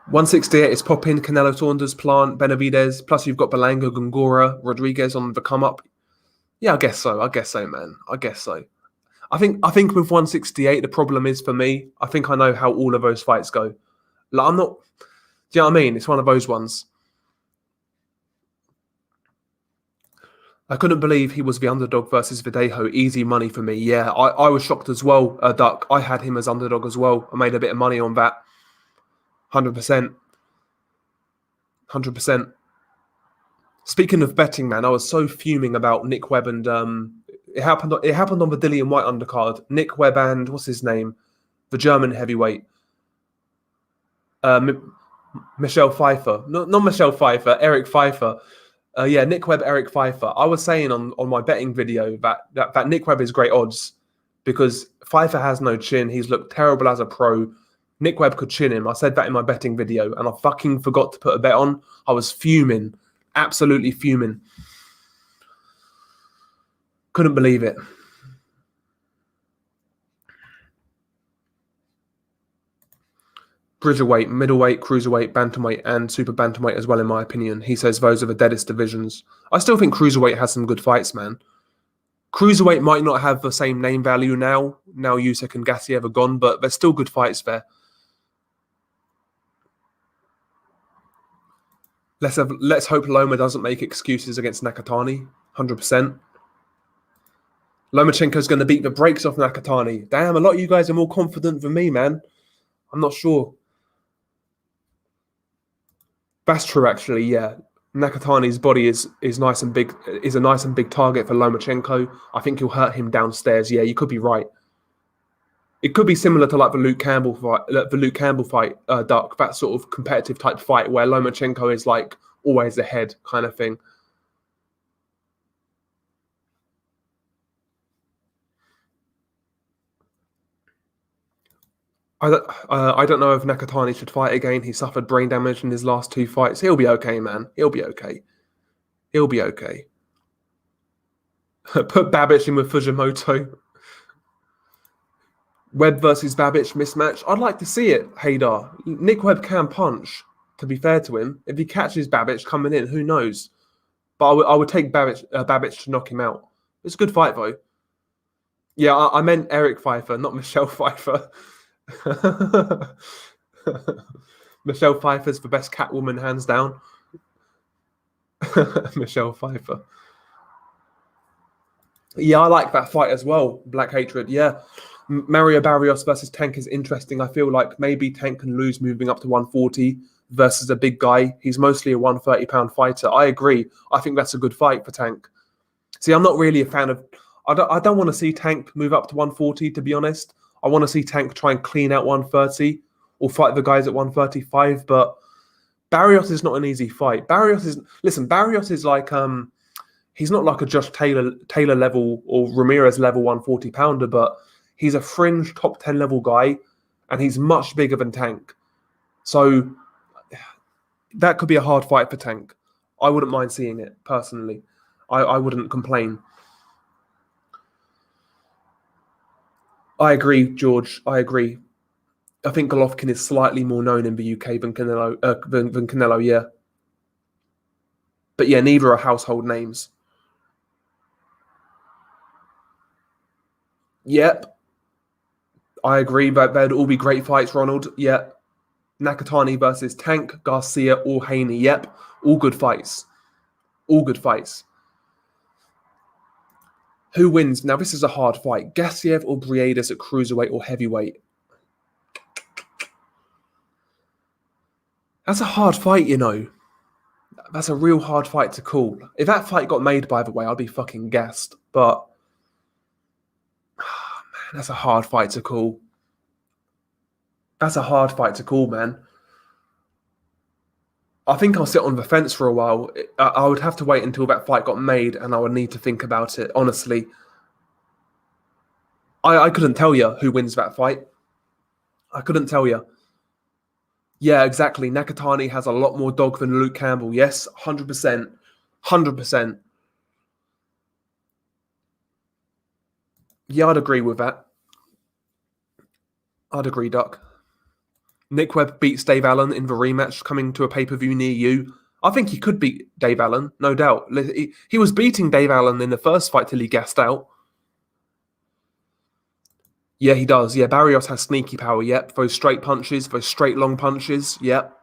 168 is Popin, Canelo Saunders, Plant, Benavidez. Plus, you've got Belanga, Gongora, Rodriguez on the come up. Yeah, I guess so. I guess so, man. I guess so. I think with 168, the problem is for me, I think I know how all of those fights go. Like, I'm not. Do you know what I mean? It's one of those ones. I couldn't believe he was the underdog versus Verdejo. Easy money for me. Yeah, I was shocked as well, Duck. I had him as underdog as well. I made a bit of money on that. 100%. 100%. Speaking of betting, man, I was so fuming about Nick Webb and it happened on the Dillian White undercard. Nick Webb and what's his name, the German heavyweight, Michelle Pfeiffer, not Michelle Pfeiffer, Eric Pfeiffer. Yeah, Nick Webb, Eric Pfeiffer. I was saying on my betting video that Nick Webb is great odds because Pfeiffer has no chin. He's looked terrible as a pro. Nick Webb could chin him. I said that in my betting video, and I fucking forgot to put a bet on. I was fuming. Absolutely fuming. Couldn't believe it. Bridgerweight, middleweight, cruiserweight, bantamweight, and super bantamweight as well, in my opinion. He says those are the deadest divisions. I still think cruiserweight has some good fights, man. Cruiserweight might not have the same name value now. Now Usyk and Gassiev are gone, but there's still good fights there. Let's hope Loma doesn't make excuses against Nakatani. 100%. Lomachenko's going to beat the brakes off Nakatani. Damn, a lot of you guys are more confident than me, man. I'm not sure. That's true, actually. Yeah, Nakatani's body is nice and big. Is a nice and big target for Lomachenko. I think he'll hurt him downstairs. Yeah, you could be right. It could be similar to like the Luke Campbell fight, Duck. That sort of competitive type fight where Lomachenko is like always ahead, kind of thing. I don't know if Nakatani should fight again. He suffered brain damage in his last 2 fights. He'll be okay, man. He'll be okay. He'll be okay. Put Babic in with Fujimoto. Webb versus Babic mismatch. I'd like to see it, Haydar. Nick Webb can punch, to be fair to him. If he catches Babic coming in, who knows? But I would take Babic to knock him out. It's a good fight, though. Yeah, I meant Eric Pfeiffer, not Michelle Pfeiffer. Michelle Pfeiffer's the best Catwoman, hands down. Michelle Pfeiffer. Yeah, I like that fight as well. Black Hatred, yeah. Mario Barrios versus Tank is interesting. I feel like maybe Tank can lose moving up to 140 versus a big guy. He's mostly a 130-pound fighter. I agree. I think that's a good fight for Tank. See, I'm not really a fan of... I don't want to see Tank move up to 140, to be honest. I want to see Tank try and clean out 130 or fight the guys at 135, but Barrios is not an easy fight. Barrios is like... he's not like a Josh Taylor level or Ramirez level 140 pounder, but he's a fringe top 10 level guy, and he's much bigger than Tank. So that could be a hard fight for Tank. I wouldn't mind seeing it personally. I wouldn't complain. I agree, George. I agree. I think Golovkin is slightly more known in the UK than Canelo, yeah. But yeah, neither are household names. Yep. I agree, but they'd all be great fights, Ronald. Yep. Nakatani versus Tank, Garcia, or Haney. Yep. All good fights. All good fights. Who wins? Now, this is a hard fight. Gassiev or Briedis at cruiserweight or heavyweight? That's a hard fight, you know. That's a real hard fight to call. If that fight got made, by the way, I'd be fucking gassed. But man, that's a hard fight to call. That's a hard fight to call, man. I think I'll sit on the fence for a while. I would have to wait until that fight got made, and I would need to think about it, honestly. I couldn't tell you who wins that fight. I couldn't tell you. Yeah, exactly. Nakatani has a lot more dog than Luke Campbell. Yes, 100%. 100%. Yeah, I'd agree with that. I'd agree, Duck. Nick Webb beats Dave Allen in the rematch coming to a pay-per-view near you. I think he could beat Dave Allen, no doubt. He was beating Dave Allen in the first fight till he gassed out. Yeah, he does. Yeah, Barrios has sneaky power, yep. Those straight punches, those straight long punches, yep.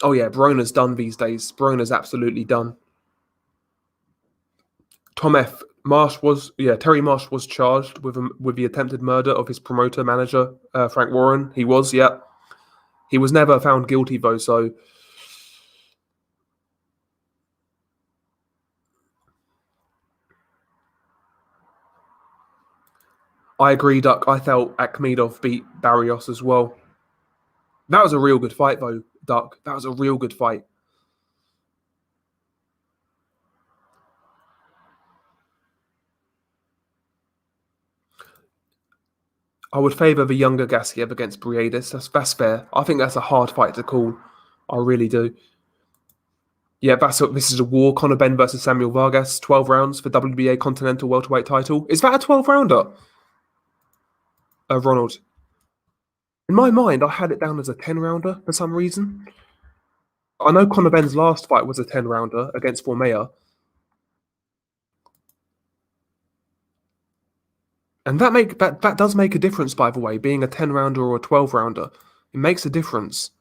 Oh yeah, Broner's done these days. Broner's absolutely done. Tom F. Terry Marsh was charged with the attempted murder of his promoter manager, Frank Warren. He was, yeah. He was never found guilty though, so I agree, Duck. I felt Akhmedov beat Barrios as well. That was a real good fight though, Duck. That was a real good fight. I would favour the younger Gassiev against Briedis. That's fair. I think that's a hard fight to call. I really do. Yeah, this is a war. Conor Benn versus Samuel Vargas. 12 rounds for WBA Continental Welterweight title. Is that a 12-rounder? Ronald. In my mind, I had it down as a 10-rounder for some reason. I know Conor Benn's last fight was a 10-rounder against Formea. And that does make a difference, by the way, being a 10-rounder or a 12-rounder. It makes a difference.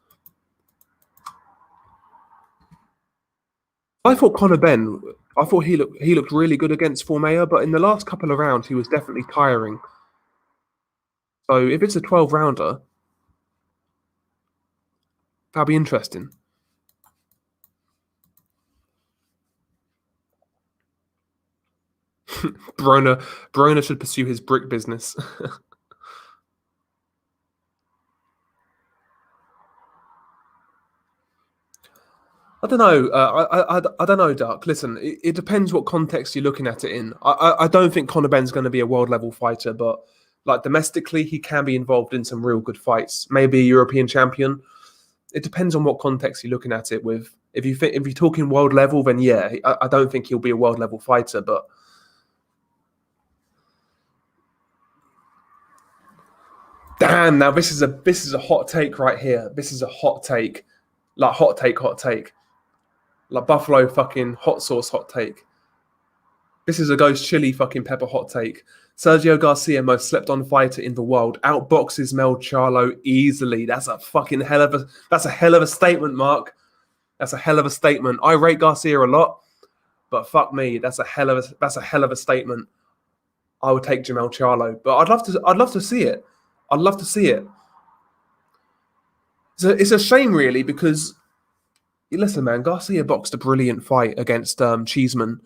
I thought Conor Benn, I thought he looked really good against Formea, but in the last couple of rounds, he was definitely tiring. So if it's a 12-rounder, that'll be interesting. Barona should pursue his brick business. I don't know. I don't know, Duck. Listen, it depends what context you're looking at it in. I don't think Conor Benn's going to be a world level fighter, but like domestically, he can be involved in some real good fights. Maybe a European champion. It depends on what context you're looking at it with. If you're talking world level, then yeah, I don't think he'll be a world level fighter. But damn, now this is a hot take right here. This is a hot take, like hot take. Like buffalo fucking hot sauce hot take. This is a ghost chili fucking pepper hot take. Sergio Garcia, most slept on fighter in the world, outboxes Mel Charlo easily. That's a hell of a statement, Mark. That's a hell of a statement. I rate Garcia a lot, but fuck me, that's a hell of a statement. I would take Jamel Charlo, but I'd love to see it. I'd love to see it. It's a shame, really, because listen, man, Garcia boxed a brilliant fight against Cheeseman,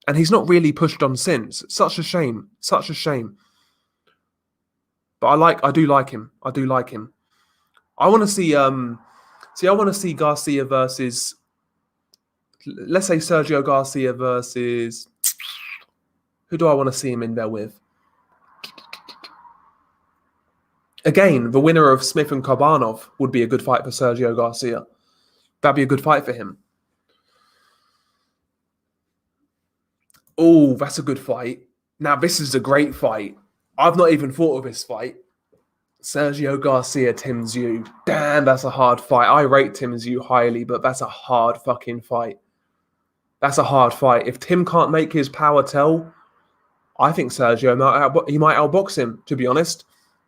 and he's not really pushed on since. Such a shame. Such a shame. But I do like him. I do like him. I want to see I want to see Garcia versus, let's say, Sergio Garcia versus, who do I want to see him in there with? Again, the winner of Smith and Karbanov would be a good fight for Sergio Garcia. That'd be a good fight for him. Oh, that's a good fight. Now, this is a great fight. I've not even thought of this fight. Sergio Garcia, Tim Tszyu. Damn, that's a hard fight. I rate Tim Tszyu highly, but that's a hard fucking fight. That's a hard fight. If Tim can't make his power tell, I think Sergio might outbox him, to be honest.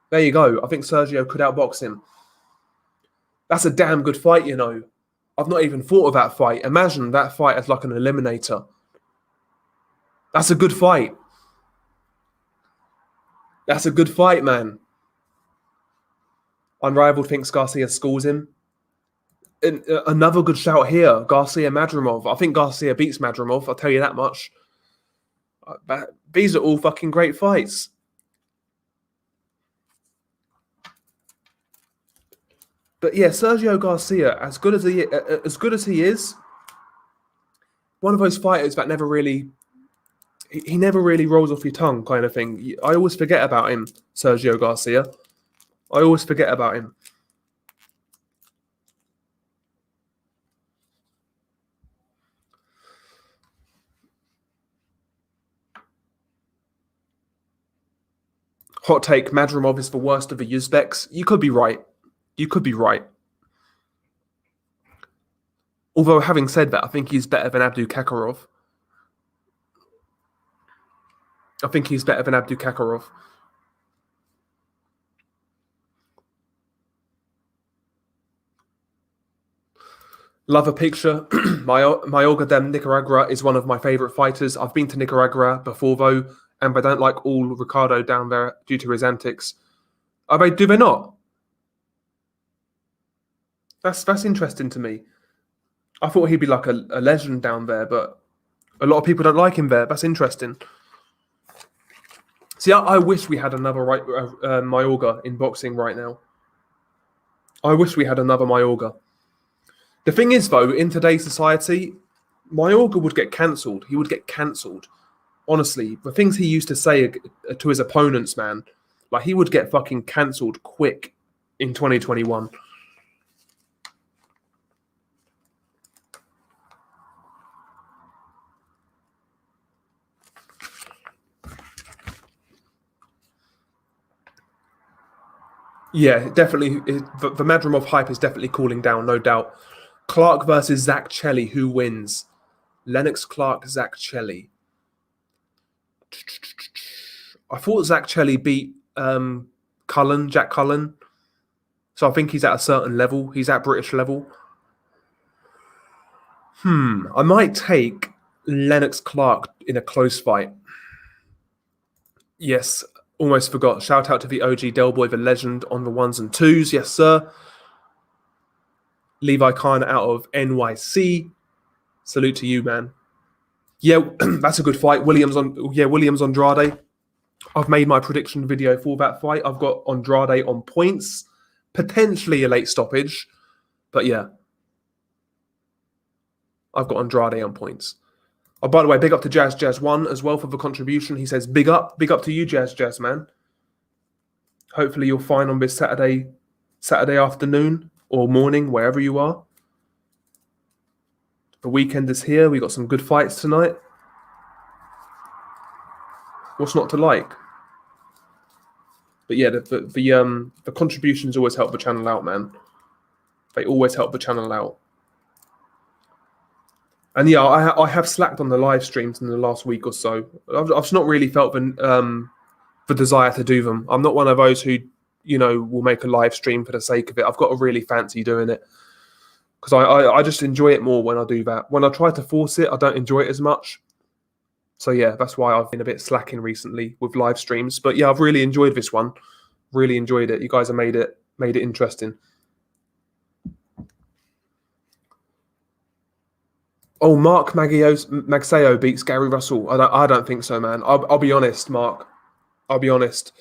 There you go. I think Sergio could outbox him. That's a damn good fight, you know. I've not even thought of that fight. Imagine that fight as like an eliminator. That's a good fight. That's a good fight, man. Unrivaled thinks Garcia schools him. And another good shout here, Garcia Madrimov. I think Garcia beats Madrimov, I'll tell you that much. These are all fucking great fights. But yeah, Sergio Garcia, as good as he is, one of those fighters that never really rolls off your tongue, kind of thing. I always forget about him, Sergio Garcia. I always forget about him. Hot take, Madrimov is the worst of the Uzbeks. You could be right. You could be right. Although, having said that, I think he's better than Abdu Kakarov. Love a picture. Mayorga de Nicaragua is one of my favorite fighters. I've been to Nicaragua before, though, and they don't like all Ricardo down there due to his antics. Do they not? That's interesting to me. I thought he'd be like a legend down there, but a lot of people don't like him there. That's interesting. See, I wish we had another Mayorga in boxing right now. I wish we had another Mayorga. The thing is, though, in today's society, Mayorga would get cancelled. He would get cancelled. Honestly, the things he used to say to his opponents, man, like he would get fucking cancelled quick in 2021. Yeah, definitely. The Madrim of hype is definitely cooling down, no doubt. Clark versus Zach Chelly. Who wins? Lennox Clark, Zach Chelly. I thought Zach Chelly beat Jack Cullen. So I think he's at a certain level. He's at British level. I might take Lennox Clark in a close fight. Yes, almost forgot. Shout out to the OG Delboy, the legend on the ones and twos. Yes, sir. Levi Khan out of NYC. Salute to you, man. Yeah, that's a good fight. Williams Andrade. I've made my prediction video for that fight. I've got Andrade on points, potentially a late stoppage, but yeah, I've got Andrade on points. Oh, by the way, big up to Jazz1 as well for the contribution. He says, big up to you, Jazz, man. Hopefully you're fine on this Saturday afternoon or morning, wherever you are. The weekend is here. We got some good fights tonight. What's not to like? But yeah, the contributions always help the channel out, man. They always help the channel out. And yeah, I have slacked on the live streams in the last week or so. I've just not really felt the desire to do them. I'm not one of those who, will make a live stream for the sake of it. I've got to really fancy doing it because I just enjoy it more when I do that. When I try to force it, I don't enjoy it as much. So yeah, that's why I've been a bit slacking recently with live streams. But yeah, I've really enjoyed this one. Really enjoyed it. You guys have made it interesting. Oh, Mark Magsayo beats Gary Russell. I don't think so, man. I'll be honest, Mark. I'll be honest.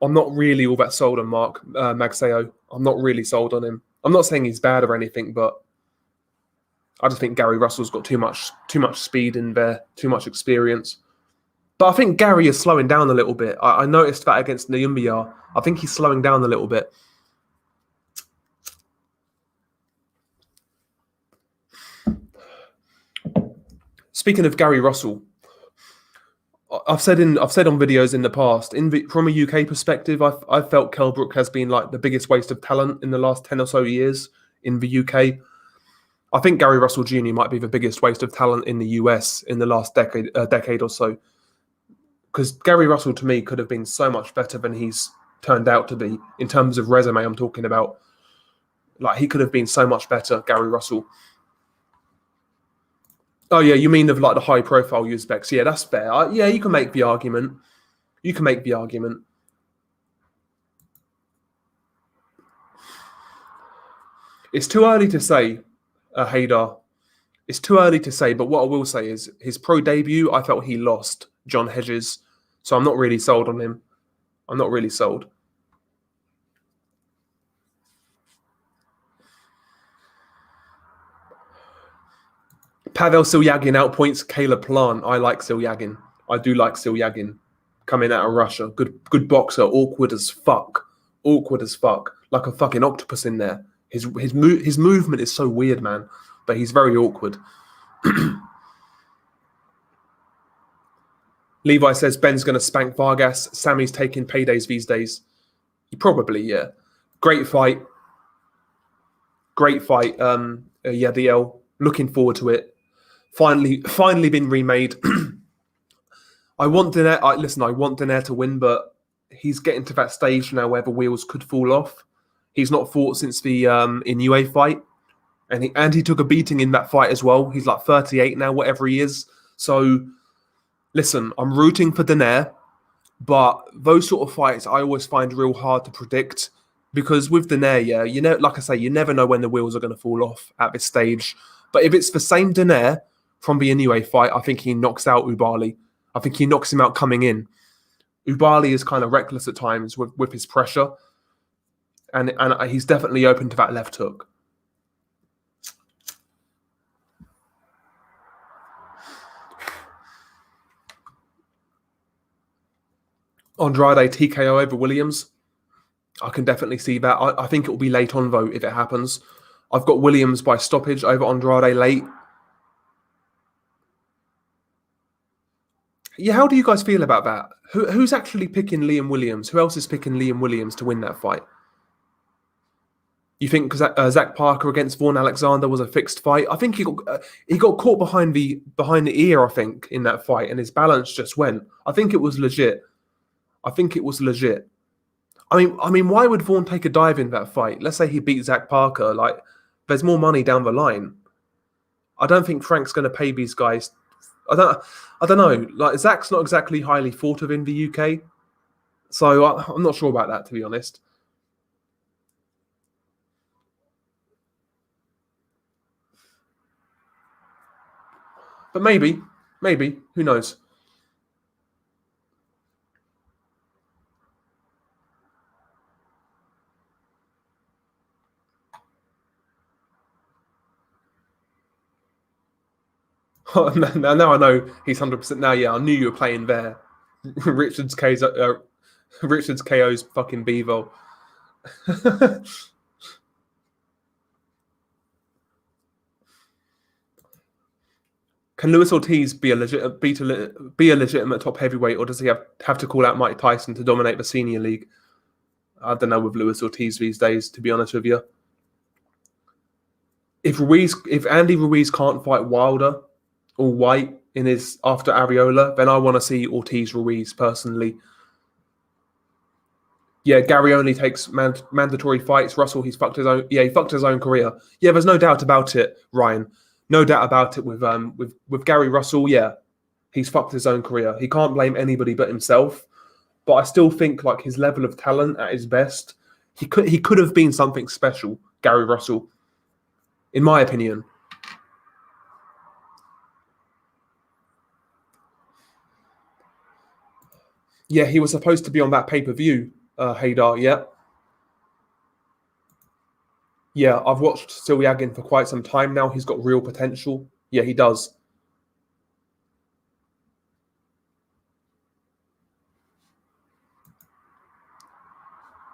I'm not really all that sold on Mark Magsayo. I'm not really sold on him. I'm not saying he's bad or anything, but I just think Gary Russell's got too much speed in there, too much experience. But I think Gary is slowing down a little bit. I noticed that against Nyumbia. I think he's slowing down a little bit. Speaking of Gary Russell, I've said on videos in the past, from a UK perspective, I felt Kell Brook has been like the biggest waste of talent in the last 10 or so years in the UK. I think Gary Russell Jr. might be the biggest waste of talent in the US in the last decade or so. Because Gary Russell, to me, could have been so much better than he's turned out to be in terms of resume. I'm talking about, like, he could have been so much better, Gary Russell. Oh yeah, you mean of like the high-profile Uzbeks? Yeah, that's fair. Yeah, you can make the argument. You can make the argument. It's too early to say, Haydar. It's too early to say, but what I will say is his pro debut, I felt he lost John Hedges. So I'm not really sold on him. I'm not really sold. Pavel Silyagin outpoints Caleb Plant. I like Silyagin. I do like Silyagin. Coming out of Russia. Good boxer. Awkward as fuck. Awkward as fuck. Like a fucking octopus in there. His movement is so weird, man. But he's very awkward. Levi says Ben's going to spank Vargas. Sammy's taking paydays these days. Probably, yeah. Great fight. Great fight. Yadiel. Looking forward to it. Finally been remade. I want Donaire to win, but he's getting to that stage now where the wheels could fall off. He's not fought since the Inoue fight, and he took a beating in that fight as well. He's like 38 now, whatever he is. So, listen, I'm rooting for Donaire, but those sort of fights I always find real hard to predict because with Donaire, yeah, like I say, you never know when the wheels are going to fall off at this stage. But if it's the same Donaire from the Inoue fight, I think he knocks out Ubali. I think he knocks him out coming in. Ubali is kind of reckless at times with his pressure. And he's definitely open to that left hook. Andrade TKO over Williams. I can definitely see that. I think it will be late on, though, if it happens. I've got Williams by stoppage over Andrade late. Yeah, how do you guys feel about that? Who's actually picking Liam Williams? Who else is picking Liam Williams to win that fight? You think Zach Parker against Vaughan Alexander was a fixed fight? I think he got caught behind the ear, I think, in that fight, and his balance just went. I think it was legit. I mean, why would Vaughan take a dive in that fight? Let's say he beat Zach Parker. Like, there's more money down the line. I don't think Frank's going to pay these guys. I don't know. Like, Zach's not exactly highly thought of in the UK, so I'm not sure about that, to be honest. But maybe, who knows? Now I know he's 100%. Now, yeah, I knew you were playing there. Richards KO's fucking Bevo. Can Luis Ortiz be a legitimate top heavyweight, or does he have to call out Mike Tyson to dominate the senior league? I don't know with Luis Ortiz these days, to be honest with you. If Andy Ruiz can't fight Wilder or White in his after Areola, then I want to see Ortiz Ruiz personally. Yeah, Gary only takes mandatory fights. Russell, he fucked his own career. Yeah, there's no doubt about it, Ryan. No doubt about it with Gary Russell. Yeah, he's fucked his own career. He can't blame anybody but himself. But I still think like his level of talent at his best, he could have been something special, Gary Russell, in my opinion. Yeah, he was supposed to be on that pay-per-view, Haydar, yeah. Yeah, I've watched Silyagin for quite some time now. He's got real potential. Yeah, he does.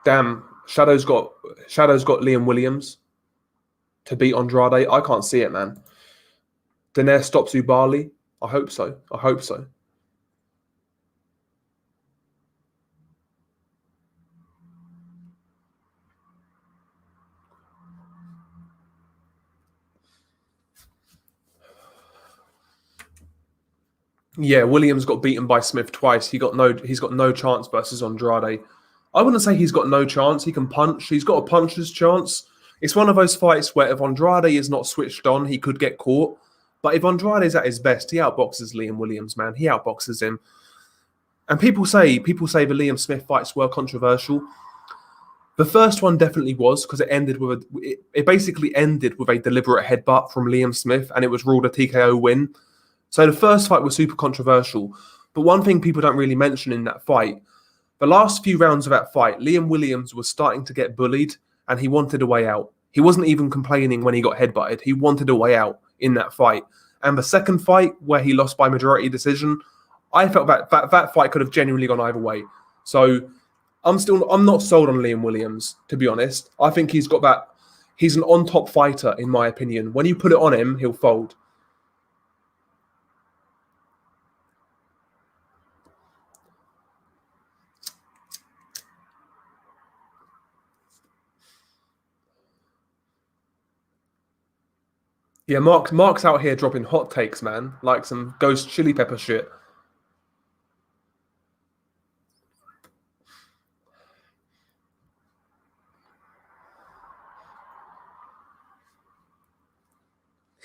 Damn, Shadow's got Liam Williams to beat Andrade. I can't see it, man. Daenerys stops Ubali. I hope so. Yeah, Williams got beaten by Smith twice. He's got no chance versus Andrade. I wouldn't say he's got no chance. He can punch. He's got a puncher's chance. It's one of those fights where if Andrade is not switched on, he could get caught. But if Andrade is at his best, he outboxes Liam Williams, man. He outboxes him. And people say the Liam Smith fights were controversial. The first one definitely was because it basically ended with a deliberate headbutt from Liam Smith, and it was ruled a TKO win. So the first fight was super controversial. But one thing people don't really mention in that fight, the last few rounds of that fight, Liam Williams was starting to get bullied and he wanted a way out. He wasn't even complaining when he got headbutted. He wanted a way out in that fight. And the second fight, where he lost by majority decision, I felt that fight could have genuinely gone either way. So I'm not sold on Liam Williams, to be honest. I think he's an on-top fighter, in my opinion. When you put it on him, he'll fold. Yeah, Mark's out here dropping hot takes, man, like some Ghost Chili Pepper shit.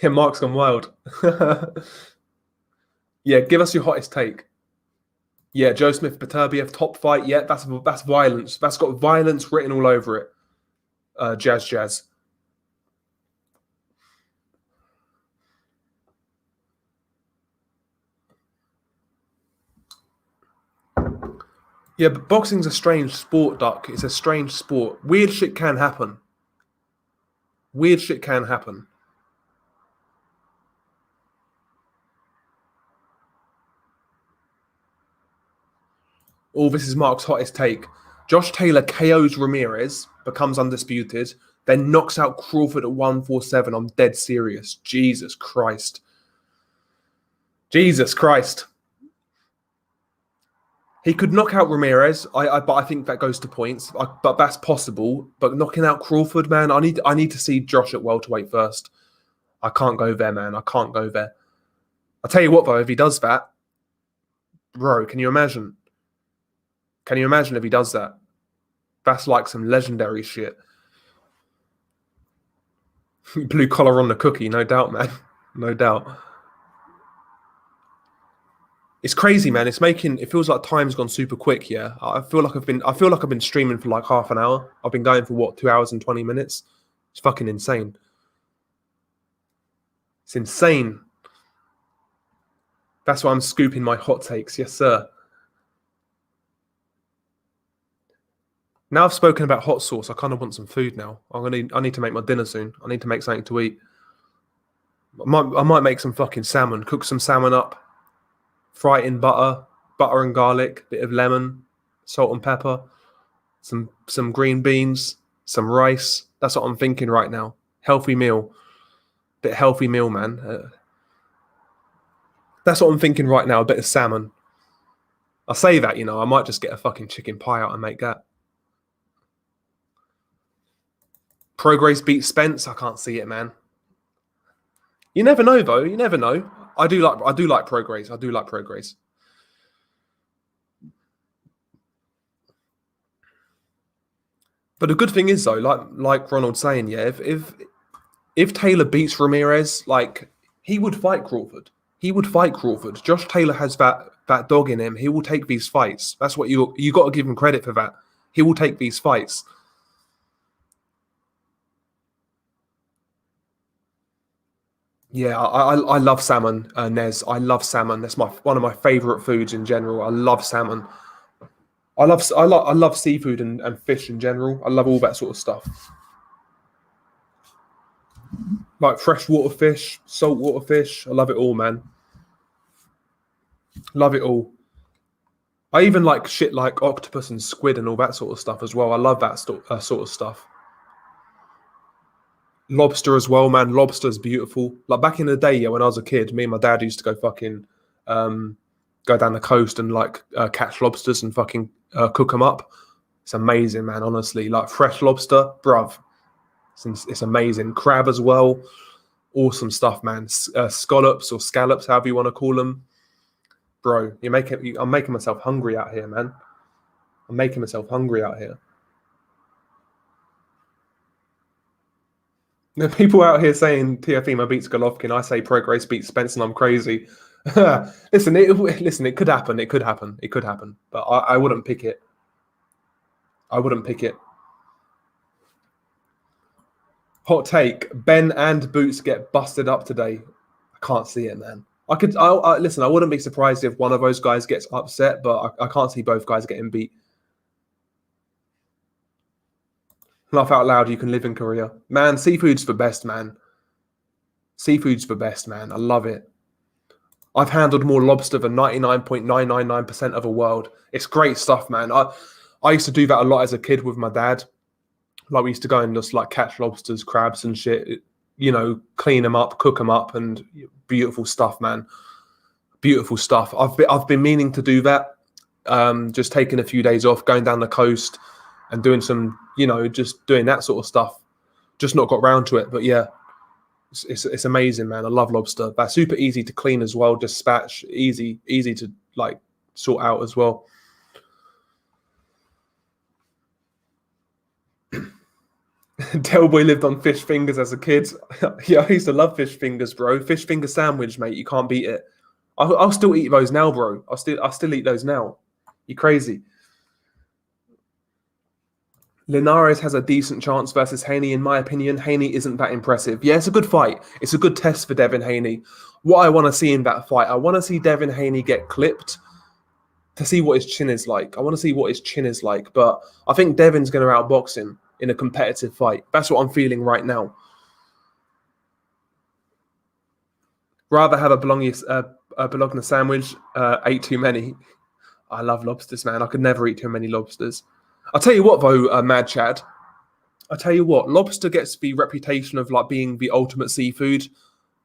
Yeah, Mark's gone wild. Yeah, give us your hottest take. Yeah, Joe Smith Beterbiev top fight. Yeah, that's violence. That's got violence written all over it. Jazz. Yeah, but boxing's a strange sport, Duck. It's a strange sport. Weird shit can happen. Oh, this is Mark's hottest take. Josh Taylor KOs Ramirez, becomes undisputed, then knocks out Crawford at 147. I'm dead serious. Jesus Christ. He He could knock out Ramirez, but I think that goes to points. But that's possible. But knocking out Crawford, man, I need to see Josh at welterweight first. I can't go there, man. I can't go there. I'll tell you what, though, if he does that, bro, can you imagine? Can you imagine if he does that? That's like some legendary shit. Blue collar on the cookie, no doubt, man. No doubt. It's crazy, man. It feels like time's gone super quick, yeah. I feel like I've been streaming for like half an hour. I've been going for what, 2 hours and 20 minutes? It's fucking insane. It's insane. That's why I'm scooping my hot takes, yes, sir. Now I've spoken about hot sauce, I kind of want some food now. I need to make my dinner soon. I need to make something to eat. I might make some fucking salmon, cook some salmon up, fry it in butter and garlic, bit of lemon, salt and pepper, some green beans, some rice. That's what I'm thinking right now. Healthy meal. Bit healthy meal, man. That's what I'm thinking right now, a bit of salmon. I say that, I might just get a fucking chicken pie out and make that. Prograis beats Spence. I can't see it, man. You never know, though. You never know. I do like Prograis. I do like Prograis. But the good thing is, though, like Ronald's saying, yeah, if Taylor beats Ramirez, like, he would fight Crawford. He would fight Crawford. Josh Taylor has that dog in him. He will take these fights. That's what you got to give him credit for that. He will take these fights. Yeah, I love salmon, Nez. I love salmon. That's one of my favorite foods in general. I love salmon. I love seafood and fish in general. I love all that sort of stuff. Like freshwater fish, saltwater fish. I love it all, man. Love it all. I even like shit like octopus and squid and all that sort of stuff as well. I love that sort of stuff. Lobster as well, man. Lobster's beautiful. Like back in the day, yeah, when I was a kid, me and my dad used to go fucking go down the coast and like catch lobsters and fucking cook them up. It's amazing, man. Honestly, like fresh lobster, bruv. It's amazing. Crab as well. Awesome stuff, man. Scallops or scallops, however you want to call them. Bro, I'm making myself hungry out here, man. I'm making myself hungry out here. The people out here saying Teofimo beats Golovkin, I say Prograis beats Spence, and I'm crazy. Listen, it could happen. It could happen. It could happen. But I wouldn't pick it. I wouldn't pick it. Hot take: Benn and Boots get busted up today. I can't see it, man. Listen, I wouldn't be surprised if one of those guys gets upset, but I can't see both guys getting beat. Laugh out loud, you can live in Korea. Man, seafood's the best, man. Seafood's the best, man. I love it. I've handled more lobster than 99.999% of the world. It's great stuff, man. I used to do that a lot as a kid with my dad. Like we used to go and just like catch lobsters, crabs and shit, clean them up, cook them up, and beautiful stuff, man. Beautiful stuff. I've been meaning to do that. Just taking a few days off, going down the coast and doing some, just doing that sort of stuff. Just not got round to it, but yeah, it's amazing, man. I love lobster. That's super easy to clean as well. Dispatch, easy to like sort out as well. Delboy lived on fish fingers as a kid. Yeah, I used to love fish fingers, bro. Fish finger sandwich, mate. You can't beat it. I'll still eat those now, bro. I'll still eat those now. You crazy? Linares has a decent chance versus Haney, in my opinion. Haney isn't that impressive. Yeah, it's a good fight. It's a good test for Devin Haney. What I want to see in that fight, I want to see Devin Haney get clipped to see what his chin is like. I want to see what his chin is like. But I think Devin's going to outbox him in a competitive fight. That's what I'm feeling right now. Rather have a bologna sandwich. Ate too many. I love lobsters, man. I could never eat too many lobsters. I'll tell you what, though, Mad Chad. I'll tell you what, lobster gets the reputation of like being the ultimate seafood,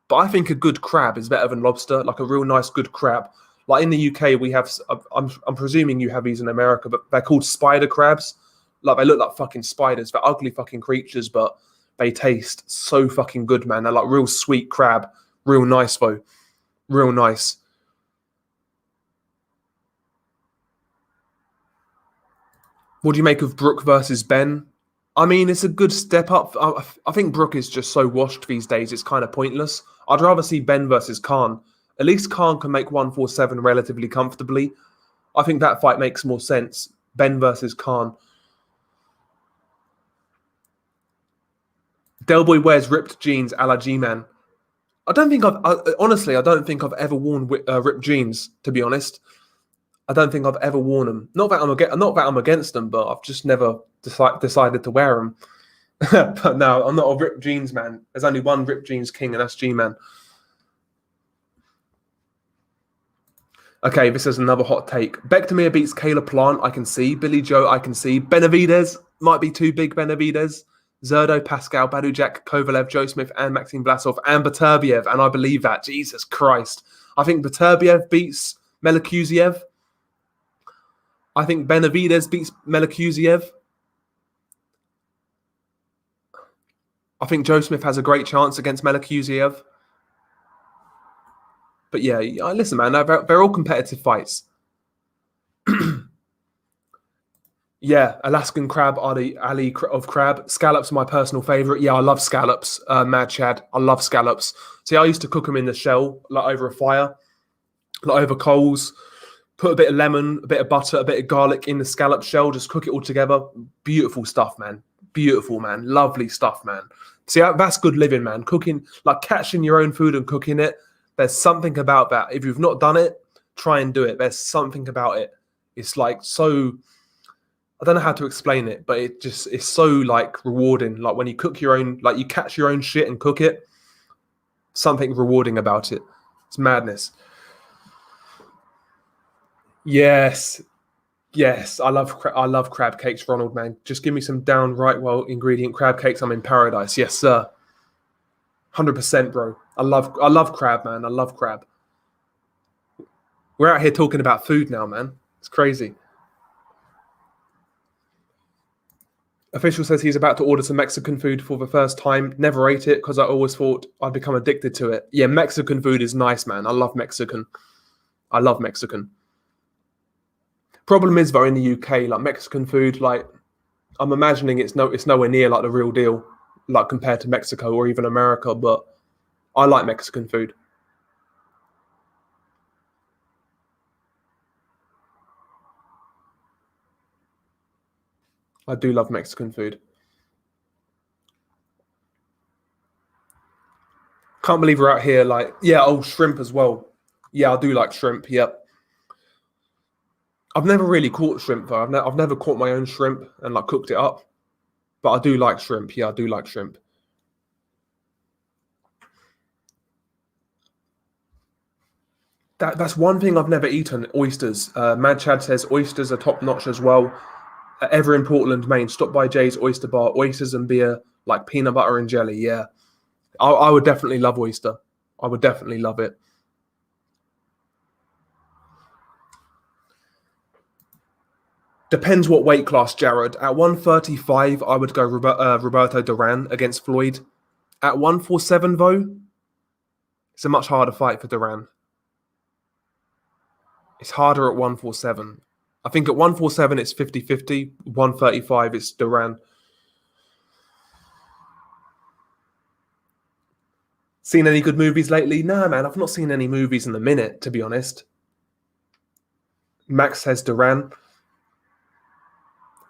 but I think a good crab is better than lobster, like a real nice good crab. Like in the UK, we have. I'm presuming you have these in America, but they're called spider crabs. Like they look like fucking spiders. They're ugly fucking creatures, but they taste so fucking good, man. They're like real sweet crab, real nice though, real nice. What do you make of Brook versus Benn? I mean, it's a good step up. I think Brook is just so washed these days, it's kind of pointless. I'd rather see Benn versus Khan. At least Khan can make 147 relatively comfortably. I think that fight makes more sense. Benn versus Khan. Delboy wears ripped jeans a la G-Man. Honestly, I don't think I've ever worn ripped jeans, to be honest. I don't think I've ever worn them. Not that I'm against them, but I've just never decided to wear them. But no, I'm not a ripped jeans man. There's only one ripped jeans king, and that's G-Man. Okay, this is another hot take. Bektamir beats Kayla Plant, I can see. Billy Joe, I can see. Benavidez, might be too big, Benavidez. Zerdo, Pascal, Badujak, Kovalev, Joe Smith, and Maxim Vlasov, and Beterbiev, and I believe that. Jesus Christ. I think Beterbiev beats Melikuziev. I think Benavidez beats Melikuziev. I think Joe Smith has a great chance against Melikuziev. But yeah, listen, man, they're all competitive fights. Yeah, Alaskan crab, Ali of crab. Scallops are my personal favorite. Yeah, I love scallops, Mad Chad. I love scallops. See, I used to cook them in the shell, like over a fire, like over coals. Put a bit of lemon, a bit of butter, a bit of garlic in the scallop shell. Just cook it all together. Beautiful stuff, man. Beautiful, man. Lovely stuff, man. See, that's good living, man. Cooking, like catching your own food and cooking it. There's something about that. If you've not done it, try and do it. There's something about it. It's like so, I don't know how to explain it, but it's so like rewarding. Like when you cook your own, like you catch your own shit and cook it, something rewarding about it. It's madness. Yes. Yes, I love crab cakes, Ronald, man. Just give me some downright well ingredient crab cakes. I'm in paradise. Yes, sir. 100%, bro. I love crab, man. I love crab. We're out here talking about food now, man. It's crazy. Official says he's about to order some Mexican food for the first time. Never ate it because I always thought I'd become addicted to it. Yeah, Mexican food is nice, man. I love Mexican. I love Mexican. Problem is, though, in the UK, like Mexican food, like I'm imagining it's nowhere near like the real deal, like compared to Mexico or even America. But I like Mexican food. I do love Mexican food. Can't believe we're out here like, yeah, shrimp as well. Yeah, I do like shrimp. Yep. I've never really caught shrimp though. I've never caught my own shrimp and like cooked it up. But I do like shrimp. Yeah, I do like shrimp. That's one thing I've never eaten, oysters. Mad Chad says oysters are top notch as well. Ever in Portland, Maine, stop by Jay's Oyster Bar. Oysters and beer, like peanut butter and jelly. Yeah, I would definitely love oyster. I would definitely love it. Depends what weight class, Jared. At 135, I would go Roberto Duran against Floyd. At 147, though, it's a much harder fight for Duran. It's harder at 147. I think at 147, it's 50-50. 135, it's Duran. Seen any good movies lately? Nah, man, I've not seen any movies in a minute, to be honest. Max says Duran.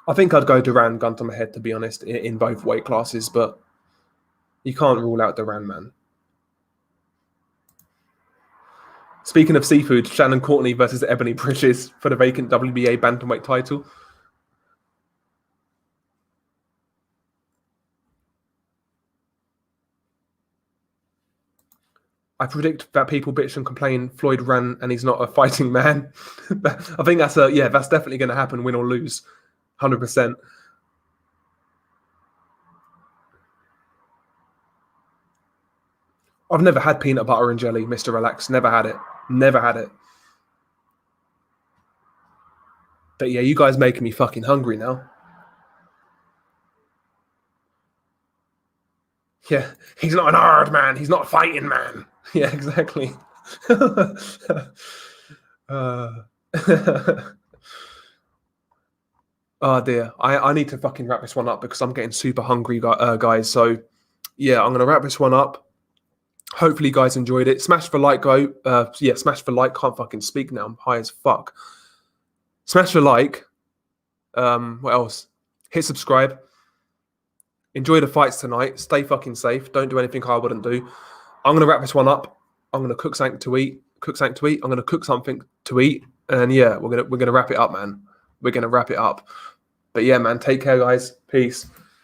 I think I'd go Duran, gun to my head, to be honest, in both weight classes, but you can't rule out Duran, man. Speaking of seafood, Shannon Courtney versus Ebony Bridges for the vacant WBA bantamweight title. I predict that people bitch and complain Floyd ran and he's not a fighting man. I think that's definitely going to happen, win or lose, 100%. I've never had peanut butter and jelly, Mr. Relax. Never had it. Never had it. But yeah, you guys making me fucking hungry now. Yeah, he's not an hard man. He's not a fighting man. Yeah, exactly. uh, oh dear, I need to fucking wrap this one up because I'm getting super hungry, guys. So yeah, I'm gonna wrap this one up. Hopefully, you guys enjoyed it. Smash the like, go. Yeah, smash the like. Can't fucking speak now. I'm high as fuck. Smash the like. What else? Hit subscribe. Enjoy the fights tonight. Stay fucking safe. Don't do anything I wouldn't do. I'm gonna wrap this one up. I'm gonna cook something to eat. I'm gonna cook something to eat, and yeah, we're gonna wrap it up, man. We're gonna wrap it up. But yeah, man, take care, guys. Peace.